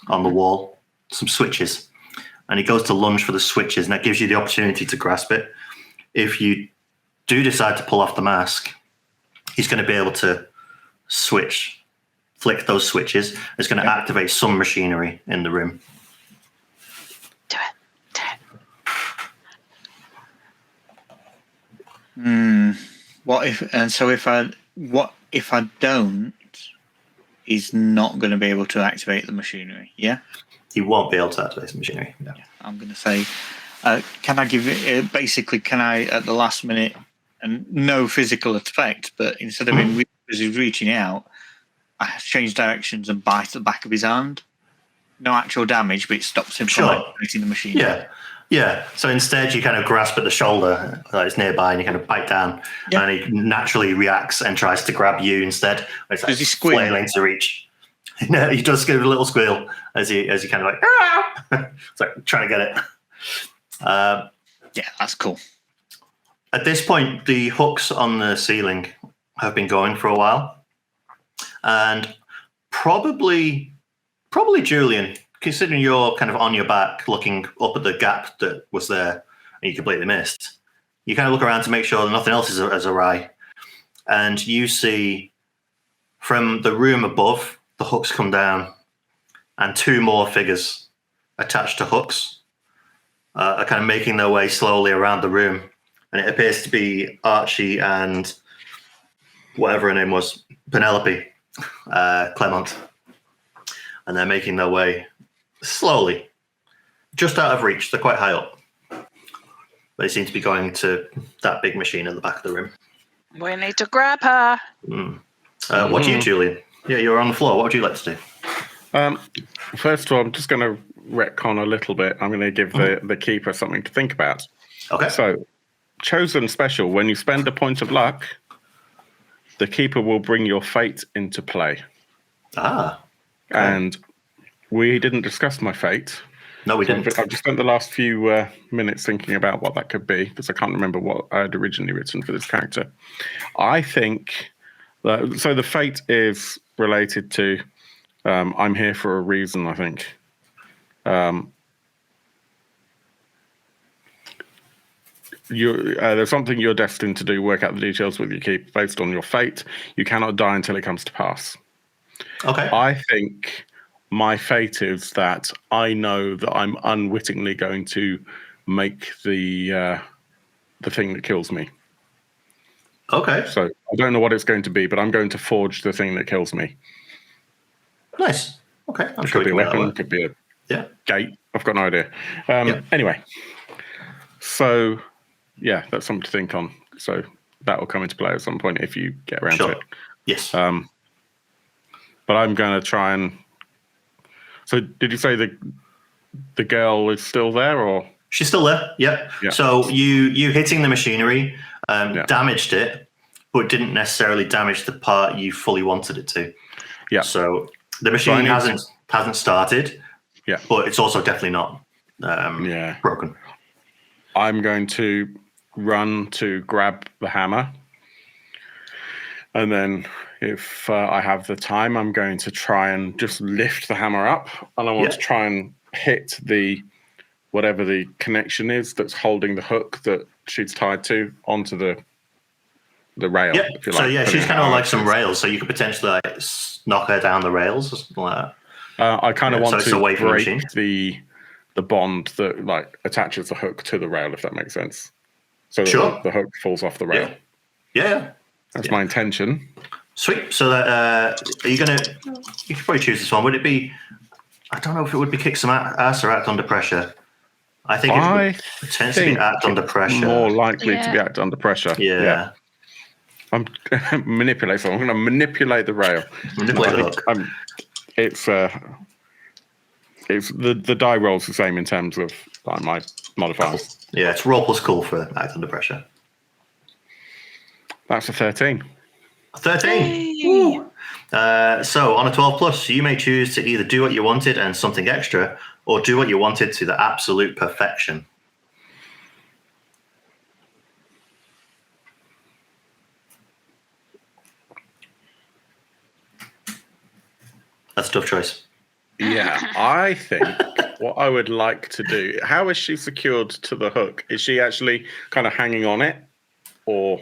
on the wall, some switches, and he goes to lunge for the switches, and that gives you the opportunity to grasp it. If you do decide to pull off the mask, he's going to be able to flick those switches. It's going to activate some machinery in the room. Do it. What if I don't? He's not going to be able to activate the machinery. Yeah. You won't be able to activate the machinery. No. I'm going to say, can I give it? Basically, can I at the last minute, and no physical effect, but instead of him as he's reaching out, I change directions and bite the back of his hand. No actual damage, but it stops him from activating the machine. Yeah. So instead, you kind of grasp at the shoulder that is nearby, and you kind of bite down, and he naturally reacts and tries to grab you instead. It's like Does he squeal? flailing to reach. No, he does give a little squeal as he kind of like it's like trying to get it. Yeah, that's cool. At this point, the hooks on the ceiling have been going for a while, and probably Julian, considering you're kind of on your back looking up at the gap that was there and you completely missed, you kind of look around to make sure that nothing else is awry, and you see from the room above the hooks come down, and two more figures attached to hooks are kind of making their way slowly around the room. And it appears to be Archie and whatever her name was, Penelope, Clement. And they're making their way slowly, just out of reach. They're quite high up. They seem to be going to that big machine in the back of the room. We need to grab her. What do you, Julian? Yeah, you're on the floor. What would you like to do? First of all, I'm just going to retcon a little bit. I'm going to give the keeper something to think about. Okay. So, chosen special. When you spend a point of luck, the keeper will bring your fate into play. Okay. And we didn't discuss my fate. No, we didn't. I've just spent the last few minutes thinking about what that could be, because I can't remember what I had originally written for this character. I think that, so the fate is related to I'm here for a reason, I think. There's something you're destined to do, work out the details with your keep based on your fate. You cannot die until it comes to pass. Okay. I think my fate is that I know that I'm unwittingly going to make the thing that kills me. Okay. So I don't know what it's going to be, but I'm going to forge the thing that kills me. Nice. Okay. I'm It sure could be a we can weapon, make it could be a that work. gate. I've got no idea. Anyway, so yeah, that's something to think on. So that will come into play at some point if you get around to it. Yes. But I'm going to try and. So did you say the girl is still there, or? She's still there. Yep. Yeah. So you hitting the machinery damaged it, but didn't necessarily damage the part you fully wanted it to. Yeah. So the machine hasn't started. Yeah. But it's also definitely not broken. I'm going to run to grab the hammer, and then if I have the time, I'm going to try and just lift the hammer up, and I want to try and hit whatever the connection is that's holding the hook that she's tied to onto the rail. Yeah. So she's kind of like some rails, so you could potentially like knock her down the rails or something like that. I kind of want to break the the bond that like attaches the hook to the rail, if that makes sense. So that the hook falls off the rail. Yeah. That's my intention. Sweet. So that are you gonna? You could probably choose this one. Would it be? I don't know if it would be kick some ass or act under pressure. I think it would potentially be act under pressure. More likely to be act under pressure. Yeah. I'm manipulate. So I'm going to manipulate the rail. Manipulate the hook. It's the die rolls the same in terms of like my modifiers. Cool. Yeah, it's roll plus cool for act under pressure. That's a 13. 13. So on a 12 plus, you may choose to either do what you wanted and something extra, or do what you wanted to the absolute perfection. That's a tough choice. Yeah, I think what I would like to do. How is she secured to the hook? Is she actually kind of hanging on it, or?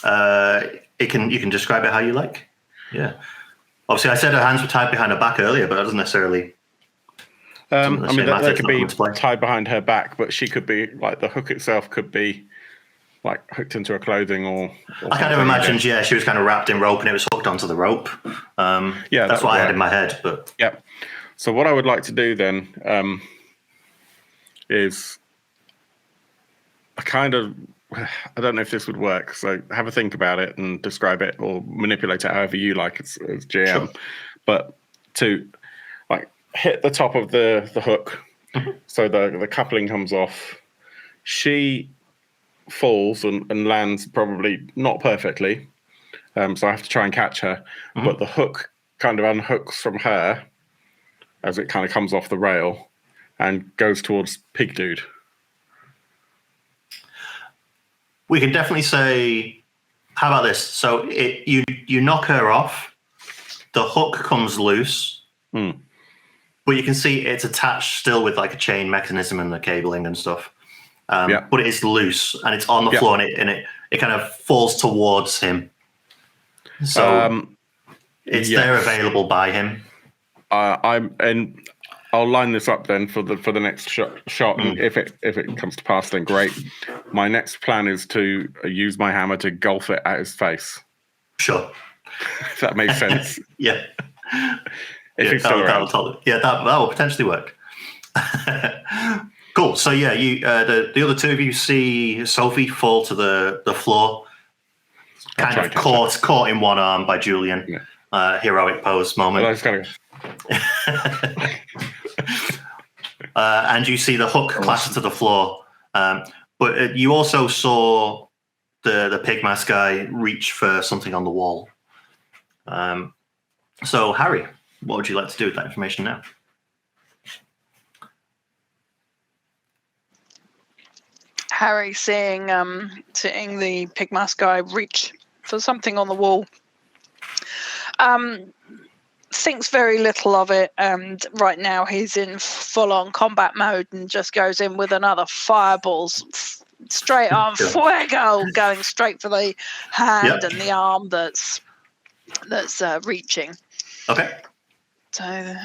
You can describe it how you like. Yeah. Obviously, I said her hands were tied behind her back earlier, but that doesn't necessarily. I mean, that could be tied behind her back, but she could be like the hook itself could be like hooked into her clothing or I kind of something, imagined, yeah, she was kind of wrapped in rope and it was hooked onto the rope. Yeah, that's what I had in my head. But yeah. So what I would like to do then is I don't know if this would work. So have a think about it and describe it or manipulate it however you like as GM. Sure. But to like hit the top of the hook, so the coupling comes off. She falls and lands probably not perfectly, so I have to try and catch her. But the hook kind of unhooks from her as it kind of comes off the rail and goes towards Pig Dude. we can definitely say, how about this? So you knock her off, the hook comes loose, but you can see it's attached still with like a chain mechanism and the cabling and stuff. But it is loose and it's on the floor and it kind of falls towards him. So it's there available by him. I'll line this up then for the next shot. And if it comes to pass, then great. My next plan is to use my hammer to golf it at his face. Sure. If that makes sense. Yeah. If he's still around. That will potentially work. Cool. So yeah, you the other two of you see Sophie fall to the floor, kind of caught in one arm by Julian. Heroic pose moment. Well, I just gotta and you see the hook clatter to the floor. But you also saw the pig mask guy reach for something on the wall. So Harry, what would you like to do with that information now? Harry, seeing the pig mask guy reach for something on the wall, thinks very little of it, and right now he's in full-on combat mode and just goes in with another fireballs straight on fuego, going straight for the hand and the arm that's reaching. Okay. So,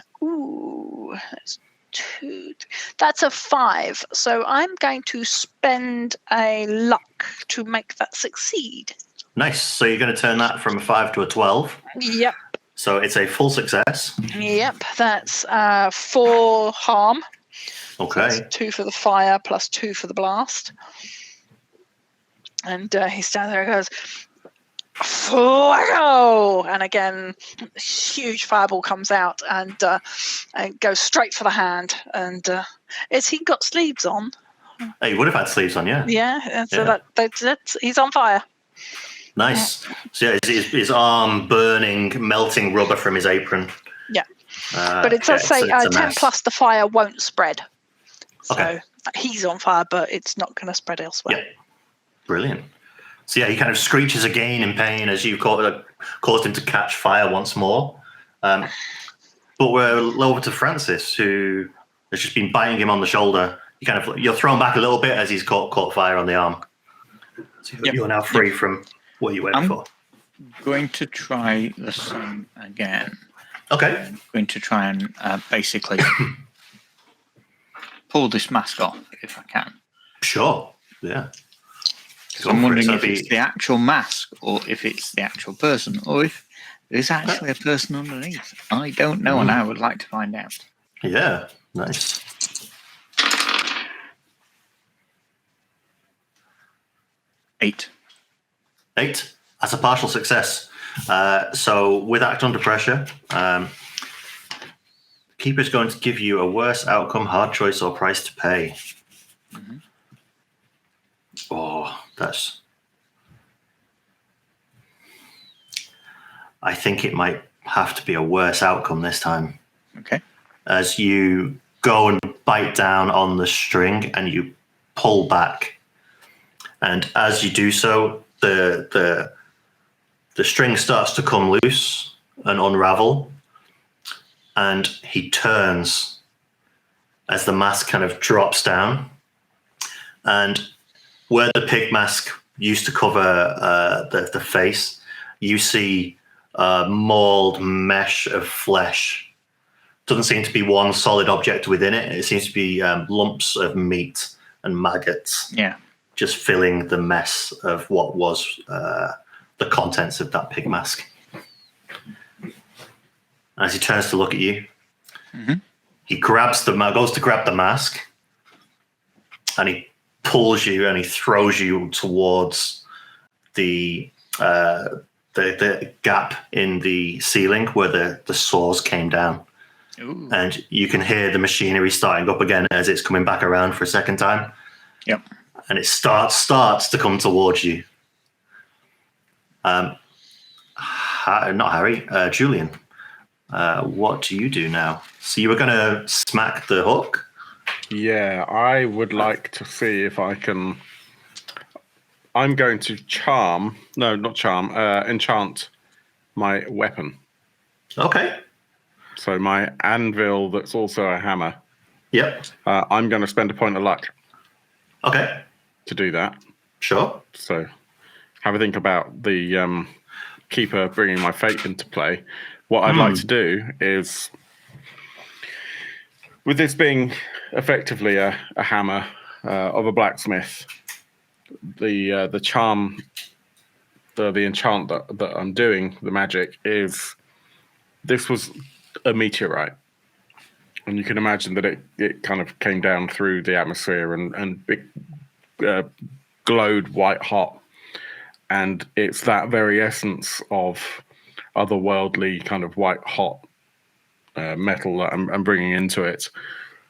that's 2. That's a 5. So I'm going to spend a luck to make that succeed. Nice. So you're going to turn that from a 5 to a 12. Yep. So it's a full success. Yep. That's 4 harm. Okay. So 2 for the fire plus 2 for the blast. And he stands there and goes, fuego! And again, a huge fireball comes out and goes straight for the hand. And has he got sleeves on? He would have had sleeves on, yeah. Yeah. So that's he's on fire. Nice. So yeah, his arm burning, melting rubber from his apron. Yeah. But it does say 10 plus the fire won't spread. So he's on fire, but it's not going to spread elsewhere. Yeah. Brilliant. So yeah, he kind of screeches again in pain as you caused him to catch fire once more. But we're over to Francis, who has just been biting him on the shoulder. You're thrown back a little bit as he's caught fire on the arm. So you're now free from what you went for. Going to try the same again. Okay. I'm going to try and basically pull this mask off if I can. Sure. Yeah. So I'm wondering if it's the actual mask or if it's the actual person or if there's actually a person underneath. I don't know, and I would like to find out. Yeah. Nice. 8. 8. That's a partial success. So with Act Under Pressure, the Keeper's going to give you a worse outcome, hard choice, or price to pay. Mm-hmm. Oh, that's... I think it might have to be a worse outcome this time. Okay. As you go and bite down on the string and you pull back. And as you do so, the string starts to come loose and unravel. And he turns as the mask kind of drops down. And where the pig mask used to cover the face, you see a mauled mesh of flesh. Doesn't seem to be one solid object within it. It seems to be lumps of meat and maggots. Yeah. just filling the mess of what was the contents of that pig mask. As he turns to look at you, he goes to grab the mask, and he pulls you and he throws you towards the gap in the ceiling where the saws came down. Ooh. And you can hear the machinery starting up again as it's coming back around for a second time. Yep. And it starts to come towards you. Not Harry, Julian. What do you do now? So you were going to smack the hook? Yeah, I would like to see if I can. I'm going to enchant my weapon. Okay. So my anvil that's also a hammer. Yep. I'm going to spend a point of luck Okay. to do that. Sure. So have a think about the keeper bringing my fate into play. What I'd like to do is, with this being effectively a hammer of a blacksmith, the charm, the enchant that I'm doing, the magic, is this was a meteorite. And you can imagine that it kind of came down through the atmosphere and glowed white hot. And it's that very essence of otherworldly kind of white hot metal that I'm bringing into it,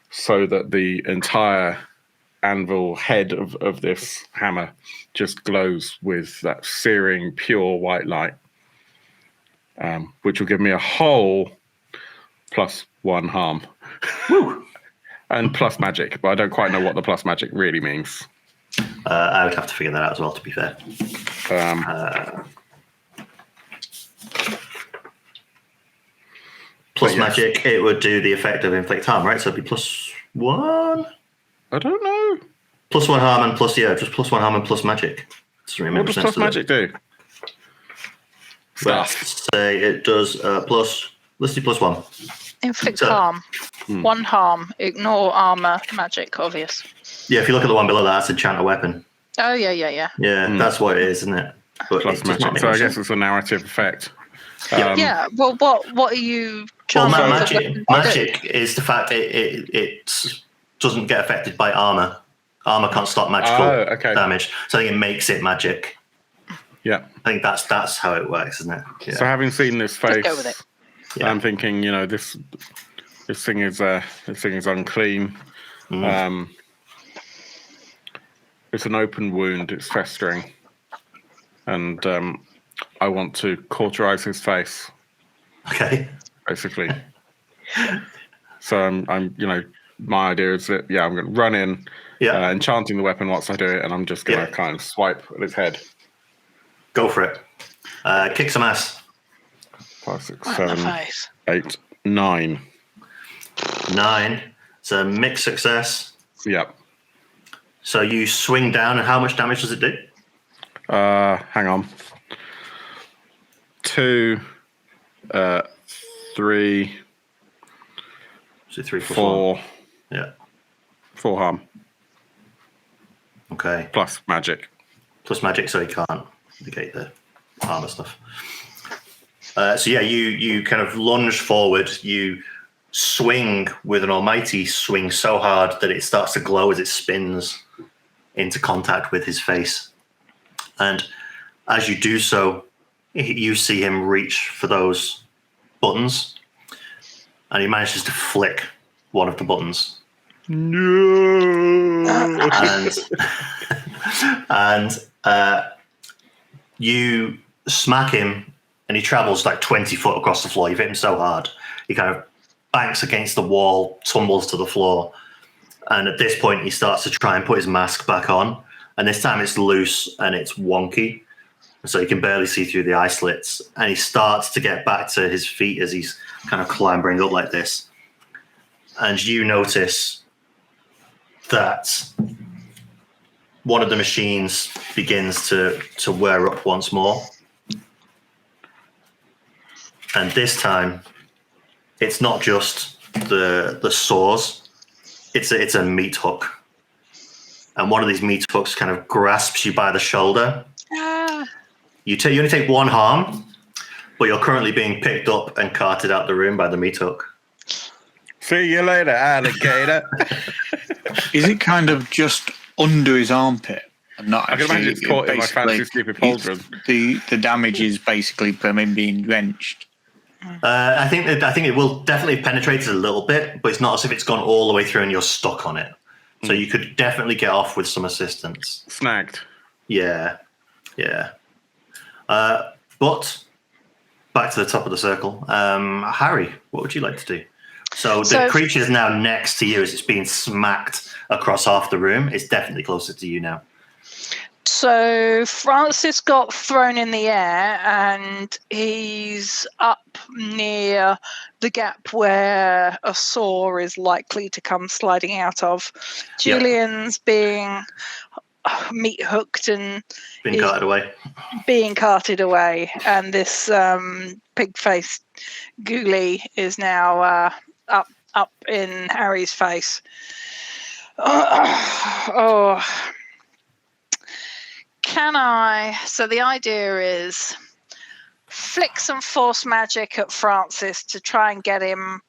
so that the entire anvil head of this hammer just glows with that searing, pure white light, which will give me a whole +1 harm. And plus magic, but I don't quite know what the plus magic really means. I would have to figure that out as well, to be fair. Plus yes. magic, it would do the effect of inflict harm, right? So it'd be +1? I don't know. +1 harm and just +1 harm and plus magic. What does plus magic do? Let's say it does let's do +1. Inflict harm. 1 harm. Ignore armor. Magic. Obvious. Yeah, if you look at the one below that, that's enchant a weapon. Oh yeah. Yeah, that's what it is, isn't it? But Plus magic. So I guess it's a narrative effect. Yeah. Well, what are you? Well, charming magic is the fact it doesn't get affected by armor. Armor can't stop magical damage, so I think it makes it magic. Yeah, I think that's how it works, isn't it? Yeah. So having seen this face, go with it. Yeah. I'm thinking, this thing is unclean. It's an open wound. It's festering, and I want to cauterize his face. Okay. Basically. So I'm my idea is that I'm going to run in, enchanting the weapon once I do it, and I'm just going to kind of swipe at his head. Go for it. Kick some ass. 5, 6, Right in the 7, face. 8, 9. 9. It's a mixed success. Yep. So you swing down, and how much damage does it do? Hang on. 2, 3, So 3 plus 4. 1. Yeah. 4 harm. Okay. Plus magic. Plus magic, so he can't negate the armor stuff. So you kind of lunge forward. You swing with an almighty swing so hard that it starts to glow as it spins into contact with his face. And as you do so, you see him reach for those buttons, and he manages to flick one of the buttons. No. And you smack him, and he travels like 20 foot across the floor. You've hit him so hard, he kind of banks against the wall, tumbles to the floor, and at this point, he starts to try and put his mask back on. And this time, it's loose and it's wonky, so you can barely see through the eye slits. And he starts to get back to his feet as he's kind of clambering up like this. And you notice that one of the machines begins to wear up once more. And this time, it's not just the saws, it's a meat hook. and one of these meat hooks kind of grasps you by the shoulder. You only take 1 harm, but you're currently being picked up and carted out the room by the meat hook. See you later, alligator. Is it kind of just under his armpit? And not I can imagine it's caught in my fancy stupid pauldron. The damage is basically from him being drenched. I think it will definitely penetrate it a little bit, but it's not as if it's gone all the way through and you're stuck on it. So you could definitely get off with some assistance. Snagged. Yeah. But back to the top of the circle. Harry, what would you like to do? So the creature is now next to you as it's being smacked across half the room. It's definitely closer to you now. So Francis got thrown in the air and he's up near the gap where a saw is likely to come sliding out of. Julian's being meat hooked and being carted away. And this pig-faced ghoulie is now up in Harry's face. Can I? So the idea is flick some force magic at Francis to try and get him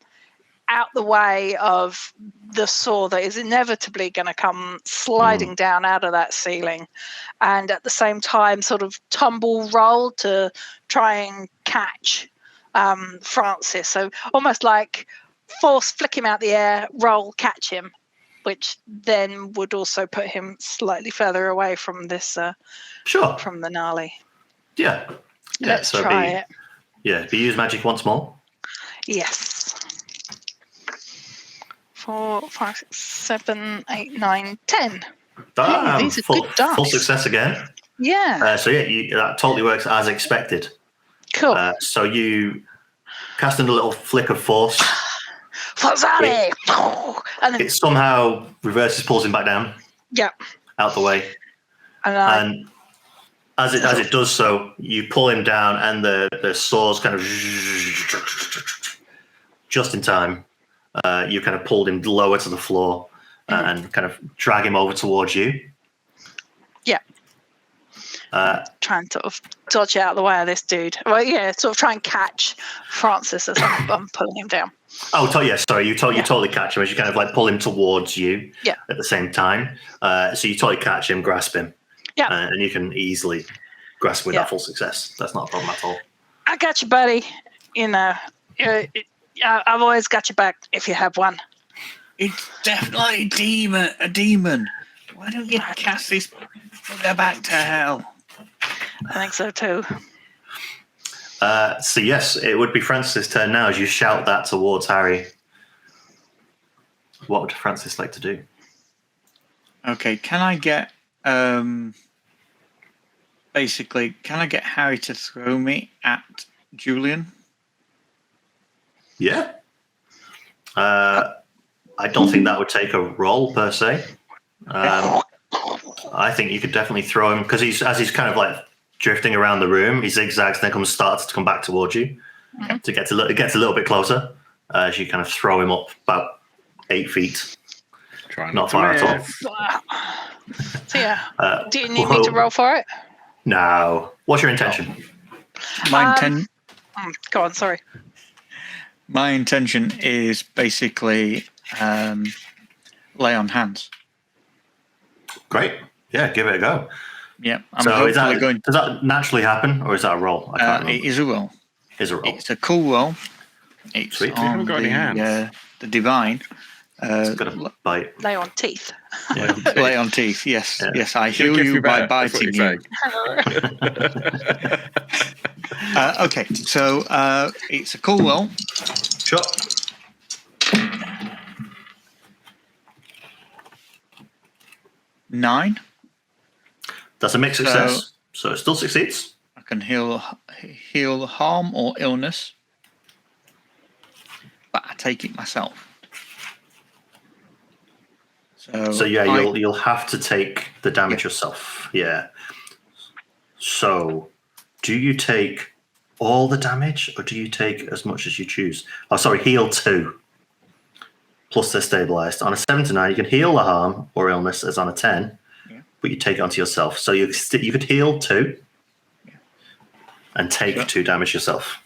out the way of the saw that is inevitably going to come sliding down out of that ceiling, and at the same time sort of tumble roll to try and catch Francis. So almost like force flick him out the air, roll, catch him, which then would also put him slightly further away from this, from the gnarly. Yeah. Let's try it. Yeah, be use magic once more. Yes. 4, 5, 6, 7, 8, 9, 10. Damn, these are good dice. Full success again. Yeah. That totally works as expected. Cool. So you cast in a little flick of force. And then it somehow reverses, pulls him back down. Yeah. Out the way. And as it does so, you pull him down, and the saw's kind of just in time. You kind of pulled him lower to the floor and kind of drag him over towards you. Yeah. Trying to sort of dodge out of the way of this dude. Well, yeah, sort of try and catch Francis as I'm pulling him down. Oh, yeah, sorry. You totally catch him as you kind of like pull him towards you at the same time. So you totally catch him, grasp him. Yeah. And you can easily grasp with that full success. That's not a problem at all. I got you, buddy. You know, I've always got your back if you have one. It's definitely a demon. Why don't you cast this bugger back to hell? I think so too. So yes, it would be Francis' turn now as you shout that towards Harry. What would Francis like to do? Okay, can I get basically, can I get Harry to throw me at Julian? Yeah. I don't think that would take a roll per se. I think you could definitely throw him because as he's kind of like drifting around the room, he zigzags, then starts to come back towards you. To get it gets a little bit closer as you kind of throw him up about 8 feet. Not far at all. So yeah, do you need me to roll for it? No. What's your intention? My intention. Go on. Sorry. My intention is basically lay on hands. Great. Yeah, give it a go. Yeah. Does that naturally happen, or is that a roll? I can't remember. It is a roll. It's a cool roll. It's Sweet. on the divine. Got a bite. Lay on teeth. Yeah. Lay on teeth. Yes. Yeah. Yes. I heal you by biting you. Okay. So it's a cool roll. Sure. Nine. That's a mixed success. So it still succeeds. I can heal harm or illness, but I take it myself. So yeah, you'll have to take the damage yourself. Yeah. So, do you take all the damage, or do you take as much as you choose? Oh, sorry, heal 2. plus they're stabilized. On a 7 to 9, you can heal the harm or illness as on a 10, but you take it onto yourself. So you could heal 2 and take 2 damage yourself.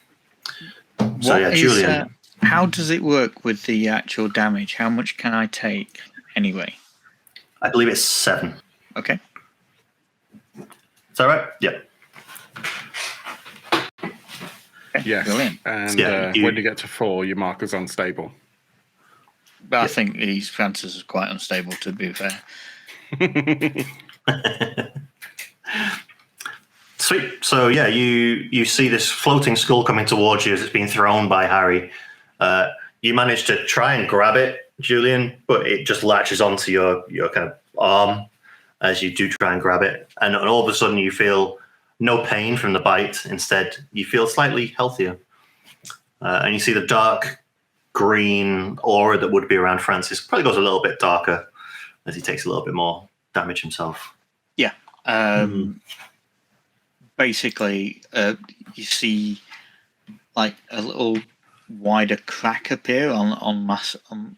So What Julian. How does it work with the actual damage? How much can I take anyway? I believe it's 7. Okay. Is that right? Yeah. Yes. Brilliant. And when you get to 4, your mark is unstable. But I think these Francis is quite unstable, to be fair. Sweet. So you see this floating skull coming towards you as it's being thrown by Harry. You manage to try and grab it, Julian, but it just latches onto your kind of arm as you do try and grab it. And all of a sudden you feel no pain from the bite. Instead, you feel slightly healthier. And you see the dark green aura that would be around Francis probably goes a little bit darker as he takes a little bit more damage himself. Yeah. Basically, you see like a little wider crack appear on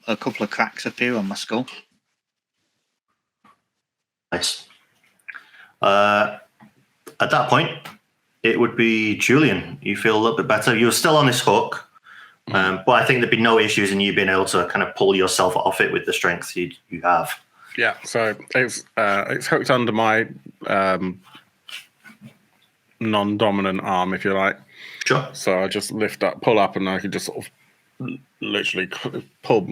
a couple of cracks appear on my skull. Nice. At that point, it would be Julian. You feel a little bit better. You're still on this hook, but I think there'd be no issues in you being able to kind of pull yourself off it with the strength you have. Yeah, so it's hooked under my non-dominant arm, if you like. Sure. So I just pull up, and I can just sort of literally pull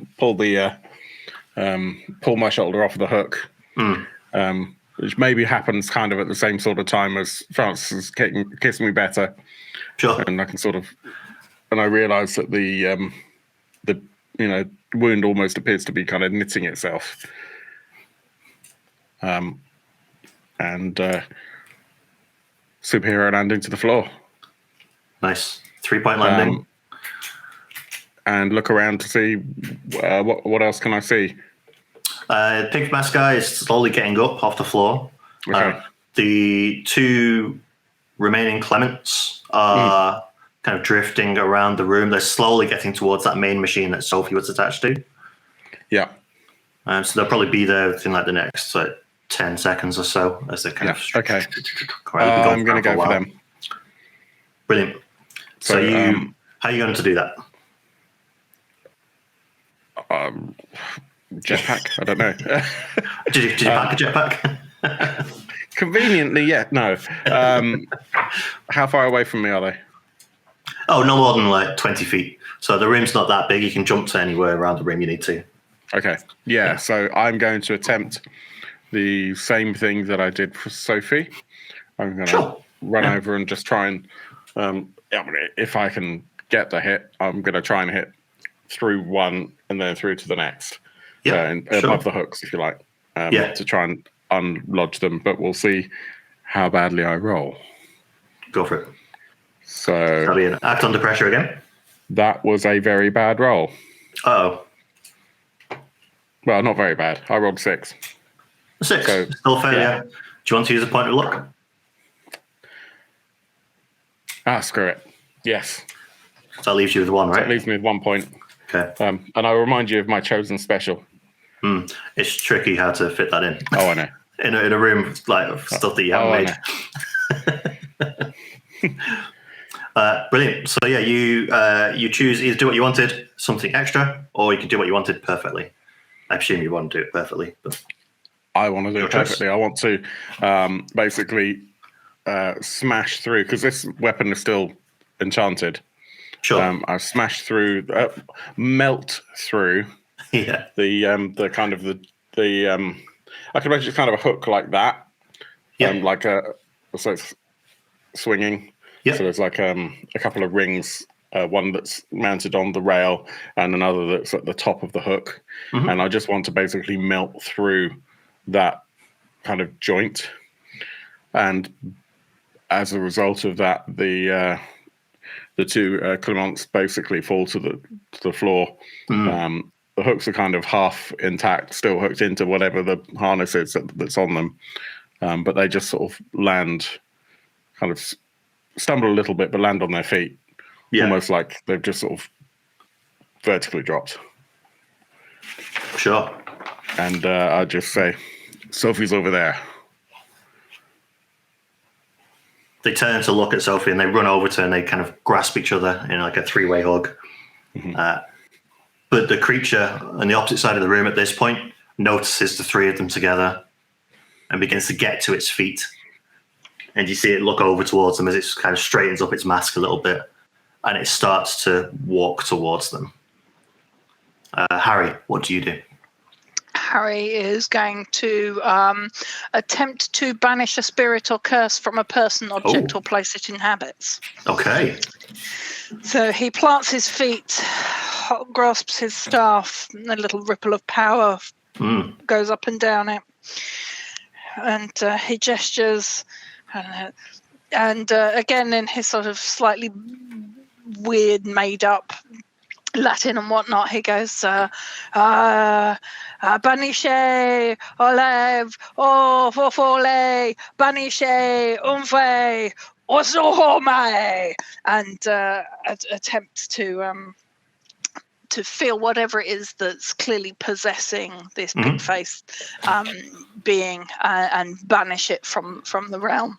my shoulder off the hook, which maybe happens kind of at the same sort of time as Francis is kissing me better. Sure. And I can and I realise that the wound almost appears to be kind of knitting itself. And superhero landing to the floor. Nice 3-point landing. And look around to see what else can I see. Pink mask guy is slowly getting up off the floor. Okay. The 2 remaining Clements are kind of drifting around the room. They're slowly getting towards that main machine that Sophie was attached to. Yeah. So they'll probably be there in like the next 10 seconds or so as they kind of. Okay. I'm going to go for them. Brilliant. So how are you going to do that? Jetpack? I don't know. Did you pack a jetpack? Conveniently, yeah. No. How far away from me are they? Oh, no more than like 20 feet. So the room's not that big. You can jump to anywhere around the room you need to. Okay. Yeah. So I'm going to attempt the same thing that I did for Sophie. I'm going to run over and just try and, if I can get the hit, I'm going to try and hit through one and then through to the next. Above the hooks, if you like, to try and unlodge them. But we'll see how badly I roll. Go for it. So that'll be an act under pressure again. That was a very bad roll. Oh. Well, not very bad. I rolled 6. 6. So, still failure. Yeah. Do you want to use a point of luck? Screw it. Yes. So that leaves you with 1, right? So that leaves me with 1 point. Okay. And I'll remind you of my chosen special. It's tricky how to fit that in. Oh, I know. in a room like of stuff that you haven't made. Brilliant. So yeah, you choose either do what you wanted, something extra, or you can do what you wanted perfectly. I assume you want to do it perfectly, but I want to do it perfectly. I want to basically smash through, because this weapon is still enchanted. Sure. I smash through, melt through. Yeah. The kind of the I can imagine it's kind of a hook like that. Yeah. Like so it's swinging. Yeah. So there's like a couple of rings, one that's mounted on the rail and another that's at the top of the hook. Mm-hmm. And I just want to basically melt through that kind of joint. And as a result of that, the 2 Clements basically fall to the floor. Mm. The hooks are kind of half intact, still hooked into whatever the harness is that's on them. But they just sort of land, kind of stumble a little bit, but land on their feet. Yeah. Almost like they've just sort of vertically dropped. Sure. And I'll just say, Sophie's over there. They turn to look at Sophie and they run over to her and they kind of grasp each other in like a three-way hug. But the creature on the opposite side of the room at this point notices the three of them together and begins to get to its feet. And you see it look over towards them as it kind of straightens up its mask a little bit. And it starts to walk towards them. Harry, what do you do? Harry is going to attempt to banish a spirit or curse from a person, object, or place it inhabits. Okay. So he plants his feet, grasps his staff, and a little ripple of power goes up and down it. And he gestures, and again in his sort of slightly weird, made-up Latin and whatnot, he goes, Banisce, Olev, O Fofole, Banisce, Umfe, Osohome, and attempts to feel whatever it is that's clearly possessing this pig-faced being and banish it from the realm.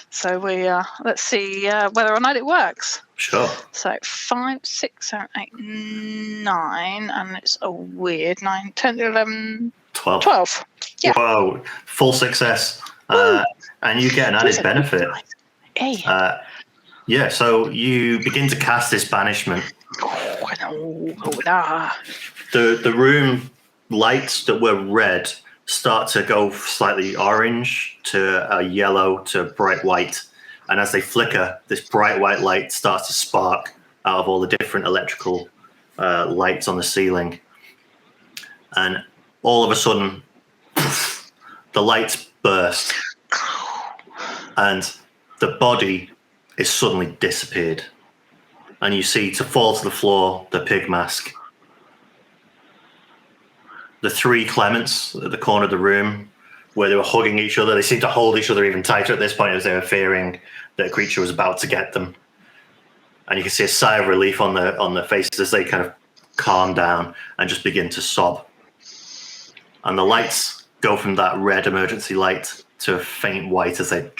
So we let's see whether or not it works. Sure. So 5, 6, 7, 8, 9, and it's a weird 9, 10, 11, 12. Yeah. Whoa, full success. And you get an added benefit. Hey. Yeah, so you begin to cast this banishment. The room lights that were red start to go slightly orange to a yellow to bright white. And as they flicker, this bright white light starts to spark out of all the different electrical lights on the ceiling. And all of a sudden, the lights burst. And the body is suddenly disappeared. And you see, to fall to the floor, the pig mask. The three Clements at the corner of the room, where they were hugging each other, they seemed to hold each other even tighter at this point as they were fearing that a creature was about to get them. And you can see a sigh of relief on their faces as they kind of calm down and just begin to sob. And the lights go from that red emergency light to a faint white as they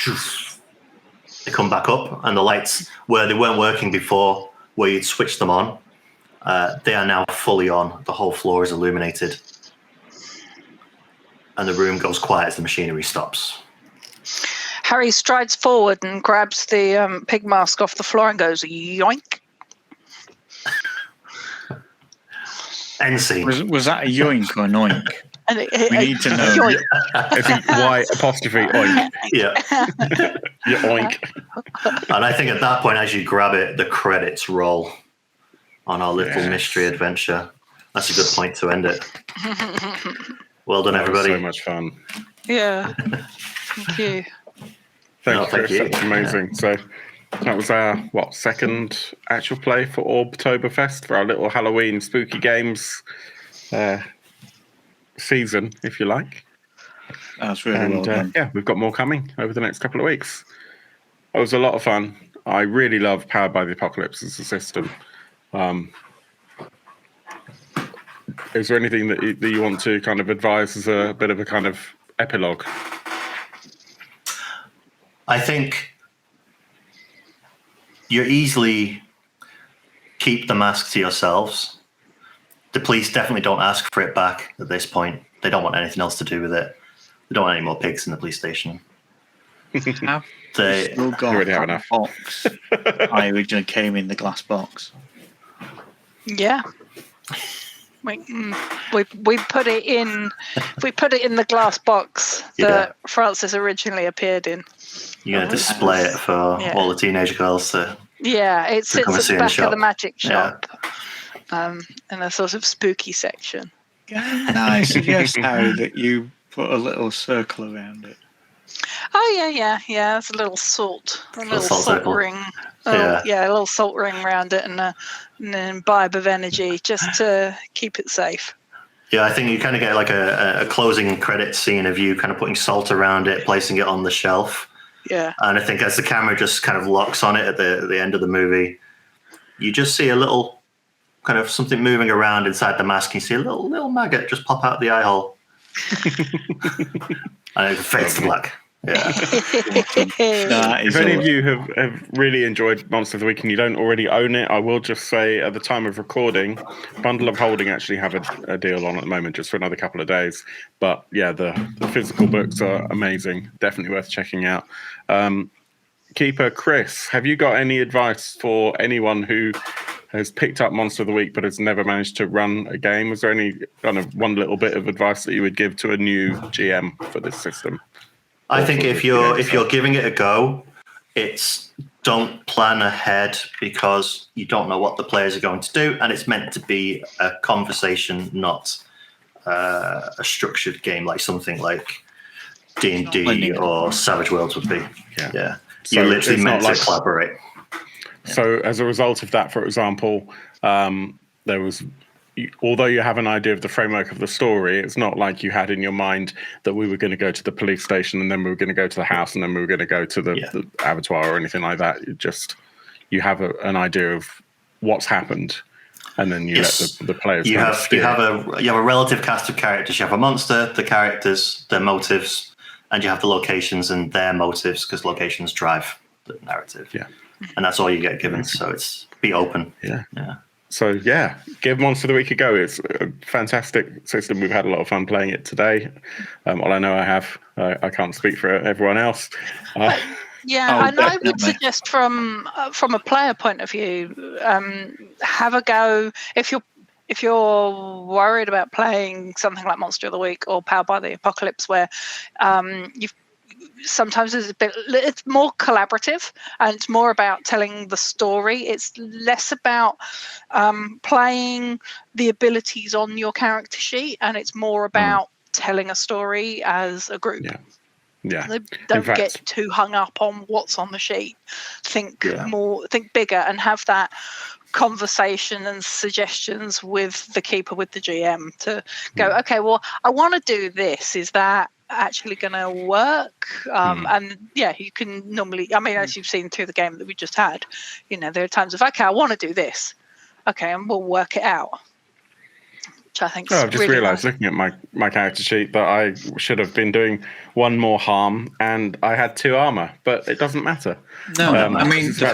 come back up. And the lights, where they weren't working before, where you'd switched them on, they are now fully on. The whole floor is illuminated. And the room goes quiet as the machinery stops. Harry strides forward and grabs the pig mask off the floor and goes, yoink. End scene. Was that a yoink or an oink? We need to know. Yoink. It's Y apostrophe oink. Yeah. Yeah, oink. And I think at that point, as you grab it, the credits roll on our little mystery adventure. That's a good point to end it. Well done, everybody. So much fun. Yeah. Thank you. Thanks, thank Chris. you. That's amazing. So that was our, second actual play for Orbtoberfest for our little Halloween spooky games season, if you like. That's really well done. Yeah, we've got more coming over the next couple of weeks. It was a lot of fun. I really love Powered by the Apocalypse as a system. Is there anything that you want to kind of advise as a bit of a kind of epilogue? I think you easily keep the mask to yourselves. The police definitely don't ask for it back at this point. They don't want anything else to do with it. They don't want any more pigs in the police station. They still got already have that enough. box. I originally came in the glass box. Yeah. We put it in. We put it in the glass box that Francis originally appeared in. You're going to display it for all the teenage girls to. Yeah, it sits at the back of the magic shop, Yeah. in a sort of spooky section. I suggest, Harry, that you put a little circle around it. Oh yeah. It's a little salt salt circle. ring. A little salt ring around it, and an imbibe of energy just to keep it safe. Yeah, I think you kind of get like a closing credit scene of you kind of putting salt around it, placing it on the shelf. Yeah. And I think as the camera just kind of locks on it at the end of the movie, you just see a little kind of something moving around inside the mask. You see a little maggot just pop out the eye hole. And it fades to black. Yeah. If any of you have really enjoyed Monster of the Week and you don't already own it, I will just say at the time of recording, Bundle of Holding actually have a deal on at the moment just for another couple of days. But yeah, the physical books are amazing. Definitely worth checking out. Keeper Chris, have you got any advice for anyone who has picked up Monster of the Week but has never managed to run a game? Was there any kind of one little bit of advice that you would give to a new GM for this system? I think if you're giving it a go, it's don't plan ahead because you don't know what the players are going to do, and it's meant to be a conversation, not a structured game like something like D&D or Savage Worlds would be. Yeah. So you're literally meant to collaborate. So as a result of that, for example, there was, although you have an idea of the framework of the story, it's not like you had in your mind that we were going to go to the police station and then we were going to go to the house and then we were going to go to the abattoir or anything like that. You have an idea of what's happened, and then you let the players. You have a relative cast of characters. You have a monster, the characters, their motives, and you have the locations and their motives because locations drive the narrative. Yeah, and that's all you get given. So it's be open. Yeah. So yeah, give Monster of the Week a go. It's a fantastic system. We've had a lot of fun playing it today. Well, I know I have. I can't speak for everyone else. And I would suggest from a player point of view, have a go if you're worried about playing something like Monster of the Week or Powered by the Apocalypse, where sometimes it's more collaborative and it's more about telling the story. It's less about playing the abilities on your character sheet, and it's more about telling a story as a group. Yeah. Don't get too hung up on what's on the sheet. Think bigger, and have that conversation and suggestions with the keeper, with the GM, to go, okay, well, I want to do this. Is that actually going to work? And you can normally, as you've seen through the game that we just had, there are times of, okay, I want to do this. Okay, and we'll work it out. I think I've just realised, looking at my character sheet, that I should have been doing one more harm, and I had 2 armour, but it doesn't matter. No, the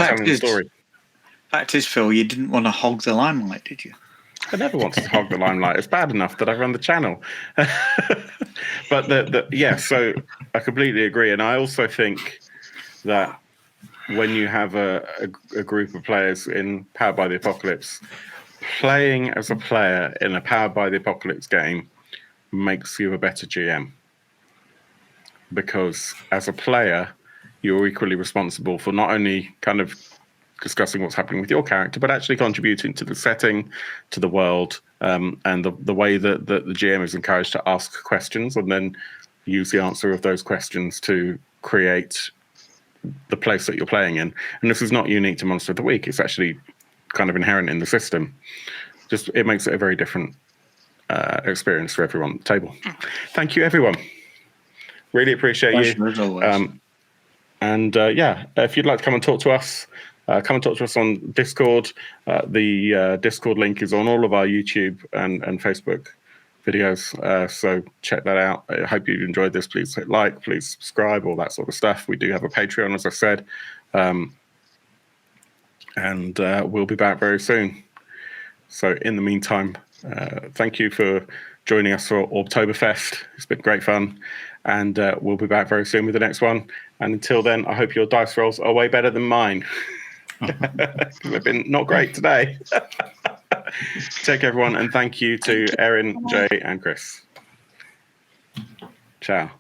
fact is, Phil, you didn't want to hog the limelight, did you? I never wanted to hog the limelight. It's bad enough that I run the channel. But so I completely agree, and I also think that when you have a group of players in Powered by the Apocalypse, playing as a player in a Powered by the Apocalypse game makes you a better GM, because as a player, you're equally responsible for not only kind of discussing what's happening with your character, but actually contributing to the setting, to the world, and the way that the GM is encouraged to ask questions and then use the answer of those questions to create the place that you're playing in. And this is not unique to Monster of the Week. It's actually kind of inherent in the system. Just it makes it a very different experience for everyone at the table. Thank you, everyone. Really appreciate you. As always. If you'd like to come and talk to us, come and talk to us on Discord. The Discord link is on all of our YouTube and Facebook videos, so check that out. I hope you enjoyed this. Please hit like, please subscribe, all that sort of stuff. We do have a Patreon, as I said, and we'll be back very soon. So in the meantime, thank you for joining us for Orbtoberfest. It's been great fun, and we'll be back very soon with the next one. And until then, I hope your dice rolls are way better than mine. They've been not great today. Take care, everyone, and thank you to Erin, Jay, and Chris. Ciao.